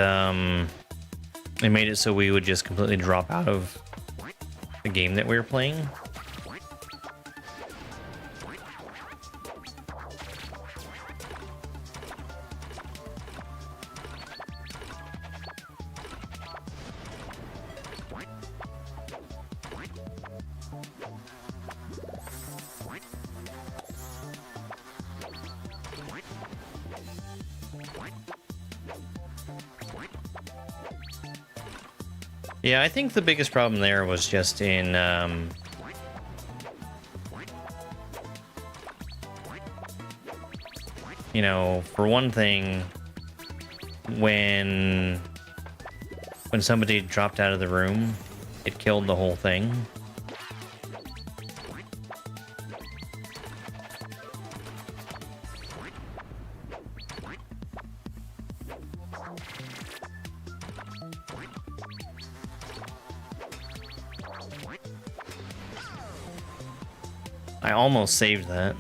it made it so we would just completely drop out of the game that we were playing. Yeah, I think the biggest problem there was just in you know, for one thing, when somebody dropped out of the room, it killed the whole thing. I almost saved that.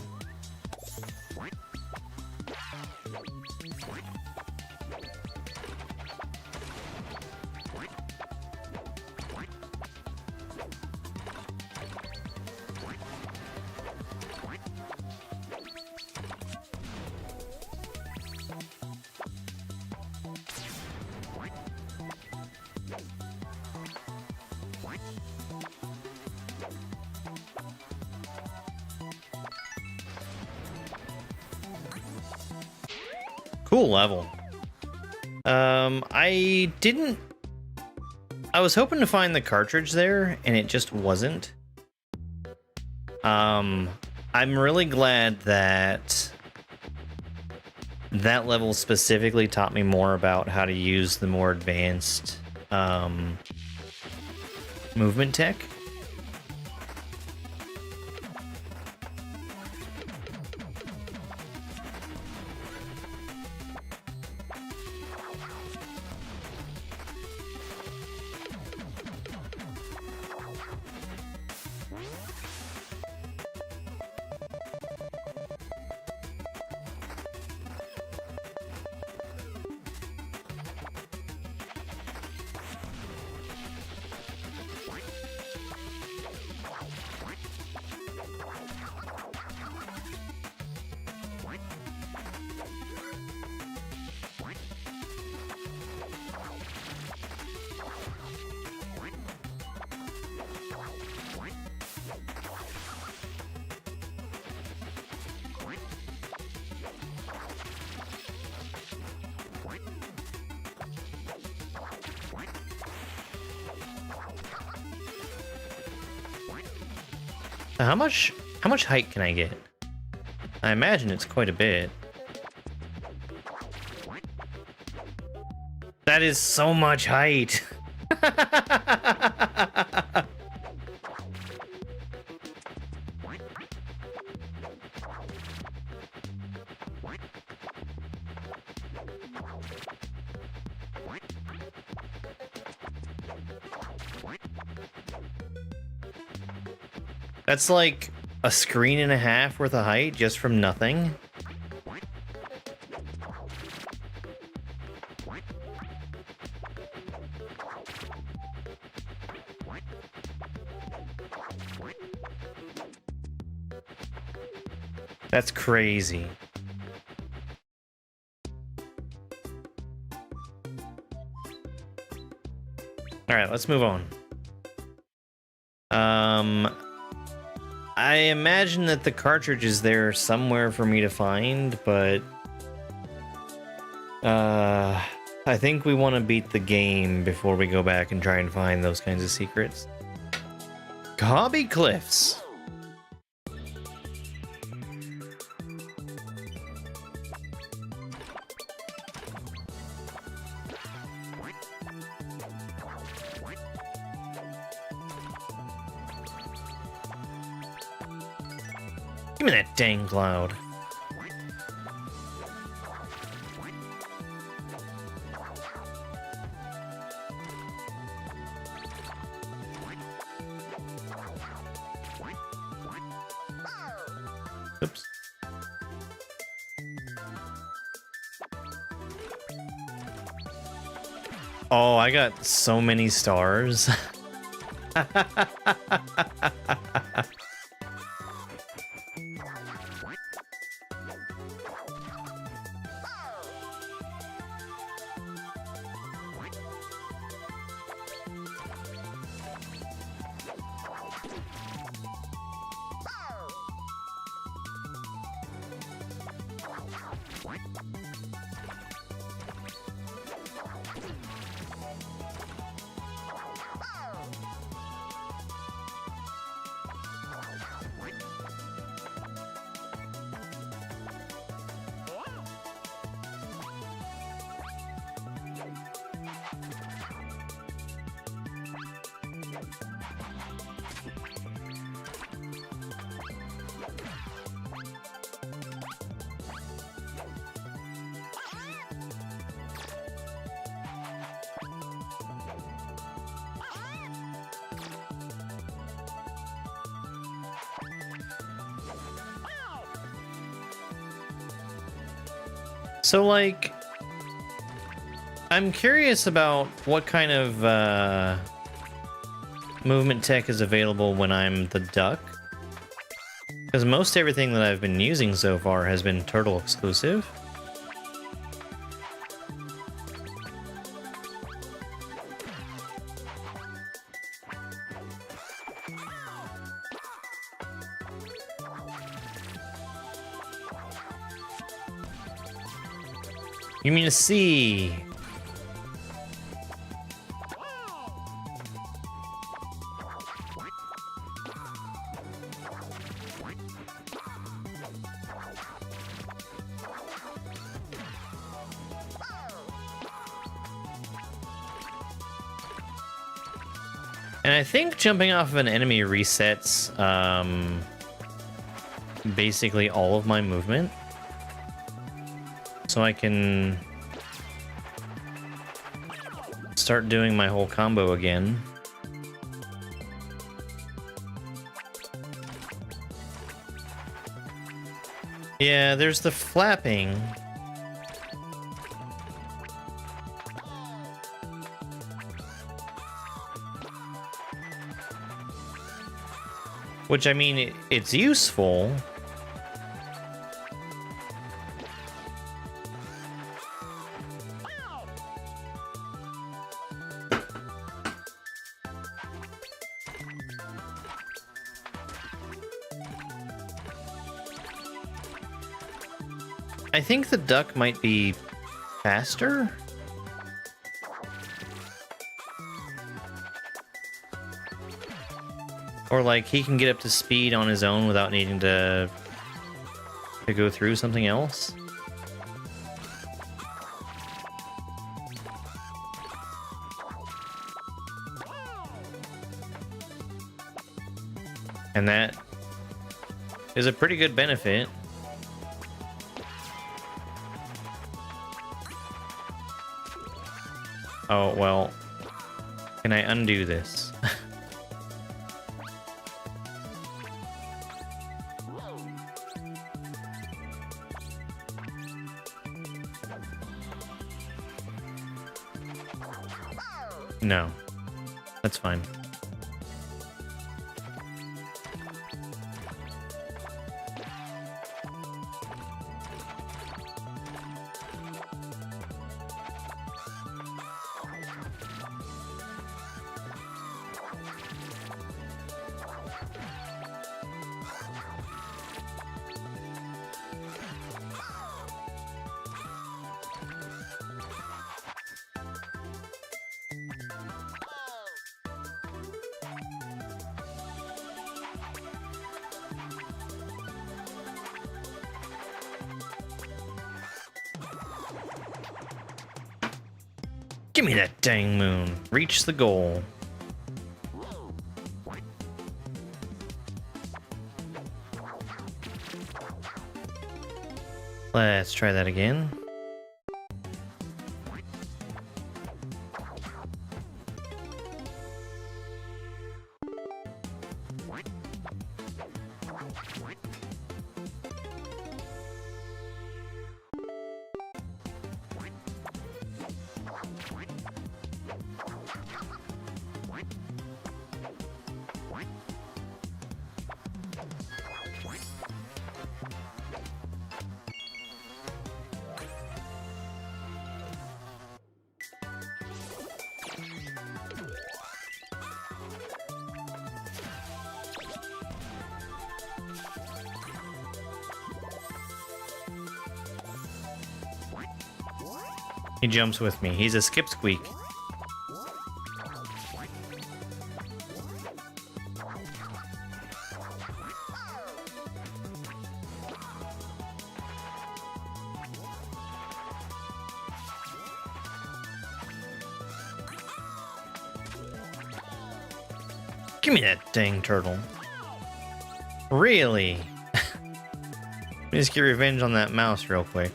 Cool level. I was hoping to find the cartridge there, and it just wasn't. I'm really glad that that level specifically taught me more about how to use the more advanced movement tech. How much height can I get? I imagine it's quite a bit. That is so much height. That's like a screen and a half worth of height just from nothing. That's crazy. All right, let's move on. I imagine that the cartridge is there somewhere for me to find, but I think we want to beat the game before we go back and try and find those kinds of secrets. Cobby Cliffs. Give me that dang cloud. Oops. Oh, I got so many stars. So, like, I'm curious about what kind of movement tech is available when I'm the duck. Because most everything that I've been using so far has been turtle exclusive. You mean a C? And I think jumping off of an enemy resets basically all of my movement. So I can start doing my whole combo again. Yeah, there's the flapping. Which, I mean, it's useful. I think the duck might be faster. Or like he can get up to speed on his own without needing to go through something else. And that is a pretty good benefit. Oh, well, can I undo this? No, that's fine. Give me that dang moon. Reach the goal. Let's try that again. He jumps with me. He's a skip squeak. Give me that dang turtle. Really? Let me just get revenge on that mouse real quick.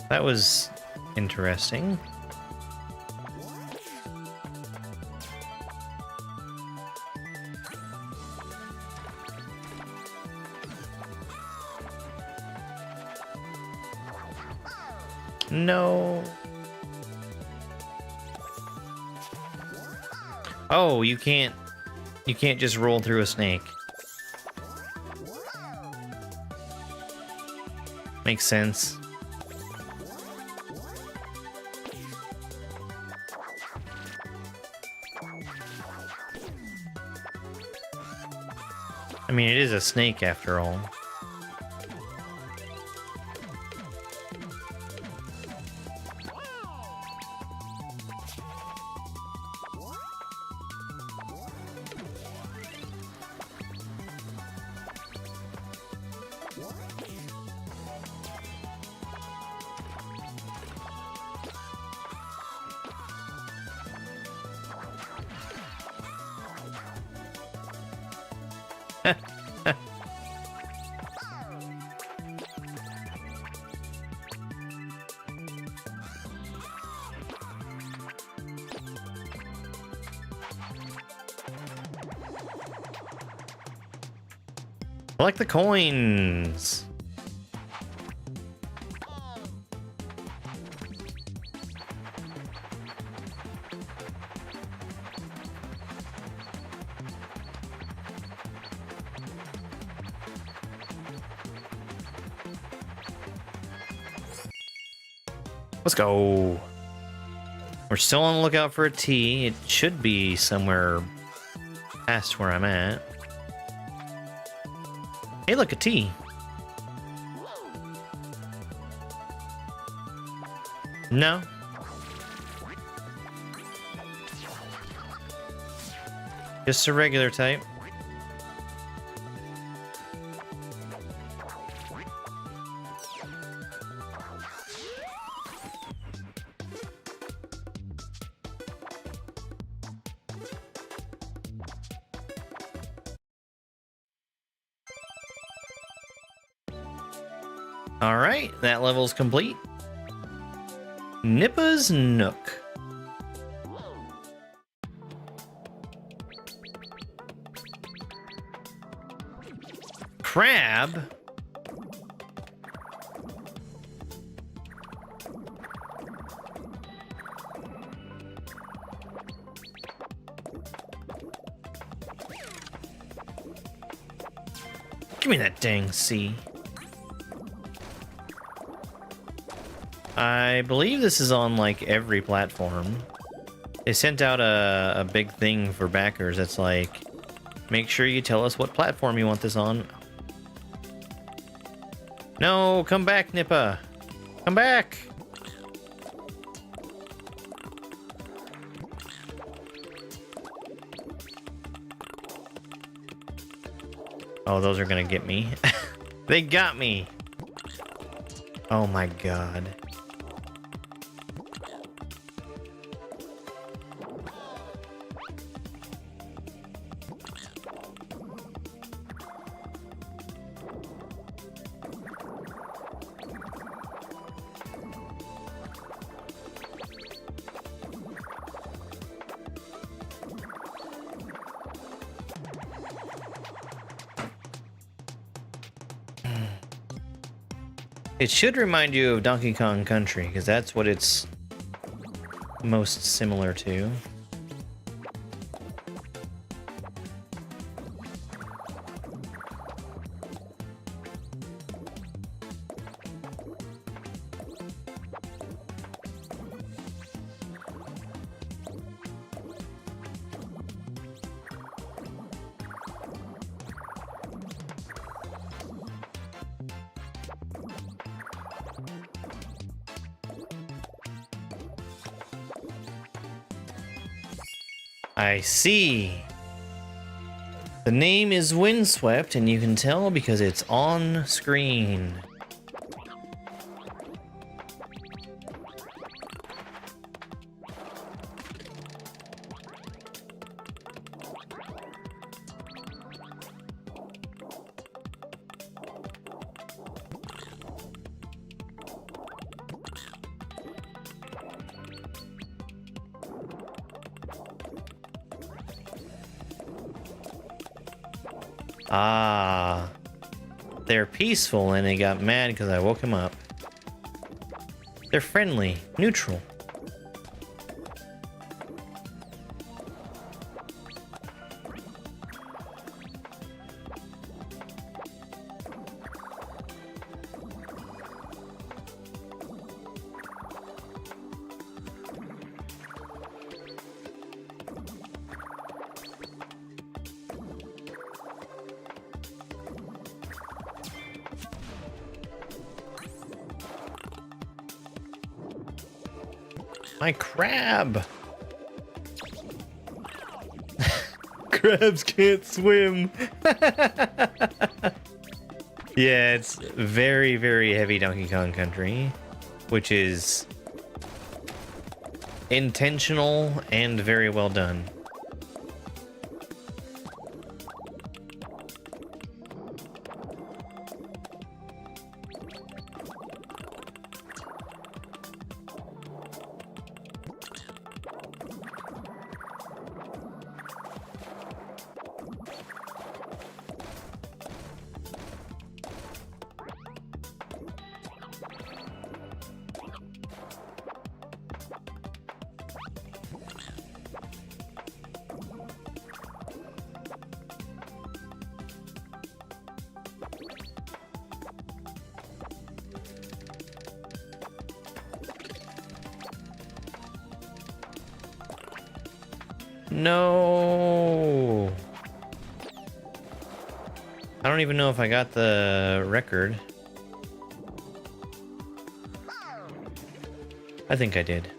That was interesting. No. Oh, you can't just roll through a snake. Makes sense. I mean, it is a snake after all. Collect the coins. Let's go. We're still on the lookout for a T. It should be somewhere past where I'm at. Hey, look, a T. No. Just a regular type. All right, that level's complete. Nippa's Nook. Crab? Give me that dang C. I believe this is on like every platform. They sent out a big thing for backers that's like, make sure you tell us what platform you want this on. No, come back, Nippa. Come back. Oh, those are gonna get me. They got me. Oh my god. It should remind you of Donkey Kong Country, because that's what it's most similar to. I see. The name is Windswept, and you can tell because it's on screen. Ah, they're peaceful and they got mad because I woke him up. They're friendly, neutral. My crab! Crabs can't swim! Yeah, it's very, very heavy Donkey Kong Country, which is intentional and very well done. No. I don't even know if I got the record. I think I did.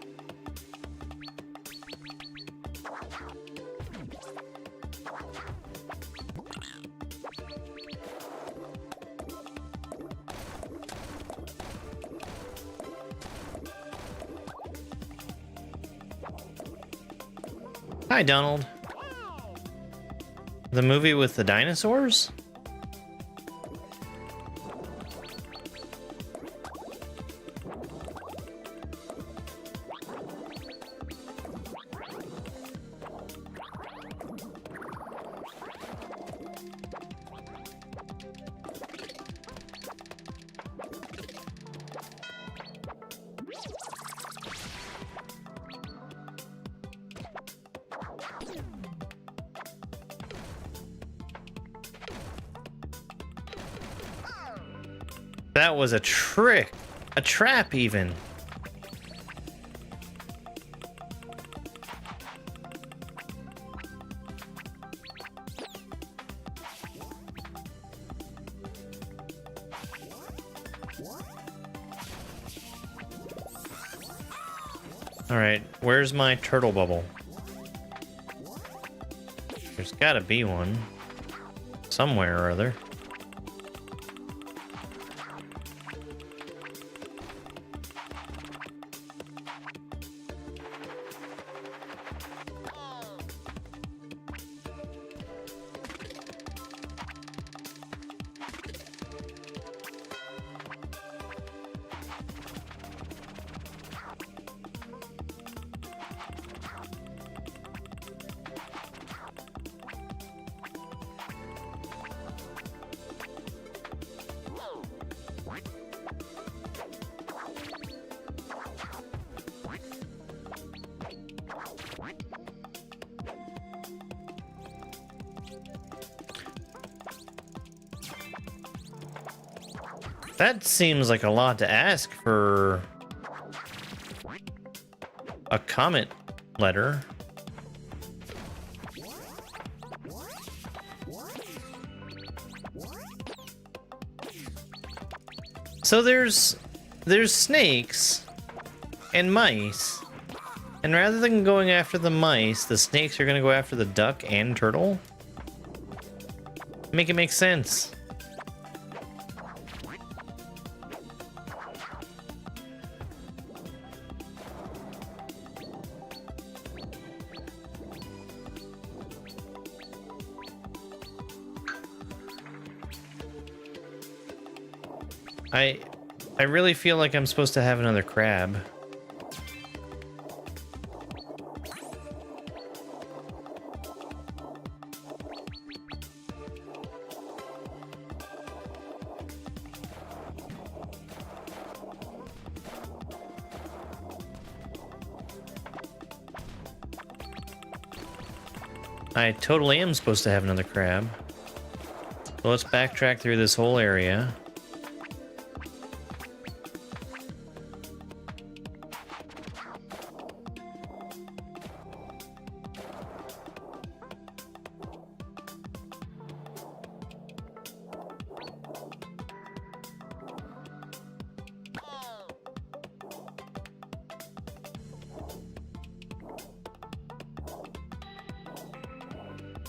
Hi, Donald. The movie with the dinosaurs? That was a trick. A trap, even. Alright, where's my turtle bubble? There's gotta be one. Somewhere or other. That seems like a lot to ask for a comment letter. So there's snakes and mice, and rather than going after the mice, the snakes are gonna go after the duck and turtle? Make it make sense. I really feel like I'm supposed to have another crab. I totally am supposed to have another crab. So let's backtrack through this whole area.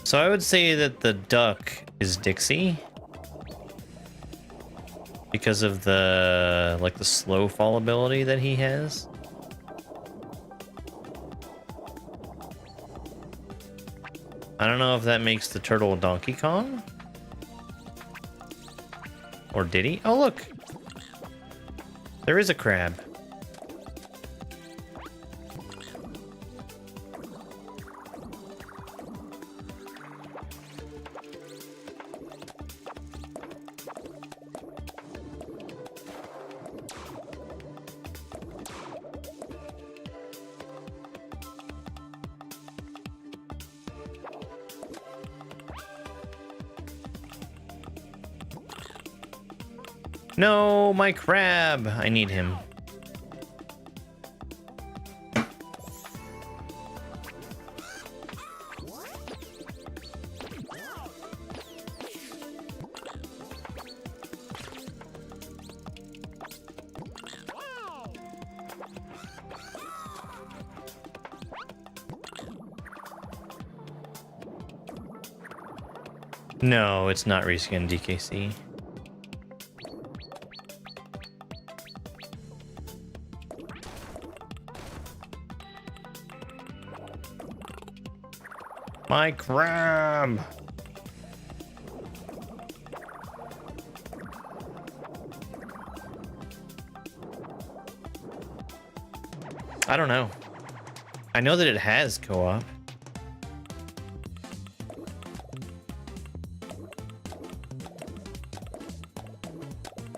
So I would say that the duck is Dixie. Because of the, like, the slow fall ability that he has. I don't know if that makes the turtle Donkey Kong. Or did he? Oh, look! There is a crab. No, my crab! I need him. No, it's not reskin DKC. My crab! I don't know. I know that it has co-op.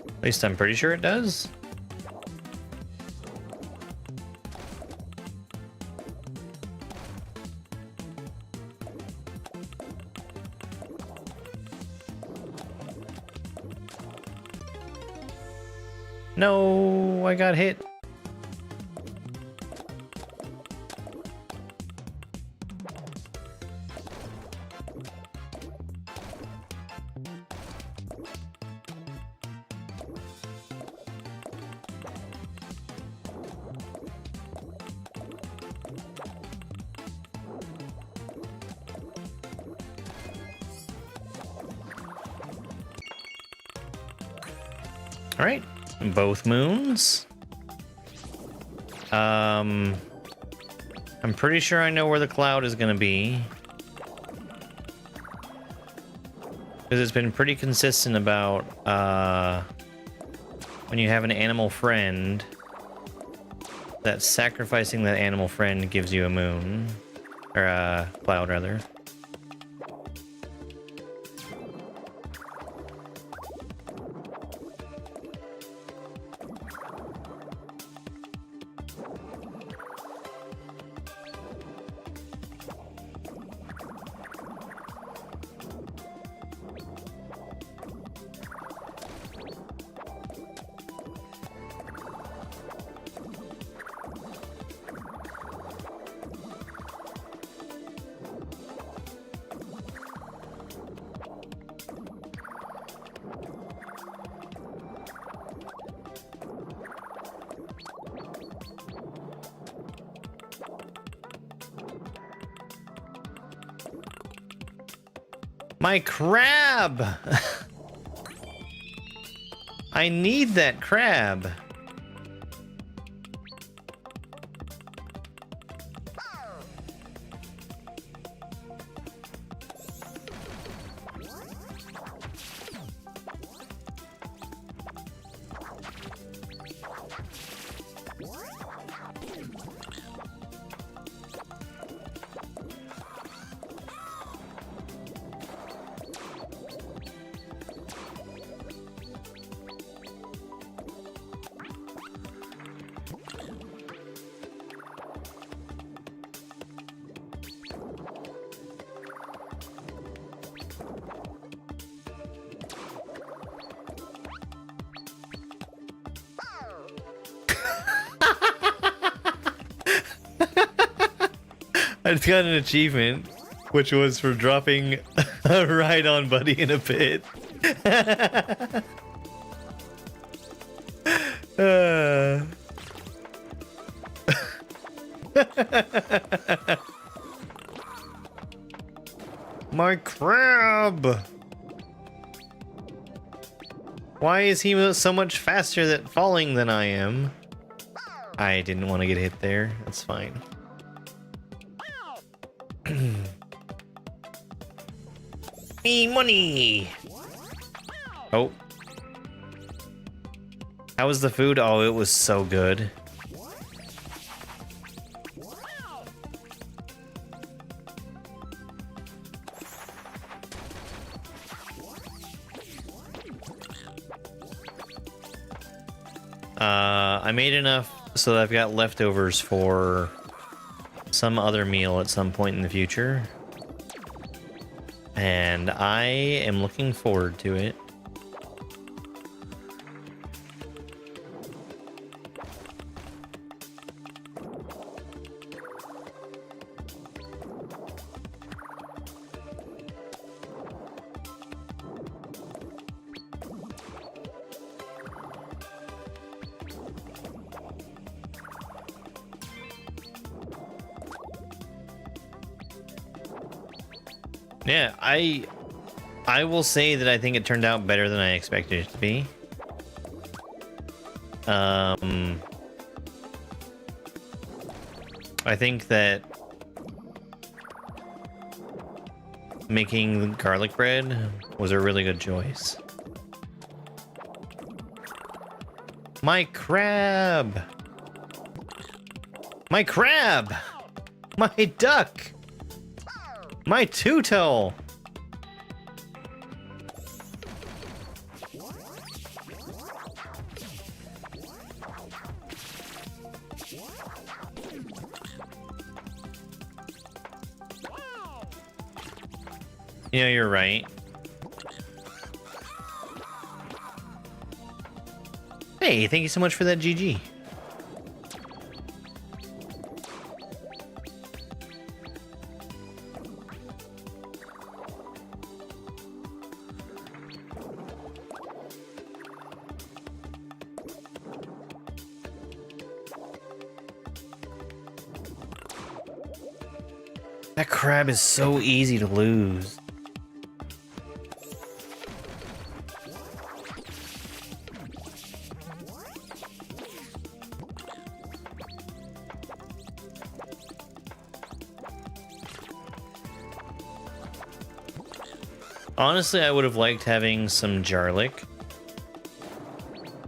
At least I'm pretty sure it does. No, I got hit. All right. Both moons. I'm pretty sure I know where the cloud is gonna be. Because it's been pretty consistent about when you have an animal friend, that sacrificing that animal friend gives you a moon. Or a cloud, rather. My crab! I need that crab. I just got an achievement, which was for dropping a ride-on buddy in a pit. My crab! Why is he so much faster at falling than I am? I didn't want to get hit there. That's fine. Me money! Oh. How was the food? Oh, it was so good. I made enough so that I've got leftovers for some other meal at some point in the future. And I am looking forward to it. Yeah, I will say that I think it turned out better than I expected it to be. I think that making garlic bread was a really good choice. My crab! My crab! My duck! My Tuto! You know, you're right. Hey, thank you so much for that GG. That crab is so easy to lose. Honestly, I would have liked having some garlic,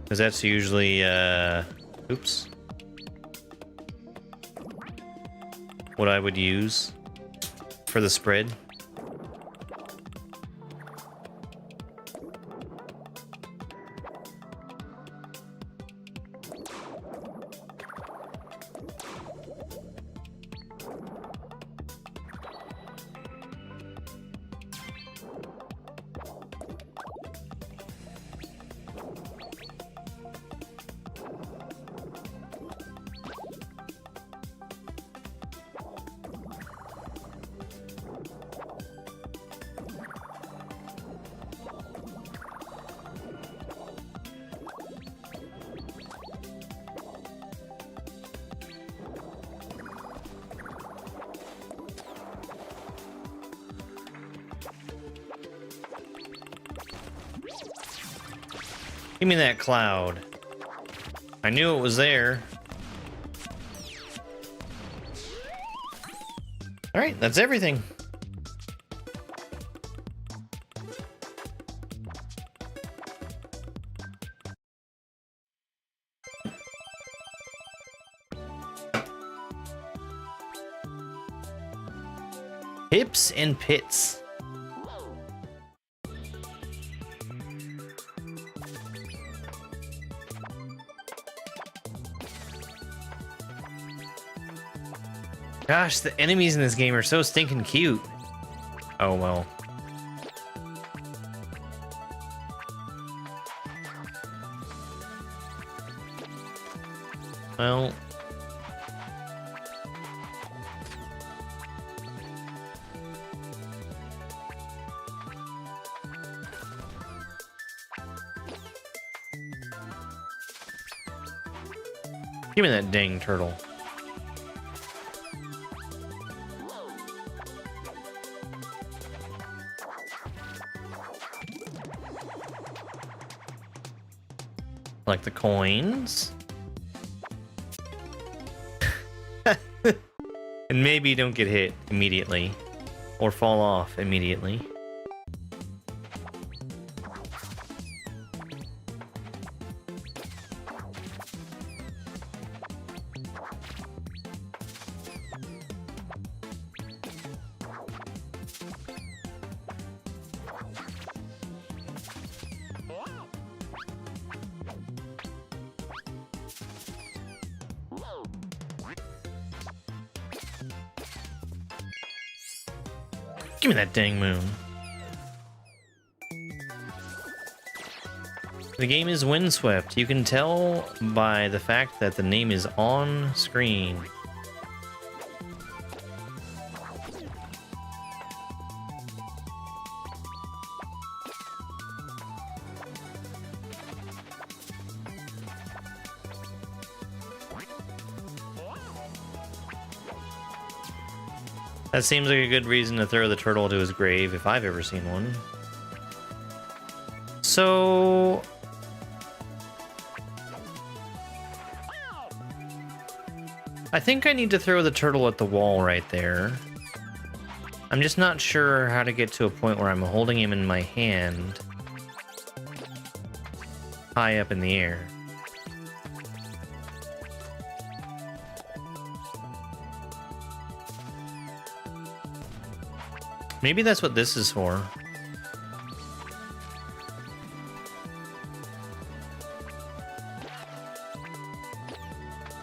because that's usually, oops, what I would use for the spread. Give me that cloud. I knew it was there. All right, that's everything. Hips and pits. Gosh, the enemies in this game are so stinking cute. Oh well. Well. Give me that dang turtle. Collect the coins. And maybe don't get hit immediately. Or fall off immediately. Give me that dang moon. The game is Windswept. You can tell by the fact that the name is on screen. That seems like a good reason to throw the turtle to his grave, if I've ever seen one. So... I think I need to throw the turtle at the wall right there. I'm just not sure how to get to a point where I'm holding him in my hand. High up in the air. Maybe that's what this is for.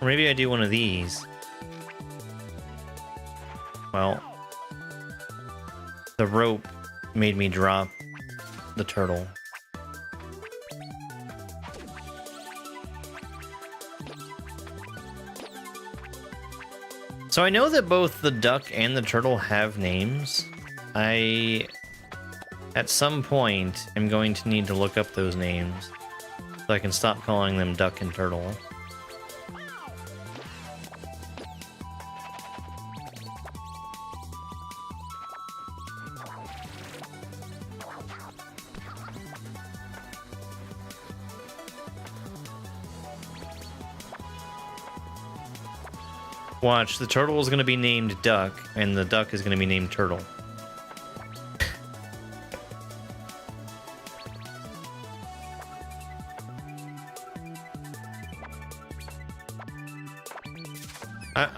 Or maybe I do one of these. Well, the rope made me drop the turtle. So I know that both the duck and the turtle have names. At some point, am going to need to look up those names so I can stop calling them duck and turtle. Watch, the turtle is going to be named Duck, and the duck is going to be named Turtle.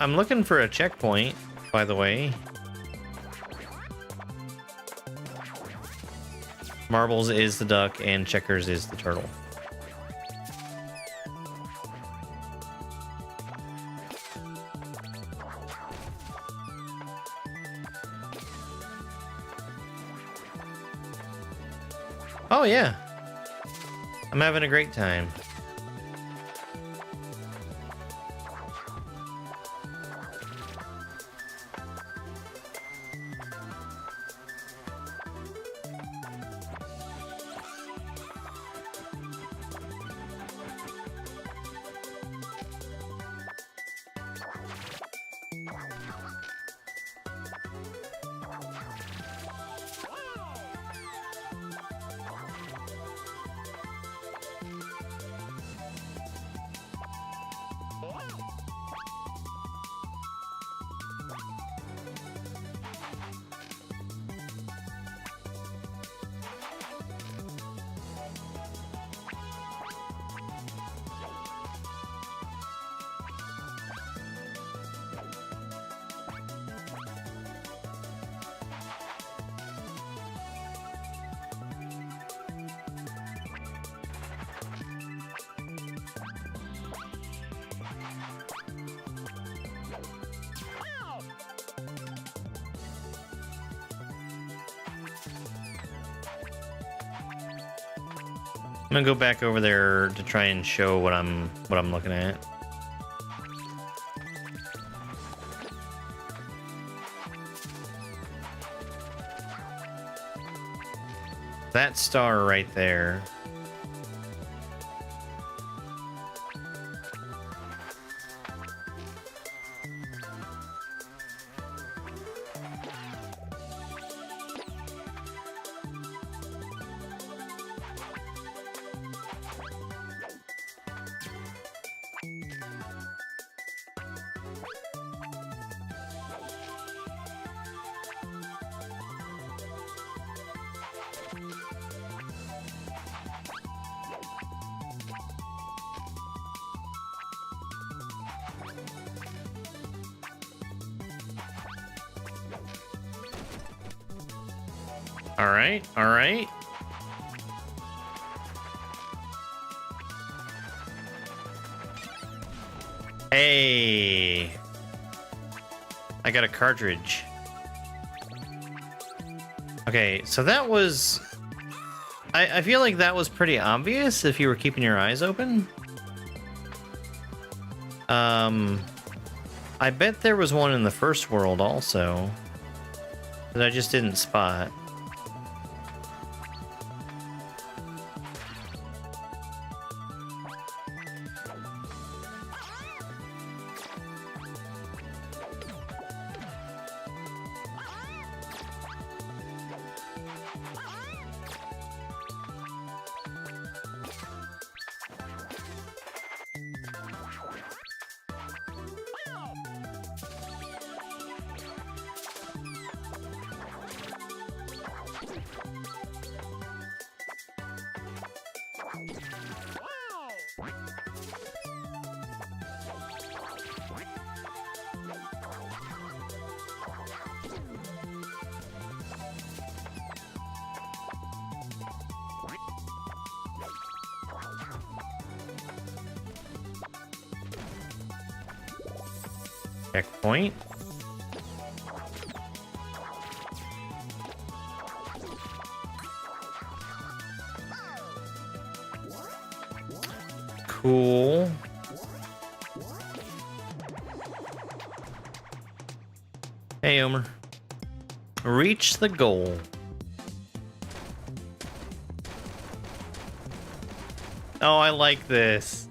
I'm looking for a checkpoint, by the way. Marbles is the duck, and checkers is the turtle. Oh yeah, I'm having a great time. I'm gonna go back over there to try and show what I'm looking at. That star right there. All right, all right. Hey, I got a cartridge. Okay, so that was... I feel like that was pretty obvious if you were keeping your eyes open. I bet there was one in the first world also that I just didn't spot. Checkpoint. Cool. Hey, Omer. Reach the goal. Oh, I like this.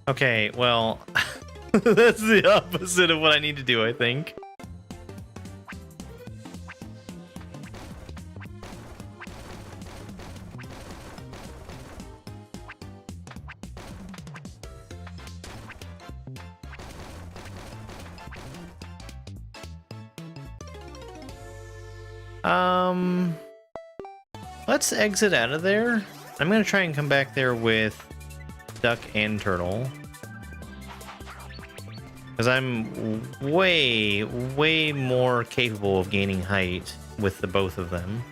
Okay, well, that's the opposite of what I need to do, I think. Let's exit out of there. I'm gonna try and come back there with duck and turtle. Because I'm way more capable of gaining height with the both of them.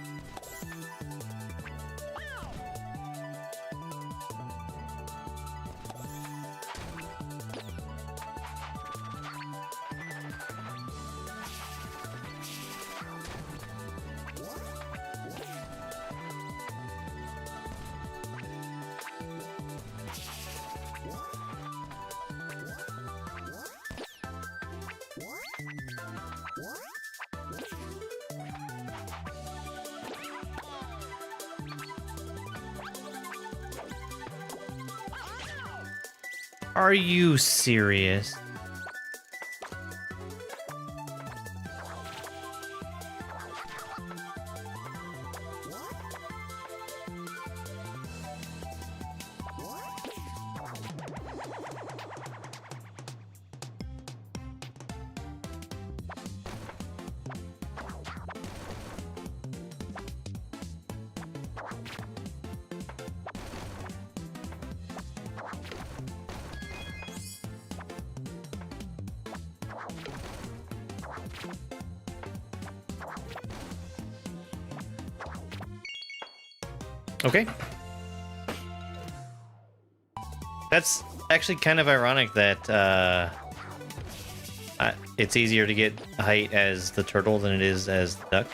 Are you serious? Okay. That's actually kind of ironic that it's easier to get height as the turtle than it is as the duck.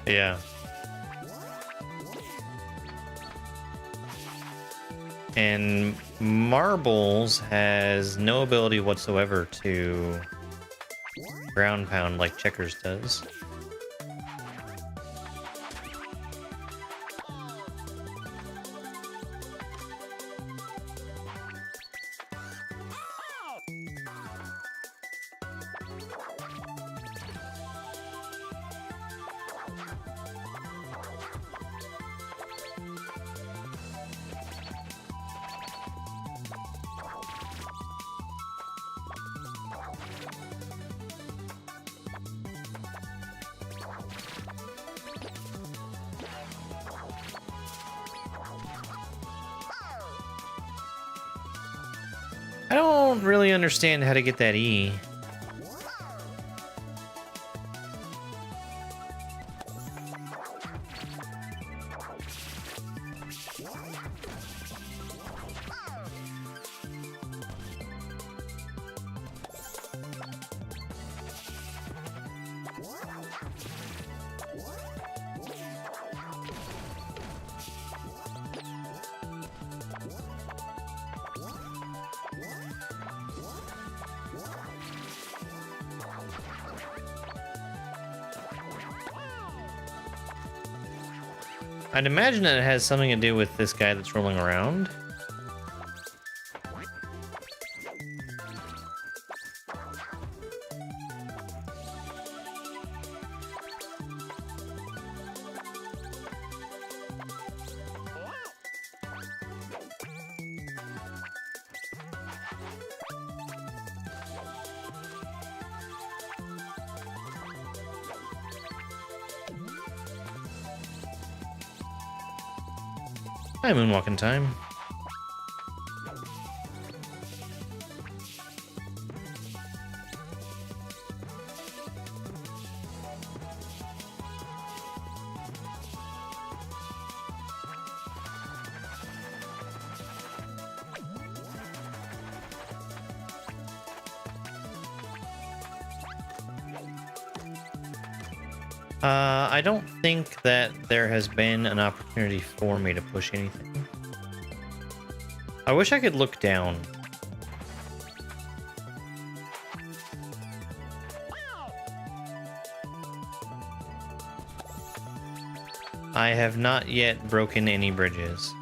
Yeah. And Marbles has no ability whatsoever to ground pound like Checkers does. I don't really understand how to get that E. I'd imagine that it has something to do with this guy that's rolling around. Hi, Moonwalking Time. I don't think that there has been an opportunity for me to push anything. I wish I could look down. I have not yet broken any bridges.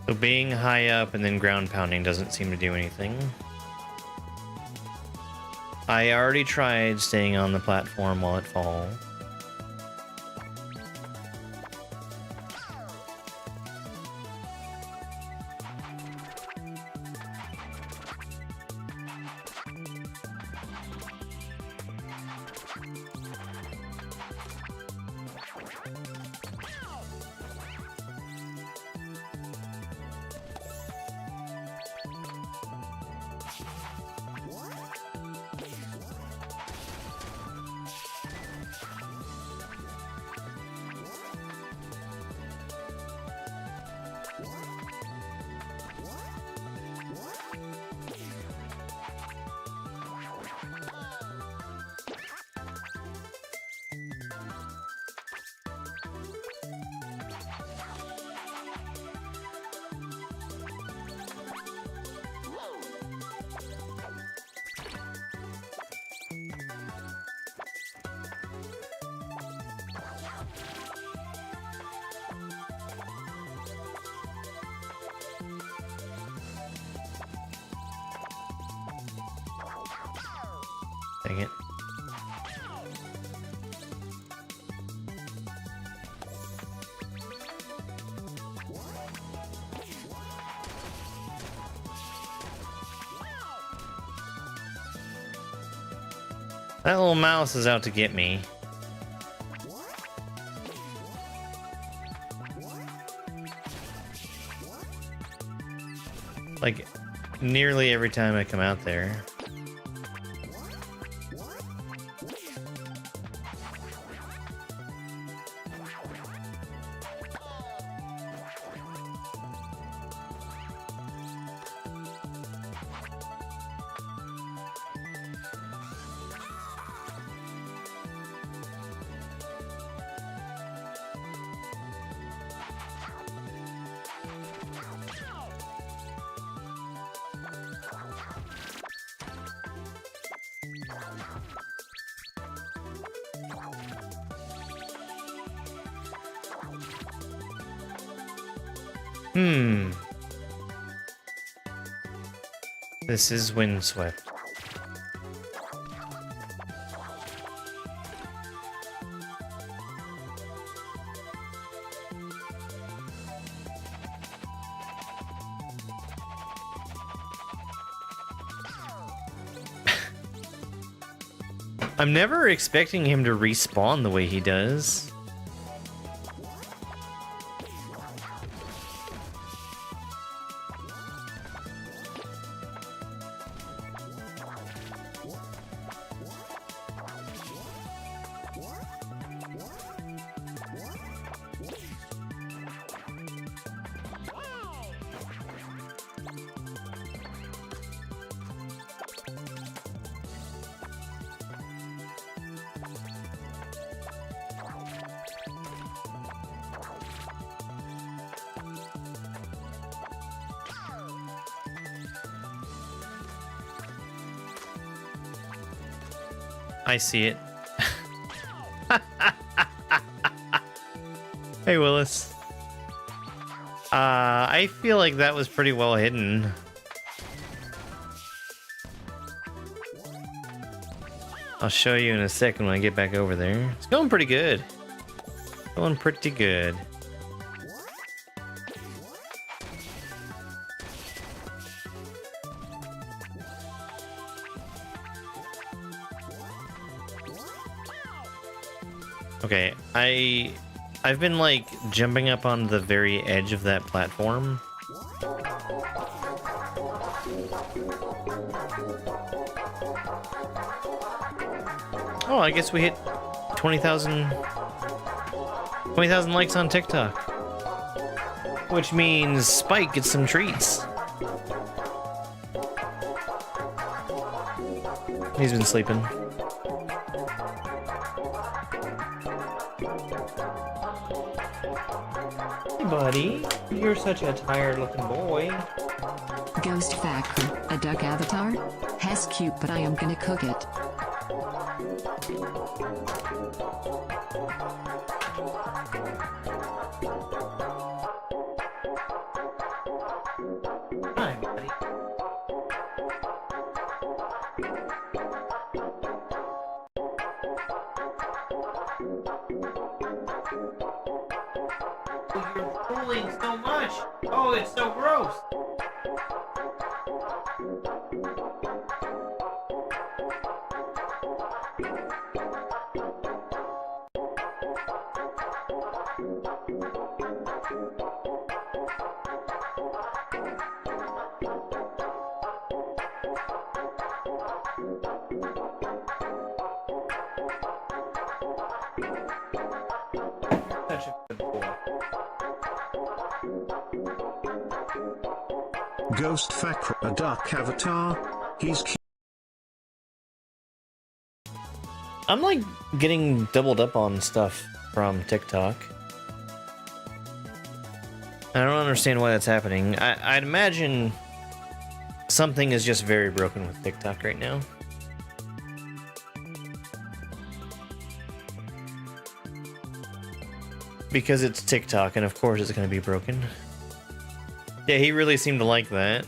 So being high up and then ground pounding doesn't seem to do anything. I already tried staying on the platform while it falls. Dang it. That little mouse is out to get me. Like, nearly every time I come out there. This is Windswept. I'm never expecting him to respawn the way he does. I see it. Hey, Willis. I feel like that was pretty well hidden. I'll show you in a second when I get back over there. It's going pretty good. Going pretty good. Okay, I've been like jumping up on the very edge of that platform. Oh, I guess we hit 20,000 likes on TikTok. Which means Spike gets some treats. He's been sleeping. Buddy, you're such a tired-looking boy. Ghost Factory, a duck avatar? Has cute, but I am gonna cook it. Hi, buddy. You're fooling so much. Oh, it's so gross. Such a good boy. Ghost Factory, a duck avatar. He's cute. I'm like getting doubled up on stuff from TikTok. I don't understand why that's happening. I'd imagine something is just very broken with TikTok right now. Because it's TikTok, and of course it's going to be broken. Yeah, he really seemed to like that.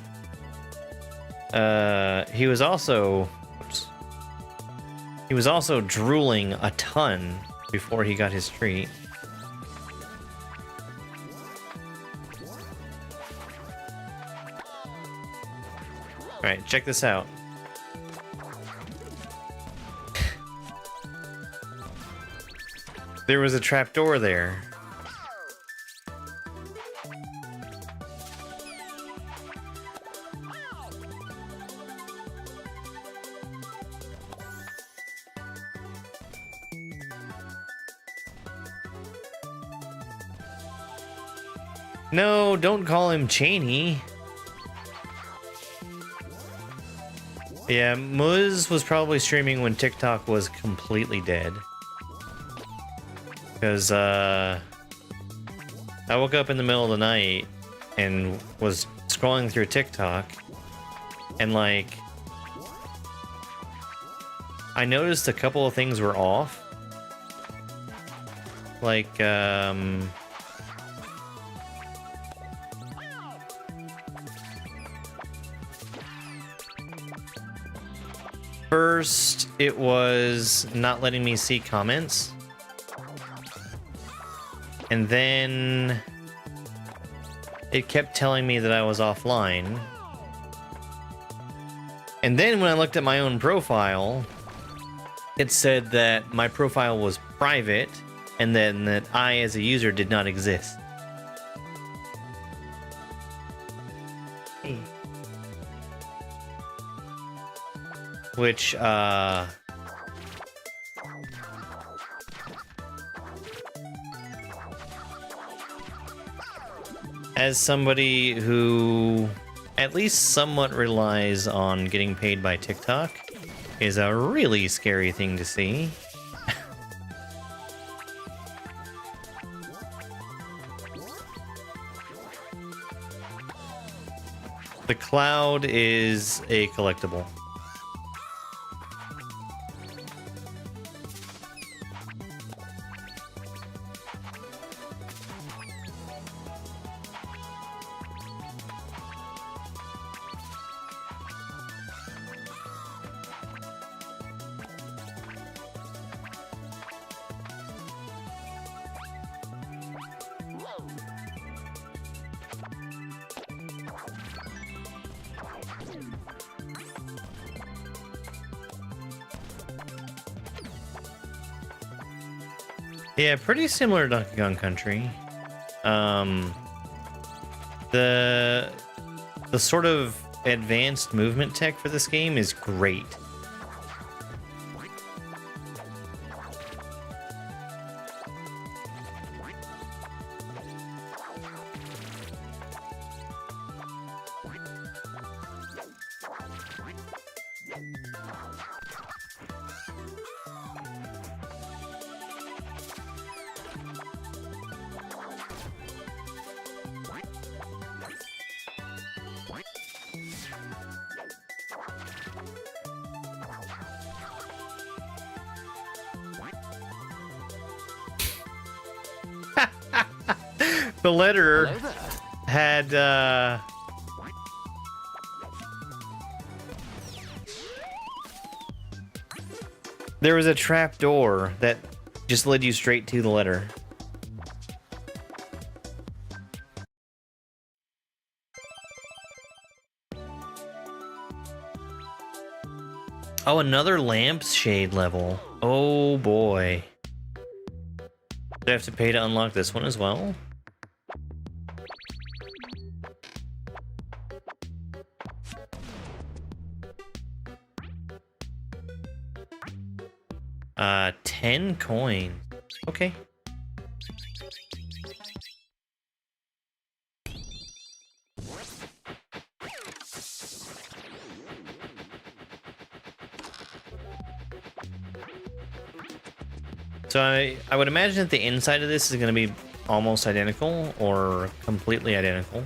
He was also... Oops. He was also drooling a ton before he got his treat. Alright, check this out. There was a trapdoor there. No, don't call him Cheney. Yeah, Muz was probably streaming when TikTok was completely dead. Because, I woke up in the middle of the night and was scrolling through TikTok, and, like, I noticed a couple of things were off. Like, first, it was not letting me see comments. And then it kept telling me that I was offline. And then when I looked at my own profile, it said that my profile was private and then that I as a user did not exist. Which, as somebody who at least somewhat relies on getting paid by TikTok, is a really scary thing to see. The cloud is a collectible. Yeah, pretty similar to Donkey Kong Country. The sort of advanced movement tech for this game is great. The letterer had there was a trap door that just led you straight to the letter. Oh, another lampshade level. Oh boy. Do I have to pay to unlock this one as well? Uh, 10 coins. Okay. So I would imagine that the inside of this is going to be almost identical or completely identical.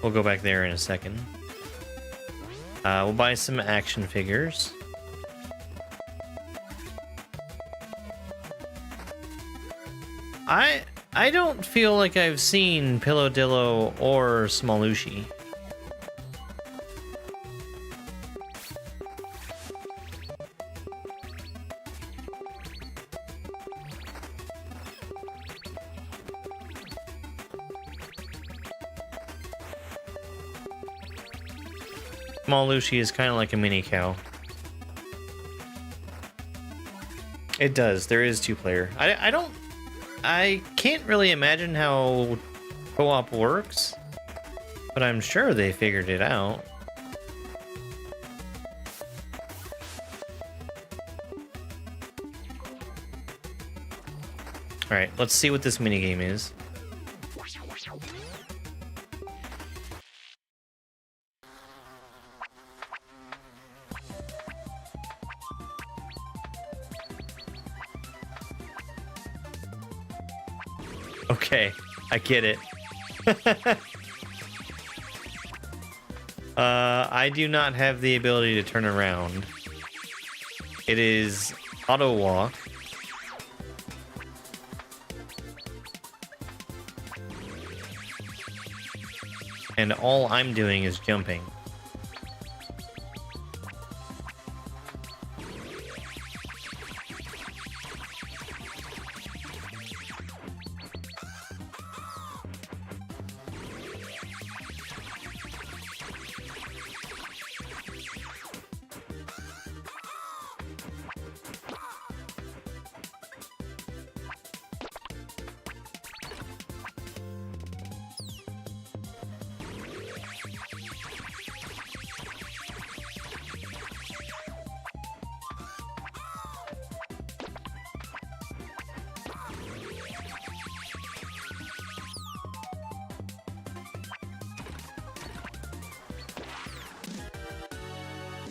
We'll go back there in a second. We'll buy some action figures. I don't feel like I've seen Pillowdillo or Smalushi. Smalushi is kind of like a mini cow. It does. There is two-player. I can't really imagine how co-op works, but I'm sure they figured it out. Alright, let's see what this minigame is. Okay, I get it. I do not have the ability to turn around. It is auto walk. And all I'm doing is jumping.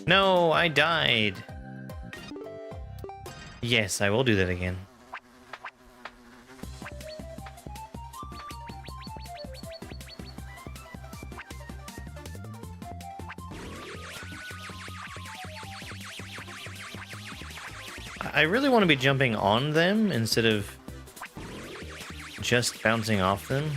No, I died. Yes, I will do that again. I really want to be jumping on them instead of just bouncing off them.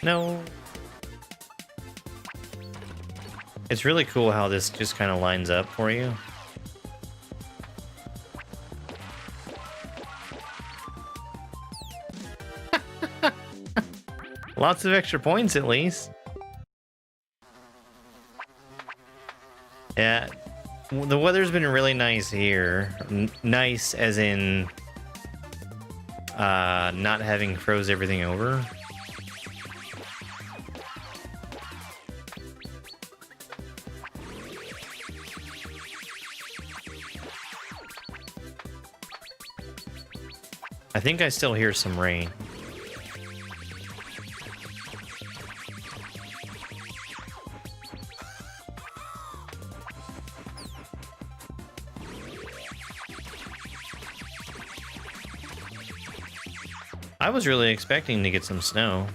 No. It's really cool how this just kind of lines up for you. Lots of extra points at least. Yeah, the weather's been really nice here. Nice as in not having froze everything over. I think I still hear some rain. I was really expecting to get some snow.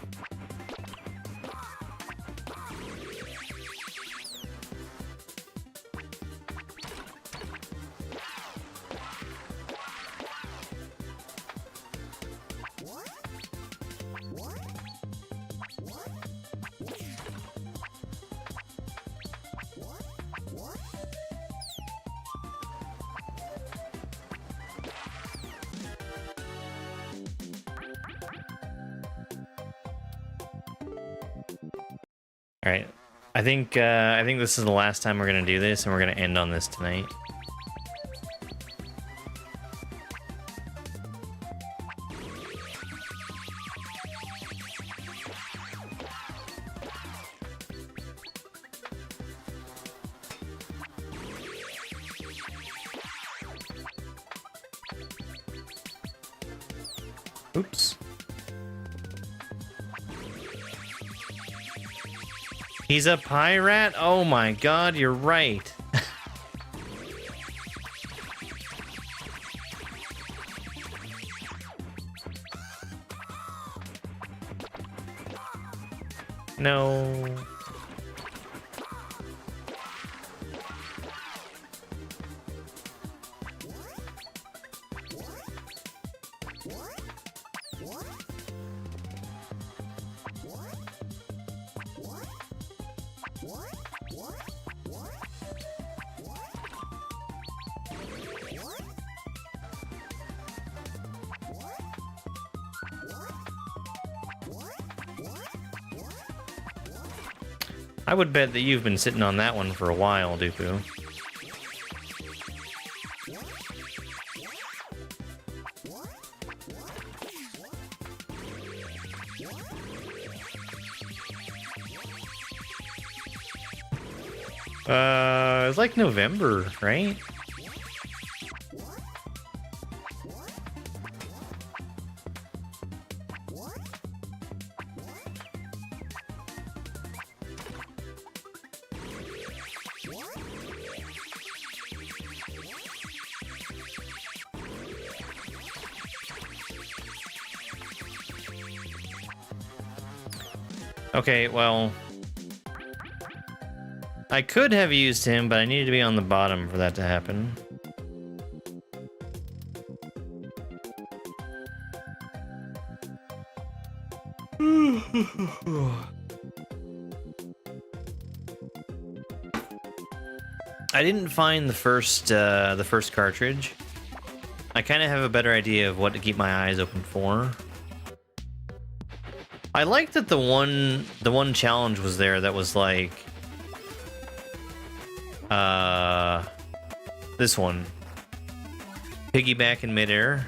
All right, I think this is the last time we're gonna do this, and we're gonna end on this tonight. Oops. He's a pirate? Oh my god, you're right. No. I would bet that you've been sitting on that one for a while, Dupu. It's like November, right? Okay, well, I could have used him, but I needed to be on the bottom for that to happen. I didn't find the first cartridge. I kind of have a better idea of what to keep my eyes open for. I like that the one challenge was there that was like this one. Piggyback in midair.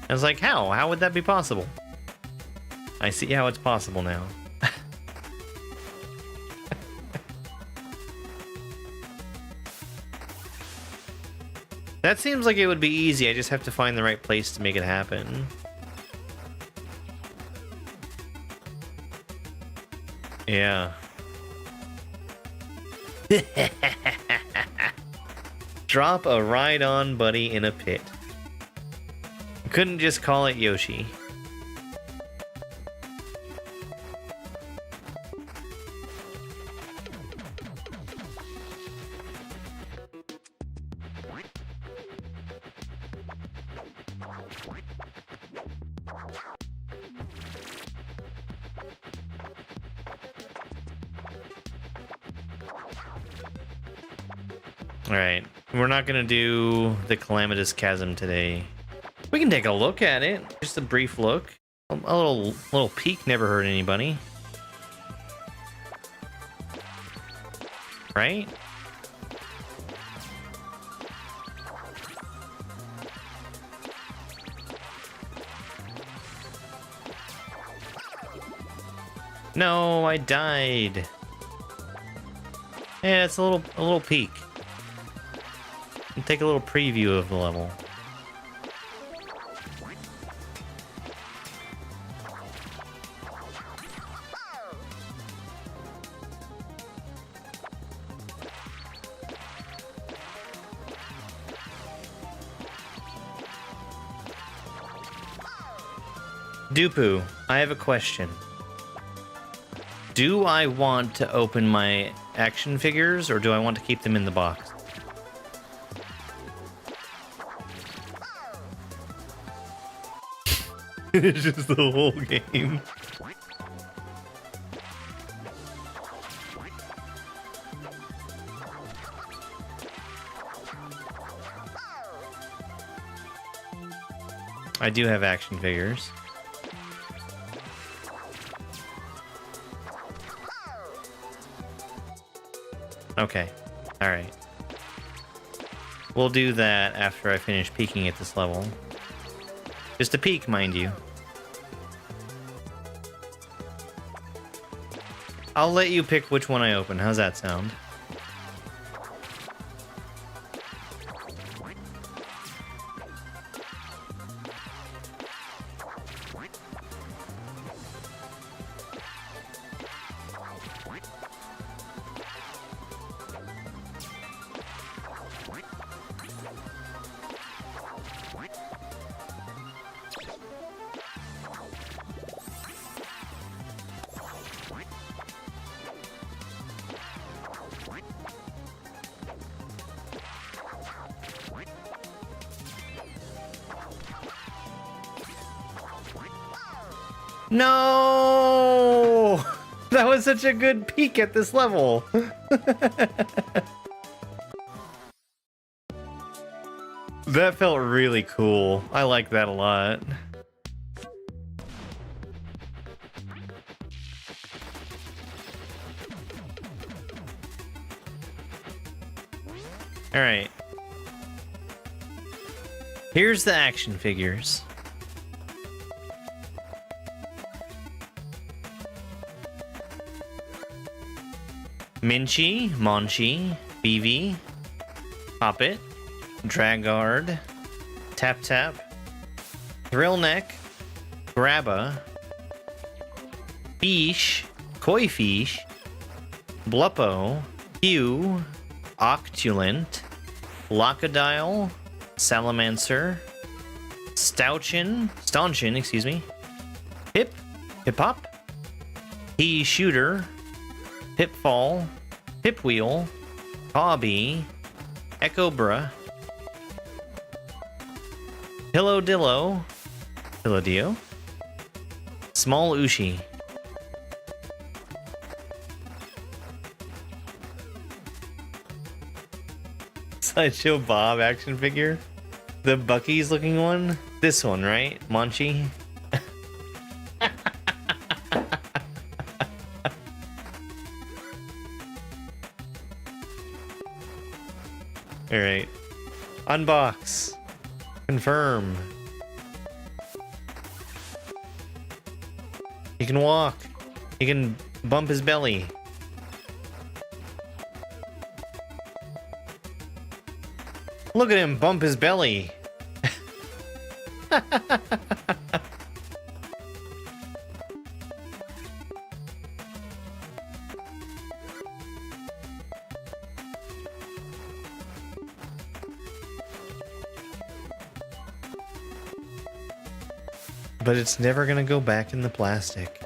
I was like, how? How would that be possible? I see how it's possible now. That seems like it would be easy. I just have to find the right place to make it happen. Yeah. Drop a ride-on buddy in a pit. Couldn't just call it Yoshi. Alright, we're not gonna do the Calamitous Chasm today. We can take a look at it, just a brief look. A little peek never hurt anybody. Right? No, I died. Yeah, it's a little peek. Take a little preview of the level. Dupu, I have a question. Do I want to open my action figures, or do I want to keep them in the box? It's just the whole game. I do have action figures. Okay. Alright. We'll do that after I finish peeking at this level. Just a peek, mind you. I'll let you pick which one I open. How's that sound? No! That was such a good peek at this level. That felt really cool. I like that a lot. All right. Here's the action figures. Minchi, Monchi, BV, Poppet, Dragard, Tap Tap, Thrillneck, Grabba, Fish, Koi Fish, Bluppo, Hugh, Octulent, Locodile, Salamancer, Staunchin, excuse me, Hip Hop, He Shooter, Pipfall, Pipwheel, Hobby, Echobra, Pillowdillo, Pillowdio, Small Ushi. Sideshow Bob action figure. The Bucky's looking one. This one, right? Monchi. Alright. Unbox. Confirm. He can walk. He can bump his belly. Look at him bump his belly. But it's never gonna go back in the plastic.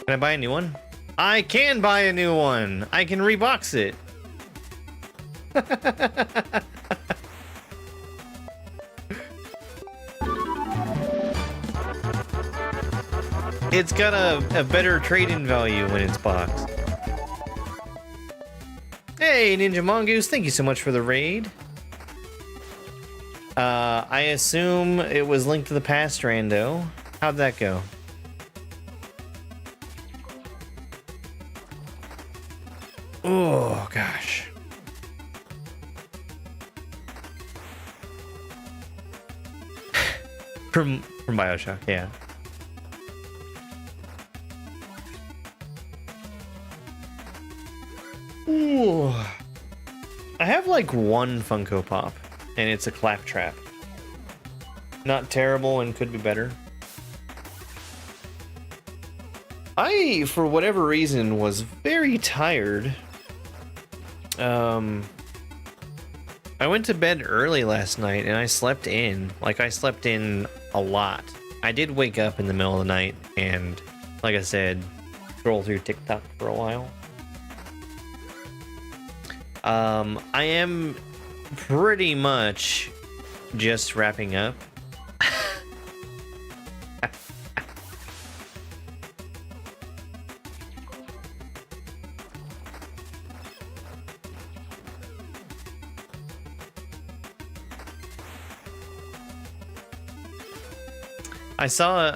Can I buy a new one? I can buy a new one! I can rebox it! It's got a better trade-in value when it's boxed. Hey, Ninja Mongoose, thank you so much for the raid. I assume it was linked to the past, Rando. How'd that go? Oh, gosh. From BioShock, yeah. Ooh. I have like one Funko Pop, and it's a Claptrap. Not terrible and could be better. I, for whatever reason, was very tired. I went to bed early last night and I slept in. Like, I slept in a lot. I did wake up in the middle of the night and, like I said, scroll through TikTok for a while. I am pretty much just wrapping up. I saw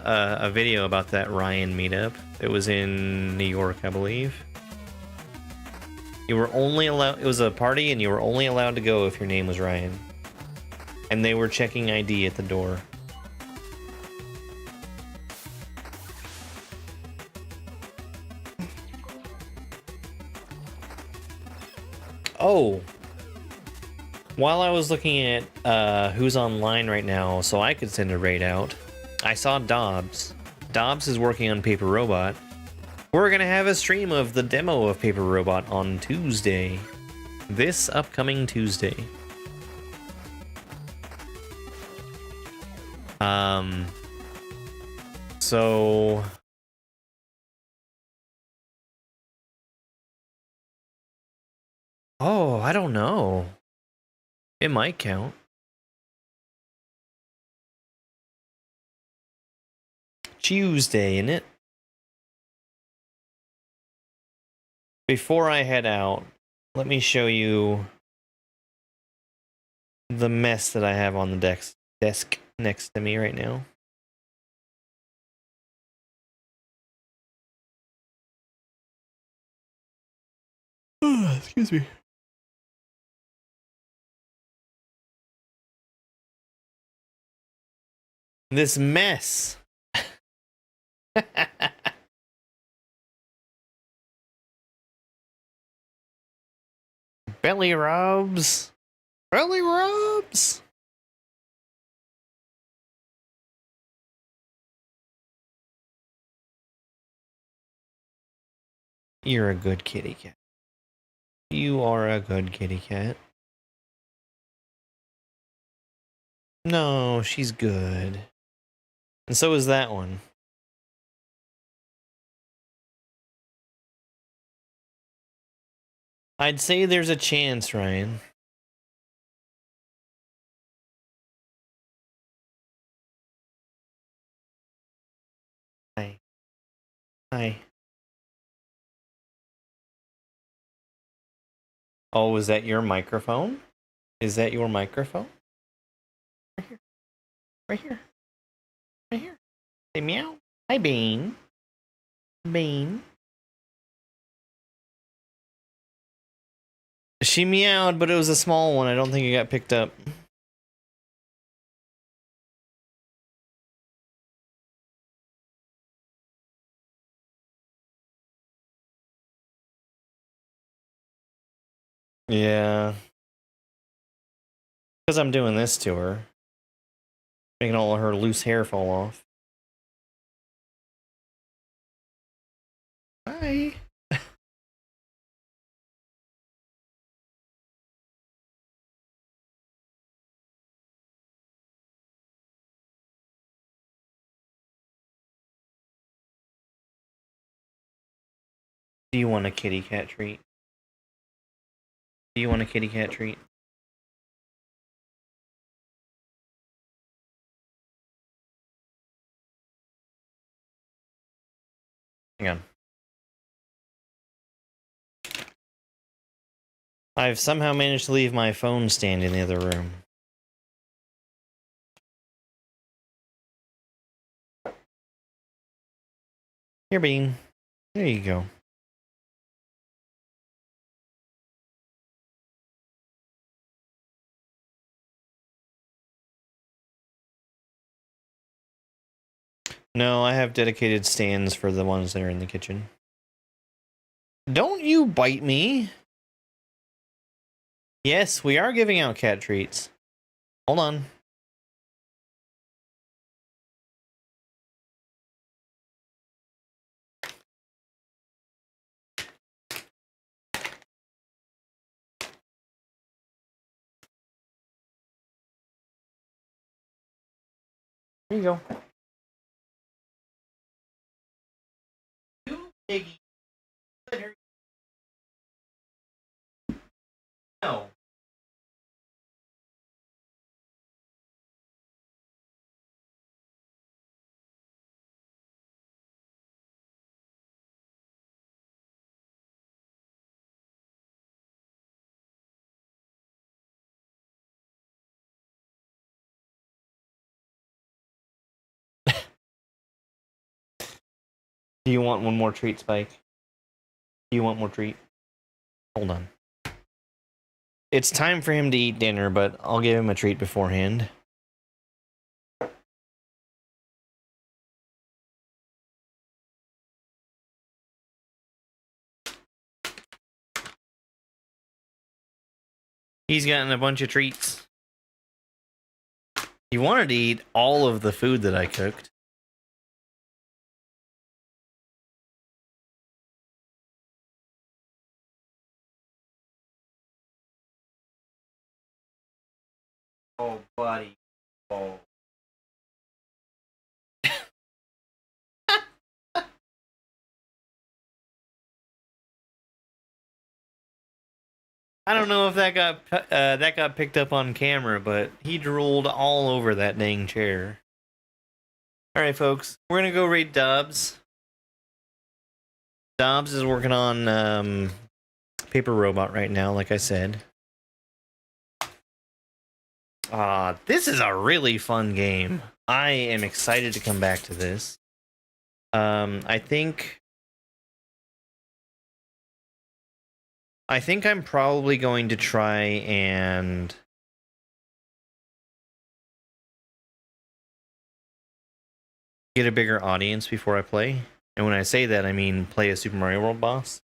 a video about that Ryan meetup. It was in New York, I believe. You were only allowed, it was a party and you were only allowed to go if your name was Ryan. And they were checking ID at the door. Oh. While I was looking at who's online right now so I could send a raid out, I saw Dobbs. Dobbs is working on Paper Robot. We're gonna have a stream of the demo of Paper Robot on Tuesday. This upcoming Tuesday. So... Oh, I don't know. It might count. Tuesday, isn't it? Before I head out, let me show you the mess that I have on the desk next to me right now. Excuse me. This mess. Belly rubs. Belly rubs. You're a good kitty cat. You are a good kitty cat. No, she's good. And so is that one. I'd say there's a chance, Ryan. Hi. Hi. Oh, is that your microphone? Is that your microphone? Right here. Right here. Right here. Say meow. Hi, Bean. Bean. She meowed, but it was a small one. I don't think it got picked up. Yeah. Because I'm doing this to her. Making all of her loose hair fall off. Hi. Do you want a kitty cat treat? Do you want a kitty cat treat? Hang on. I've somehow managed to leave my phone stand in the other room. Here, Bean. There you go. No, I have dedicated stands for the ones that are in the kitchen. Don't you bite me! Yes, we are giving out cat treats. Hold on. Here you go. You piggy. No. Do you want one more treat, Spike? Do you want more treat? Hold on. It's time for him to eat dinner, but I'll give him a treat beforehand. He's gotten a bunch of treats. He wanted to eat all of the food that I cooked. Oh, buddy. Oh. I don't know if that got picked up on camera, but he drooled all over that dang chair. All right, folks, we're gonna go raid Dobbs. Dobbs is working on Paper Robot right now, like I said. This is a really fun game. I am excited to come back to this. I think I'm probably going to try and get a bigger audience before I play. And when I say that, I mean play a Super Mario World boss.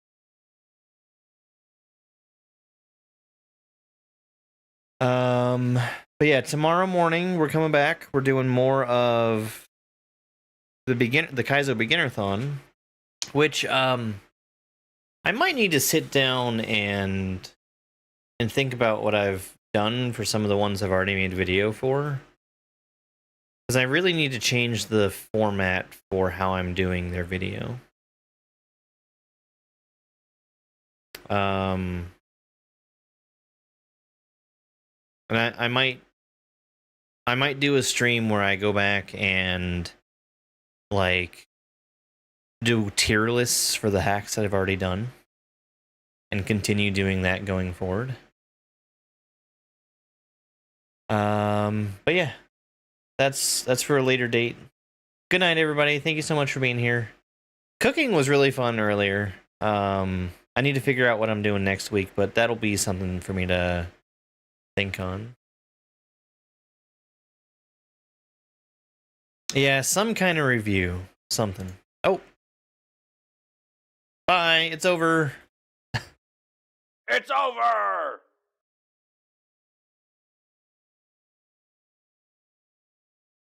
But yeah, tomorrow morning we're coming back. We're doing more of the Kaizo Beginner-thon, which I might need to sit down and think about what I've done for some of the ones I've already made a video for. Because I really need to change the format for how I'm doing their video. And I might do a stream where I go back and like do tier lists for the hacks that I've already done and continue doing that going forward. But yeah, that's for a later date. Good night, everybody. Thank you so much for being here. Cooking was really fun earlier. I need to figure out what I'm doing next week, but that'll be something for me to think on. Yeah, some kind of review. Something. Oh. Bye. It's over. It's over!